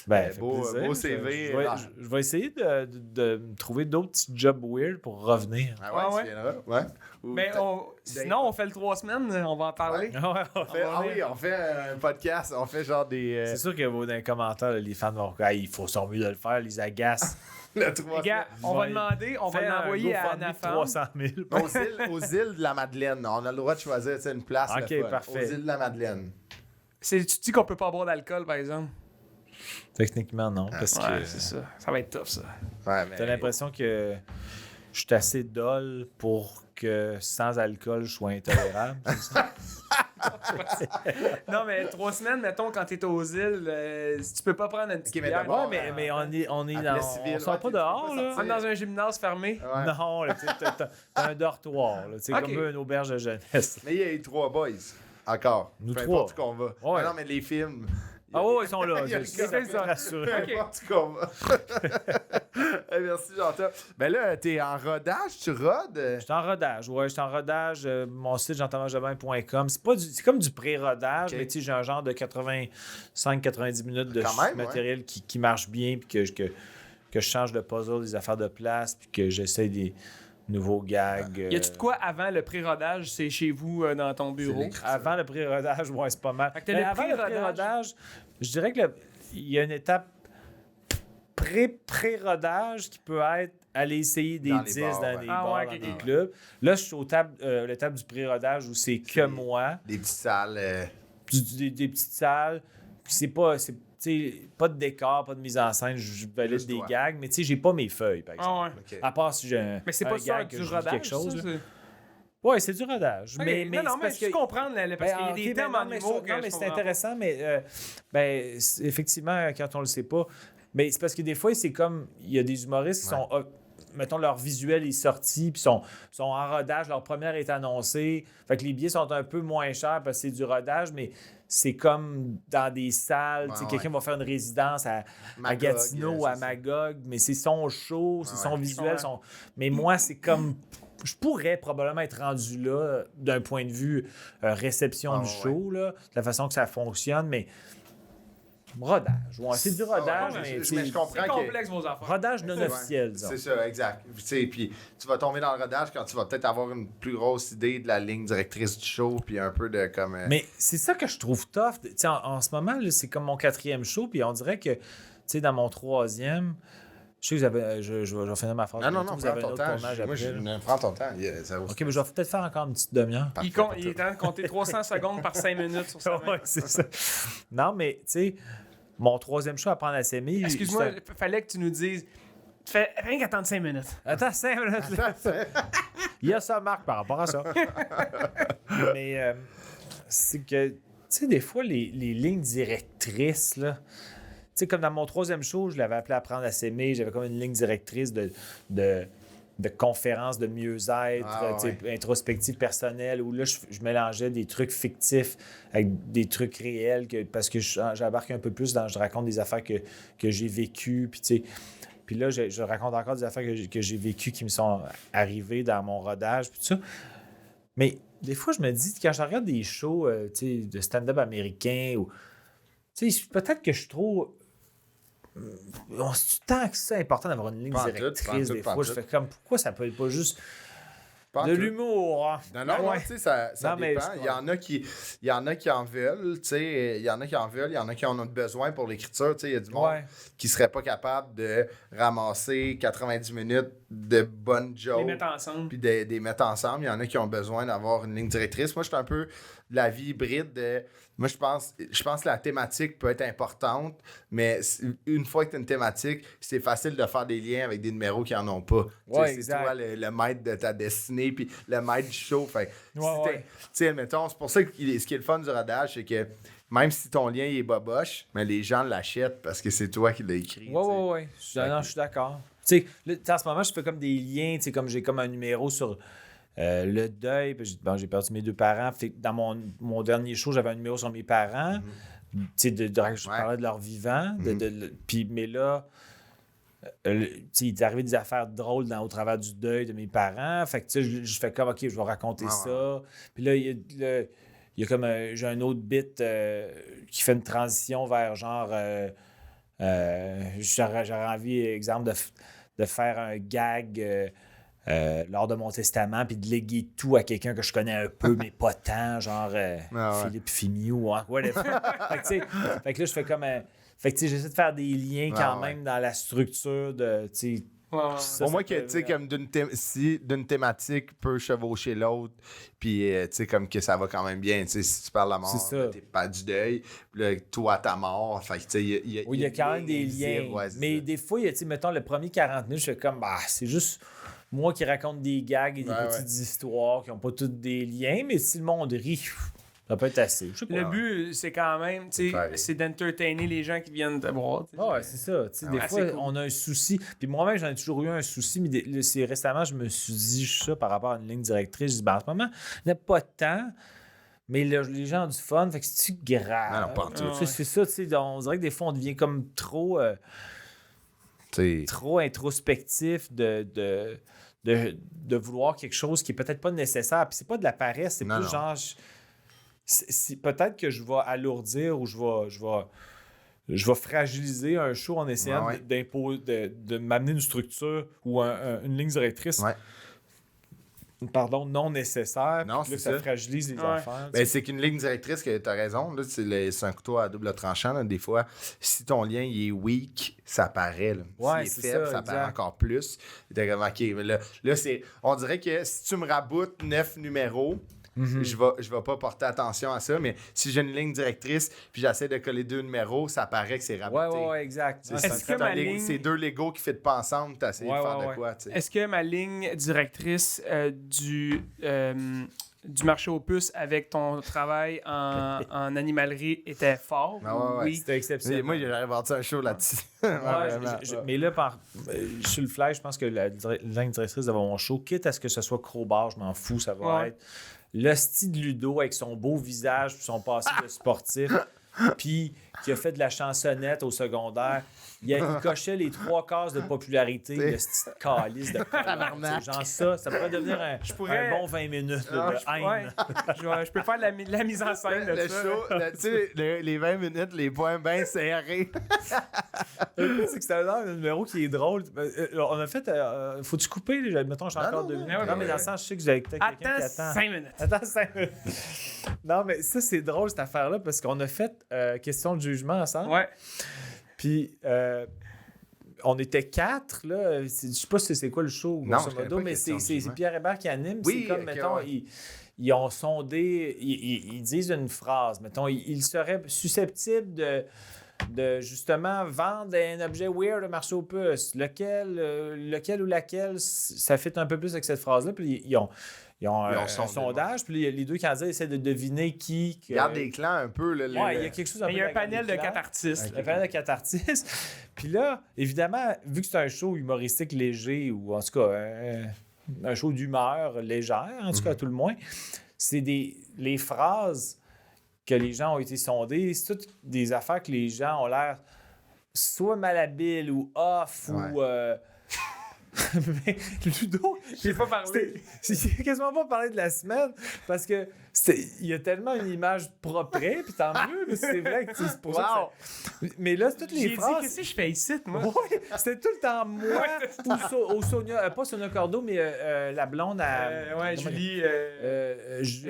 Ben, fait Beau- plaisir. beau CV, Je vais, là. je vais essayer de me trouver d'autres petits jobs weird pour revenir. Ah Ah ouais, ouais? tu viendras? Ouais. Ou Mais peut-être- sinon, on fait le 3 semaines, on va en parler. Ah ouais, on fait- ah oui, on fait un podcast, on fait genre des... C'est sûr que dans les commentaires, là, les fans vont dire il faut son mieux de le faire, les agaces. le 3 Les gars, on va Ouais. demander, on va Fais un l'envoyer à GoFundMe de Anafam. 300 000. aux îles de la Madeleine. On a le droit de choisir tu sais, une place. Ok, le fun. parfait. Aux îles de la Madeleine. Tu dis qu'on peut pas boire d'alcool, par exemple? Techniquement, non. Parce Ouais, que c'est ça. Ça va être tough, ça. Ouais, mais... t'as l'impression que je suis assez dole pour que sans alcool, je sois intolérable. c'est ça? Non, mais 3 semaines, mettons, quand t'es aux îles, si tu peux pas prendre une petite Ok, mais bière. d'abord, Ouais, mais on est à dans. Plessisville, On sort ouais, pas tu dehors, peux pas là. On est sortir. dans un gymnase fermé. Ouais. Non, là, tu sais, t'as un dortoir, là, tu sais, Ok. comme une auberge de jeunesse. Mais il y a eu 3 boys. Encore. Nous Peu trois. importe où qu'on va. Ouais. Non, mais les films. Ah ouais, ils sont là. Il y a le je gars, suis ça. rassuré. Peu Ok. importe où qu'on va. Hey, merci, Jean-Tom. Ben là, t'es en rodage, tu rodes. Je suis en rodage, ouais, je suis en rodage. Mon site, jean-thomasjobin.com. C'est comme du pré-rodage, Ok. mais tu sais, j'ai un genre de 85-90 minutes de Quand même, matériel qui marche bien, puis que je change de puzzle, des affaires de place, puis que j'essaie des nouveaux gags. Y a-tu de quoi avant le pré-rodage? C'est chez vous, dans ton bureau? l'écriture. Avant le pré-rodage, ouais, c'est pas mal. Fait que t'as Mais le avant le pré-rodage. pré-rodage, je dirais que il y a une étape pré-rodage qui peut être aller essayer des Dans les 10 bars, dans ouais. des Ah bars, ouais, dans ok, des ok. clubs. Là, je suis l'étape du pré-rodage où c'est que moi, Des petites salles. des petites salles. Puis c'est pas, tu sais, pas de décor, pas de mise en scène, je valide Juste des toi. gags, mais tu sais, j'ai pas mes feuilles, par exemple. Ah ouais. OK. À part si j'ai un, Mais c'est un pas ça gag que du je dis rodage, quelque chose. ça, là. c'est- Ouais, c'est du rodage. Ok, Mais non, c'est mais parce je que comprends, là, parce qu'il y a des termes en humour que non, je mais c'est comprends intéressant, mais effectivement, quand on le sait pas, mais c'est parce que des fois, c'est comme, il y a des humoristes qui sont, mettons, leur visuel est sorti, puis sont en rodage, leur première est annoncée, fait que les billets sont un peu moins chers parce que c'est du rodage, mais c'est comme dans des salles, tu sais, Ouais, quelqu'un va faire une résidence à Magog, Gatineau ou à c'est ça. Magog, mais c'est son show, c'est son ouais. visuel, Ouais. mais moi, c'est comme... Je pourrais probablement être rendu là d'un point de vue réception Ah, du ouais. show, là, de la façon que ça fonctionne, mais rodage. Ouais, c'est du rodage, ouais, mais mais tu sais, je comprends C'est que... complexe, vos affaires. rodage non C'est- officiel, disons. C'est ça, exact. Tu sais, puis tu vas tomber dans le rodage quand tu vas peut-être avoir une plus grosse idée de la ligne directrice du show, puis un peu de comme... Mais c'est ça que je trouve tough. Tu sais, en ce moment, là, c'est comme mon 4e show, puis on dirait que, tu sais, dans mon 3e, je sais que vous avez... Je vais finir ma phrase. non, bientôt, non, vous prends avez un ton autre temps. tournage Moi, après, là. prends ton temps. Ça OK, mais je vais peut-être faire encore une petite demi-heure. Il est temps de compter 300 secondes par 5 minutes sur sa main. Ouais, c'est ça. Non, mais, tu sais, mon 3e show à prendre à s'aimer... Excuse-moi, fallait que tu nous dises. Fais rien qu'attendre 5 minutes. Attends 5 minutes. là. Il y a ça, Marc, par rapport à ça. Mais c'est que, tu sais, des fois, les lignes directrices, là, tu sais, comme dans mon 3e show, je l'avais appelé Apprendre à s'aimer, j'avais comme une ligne directrice de conférences de mieux-être, Ah, tu sais, introspective personnelle, où là, je mélangeais des trucs fictifs avec des trucs réels, parce que j'embarque un peu plus dans... Je raconte des affaires que j'ai vécues, puis tu sais... Puis là, je raconte encore des affaires que j'ai vécues qui me sont arrivées dans mon rodage, puis tout ça. Mais des fois, je me dis, quand je regarde des shows tu sais, de stand-up américain, ou tu sais, peut-être que je suis trop... C'est tant que c'est important d'avoir une ligne Pas en tout, directrice, pas en tout, des pas en fois. Je tout. fais comme, pourquoi ça peut être pas juste Pas de tout. l'humour? Hein? Non, non, Ouais. tu sais, ça Non, mais dépend. c'est- Il y en a qui en veulent, tu sais. Il y en a qui en veulent, il y en a qui en ont besoin pour l'écriture, tu sais. Il y a du monde Ouais. qui serait pas capable de ramasser 90 minutes de bonnes jokes. Les mettre ensemble. Puis des mettre ensemble. Il y en a qui ont besoin d'avoir une ligne directrice. Moi, je suis un peu de la vie hybride de... Moi, je pense que la thématique peut être importante, mais une fois que tu as une thématique, c'est facile de faire des liens avec des numéros qui en ont pas. Tu sais, Ouais, c'est exact. toi le maître de ta destinée, puis le maître du show. Fait que Ouais, si t'es- ouais. tu sais, admettons, c'est pour ça que ce qui est le fun du rodage, c'est que même si ton lien il est boboche, mais les gens l'achètent parce que c'est toi qui l'as écrit. Ouais, tu sais. ouais. Je suis d'accord. Tu sais, là, en ce moment, je fais comme des liens, tu sais, comme j'ai comme un numéro sur le deuil. Puis j'ai perdu mes 2 parents. Fait que dans mon dernier show, j'avais un numéro sur mes parents. tu sais, je parlais de leur vivant. Puis, mais là, tu sais, il est arrivé des affaires drôles au travers du deuil de mes parents. Fait que, tu sais, je fais comme, OK, je vais raconter ça. Puis là, il y a comme j'ai un autre bit qui fait une transition vers genre j'aurais envie, exemple, de faire un gag lors de mon testament puis de léguer tout à quelqu'un que je connais un peu mais pas tant, genre Philippe Fimiou ou whatever. Fait que là je fais comme fait que tu sais, j'essaie de faire des liens quand même dans la structure de, tu sais. Au moins que, tu sais, comme si d'une thématique peut chevaucher l'autre, puis, tu sais, comme que ça va quand même bien. Tu sais, si tu parles de la mort, t'es pas du deuil, puis là, toi, ta mort, fait que, tu sais, il y a quand même des liens. Mais des fois, tu sais, mettons, le premier 40 minutes, je fais comme, c'est juste moi qui raconte des gags et des petites histoires qui n'ont pas toutes des liens, mais si le monde rit, ça peut être assez. Le but, c'est quand même, tu sais, c'est d'entertainer les gens qui viennent te voir. Ouais, c'est ça. Des fois, on a un souci. Puis moi-même, j'en ai toujours eu un souci, mais c'est récemment, je me suis dit ça par rapport à une ligne directrice. Je dis, en ce moment, il n'y a pas de temps, mais les gens ont du fun. Fait que c'est grave. Non, pas en tout. C'est ça, tu sais. On dirait que des fois, on devient comme trop introspectif de vouloir quelque chose qui est peut-être pas nécessaire. Puis c'est pas de la paresse, c'est plus genre... peut-être que je vais alourdir ou je vais fragiliser un show en essayant de m'amener une structure ou une ligne directrice non nécessaire. Non, puis là, ça fragilise les affaires. Ben, c'est qu'une ligne directrice, que tu as raison, là, c'est un couteau à double tranchant. Là, des fois, si ton lien il est weak, ça paraît. S'il est faible, ça paraît encore plus. T'es comme, OK, mais là on dirait que si tu me raboutes 9 numéros, je vais pas porter attention à ça, mais si j'ai une ligne directrice puis j'essaie de coller 2 numéros, ça paraît que c'est raboté. Ouais, exact. C'est 2 Legos qui ne fit pas ensemble, t'as essayé de faire de quoi, tu sais. Est-ce que ma ligne directrice du marché aux puces avec ton travail en animalerie était fort? Oui, c'était exceptionnel. Moi, j'aurais inventé un show là-dessus. Mais là, sur le fly, je pense que la ligne directrice de mon show, quitte à ce que ce soit Crowbar, je m'en fous, ça va être le style de Ludo avec son beau visage puis son passé de sportif, puis qui a fait de la chansonnette au secondaire. Il cochait les 3 cases de popularité, le style calice de colère. Genre ça pourrait devenir un bon 20 minutes de haine. Je peux faire la mise en scène de le ça. Show, tu sais, les 20 minutes, les points bien serrés. Le pire, c'est que c'est un numéro qui est drôle. On a fait... faut-tu couper? Mettons, j'ai encore 2 minutes. Non, mais dans le sens, je sais que j'ai peut-être quelqu'un qui attend. 5 minutes. Attends 5 minutes. Non, mais ça, c'est drôle, cette affaire-là, parce qu'on a fait question de jugement ensemble. Ouais. Puis, on était 4, là. Je sais pas si c'est quoi le show, grosso modo, mais c'est Pierre Hébert qui anime. Oui, c'est comme, mettons, ils ont sondé, ils disent une phrase, mettons, ils seraient susceptibles de justement vendre un objet weird au marché aux puces. Lequel ou laquelle, ça fit un peu plus avec cette phrase-là. Puis ils ont un sondage, puis les 2 candidats essaient de deviner qui... Garde des clans un peu. Là, il y a quelque chose... Il y a un panel de 4 artistes. Un panel de 4 artistes. Puis là, évidemment, vu que c'est un show humoristique léger, ou en tout cas un show d'humeur légère, en tout cas à tout le moins, c'est les phrases que les gens ont été sondées, c'est toutes des affaires que les gens ont l'air soit malhabiles ou off ou... Mais Ludo, j'ai pas parlé. J'ai quasiment pas parlé de la semaine parce que il y a tellement une image propre, puis tant mieux, mais c'est vrai que c'est pour ça. Mais là, c'est toutes les phrases. J'ai dit, qu'est-ce que je fais ici, moi? Oui, c'était tout le temps moi ou Sonia, pas Sonia Cordeau, mais la blonde à. Julie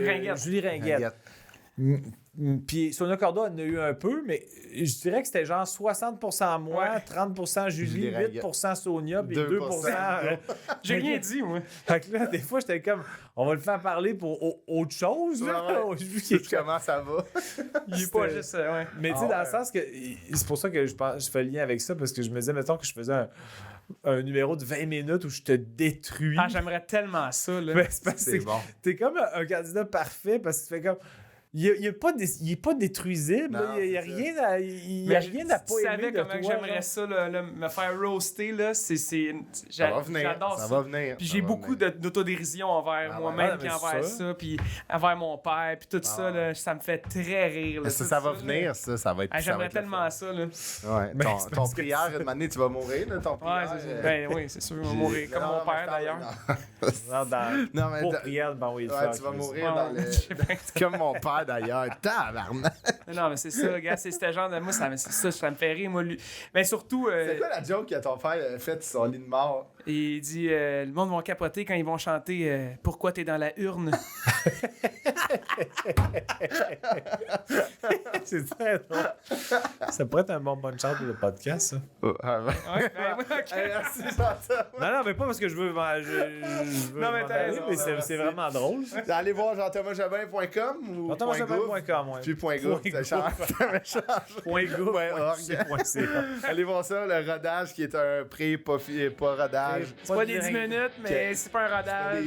Ringuette. Julie Ringuette. Puis Sonia Cordeau en a eu un peu, mais je dirais que c'était genre 60% moi, 30% Julie, 8% Sonia, puis 2%... J'ai rien dit, moi. Fait que là, des fois, j'étais comme, on va le faire parler pour autre chose. Là. Comment ça va? Il est pas juste... Mais tu sais, dans le sens que... C'est pour ça que je fais le lien avec ça, parce que je me disais, mettons que je faisais un numéro de 20 minutes où je te détruis. Ah, j'aimerais tellement ça, là. C'est bon. T'es comme un candidat parfait, parce que tu fais comme... il est pas détruisible. Non, là. Il y a c'est rien à, il y a rien à pas Tu savais aimer de comment toi. j'aimerais genre. ça, là, me faire roaster, là. Ça va venir. J'adore Ça ça. va venir. Puis ça j'ai va beaucoup venir. d'autodérision envers Ah, moi-même ouais, puis mais envers c'est ça, puis envers mon père, puis tout ça, ouais. là, ça me fait très rire. Là, Mais ça, tout ça va là. venir, ça va être. Ah, ça va j'aimerais être le tellement ça, là. fun. Ouais, Mais ton, c'est ton parce que prière, une année, tu vas mourir, là, ton Ouais, prière. c'est ça. Ben oui, c'est sûr, je vais mourir comme mon père, d'ailleurs. Non, Non, mais pour t'as- prière, ben oui, le Ouais, faire, tu vas Chris. mourir Ouais, dans ouais. le. Je sais bien. Comme mon père d'ailleurs. Tabarnak. Non, mais c'est ça, gars, c'est ce genre de. Moi, ça me fait rire, moi. Mais surtout, C'est quoi la joke que ton père a faite sur son lit de mort? il dit le monde va capoter quand ils vont chanter Pourquoi t'es dans la urne. C'est très drôle. Ça pourrait être un bon punch-out pour le podcast, ça. Ouais, ben, ok. Merci, Chantal. Non, mais pas parce que je veux. Je veux Non, mais m'en t'as aller, raison, mais merci. c'est vraiment drôle. Allez voir jean-thomasjabin.com ou Jean-thomasjabin.com, ouais. Puis .gouv, ça change. .gouv.ca. Allez voir ça, le rodage qui est un pré pas rodage. C'est pas des 10 minutes, mais c'est pas un rodage.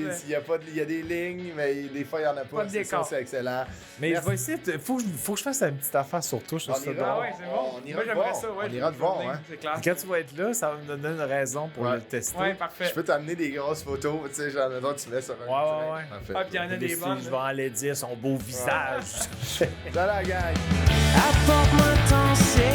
Il y a des lignes, mais des fois il y en a Pas pas. de C'est ça, décor. c'est excellent. Mais Merci. je vais essayer. Faut que je fasse une petite affaire sur toi. Je trouve ça On ira. drôle. Ah ouais, c'est bon. On ira Moi, te j'aimerais voir. ça, ouais. On je ira vais te voir, venir, hein. C'est clair. Quand tu vas être là, ça va me donner une raison pour Ouais. le tester. Ouais, parfait. Je peux t'amener des grosses photos, tu sais, genre, mettons, tu mets sur un. Ouais. Parfait. Ah, puis il y en a Des des filles, bonnes. je vais en les dire son beau visage. Dans la gang. Apporte-moi ton CV.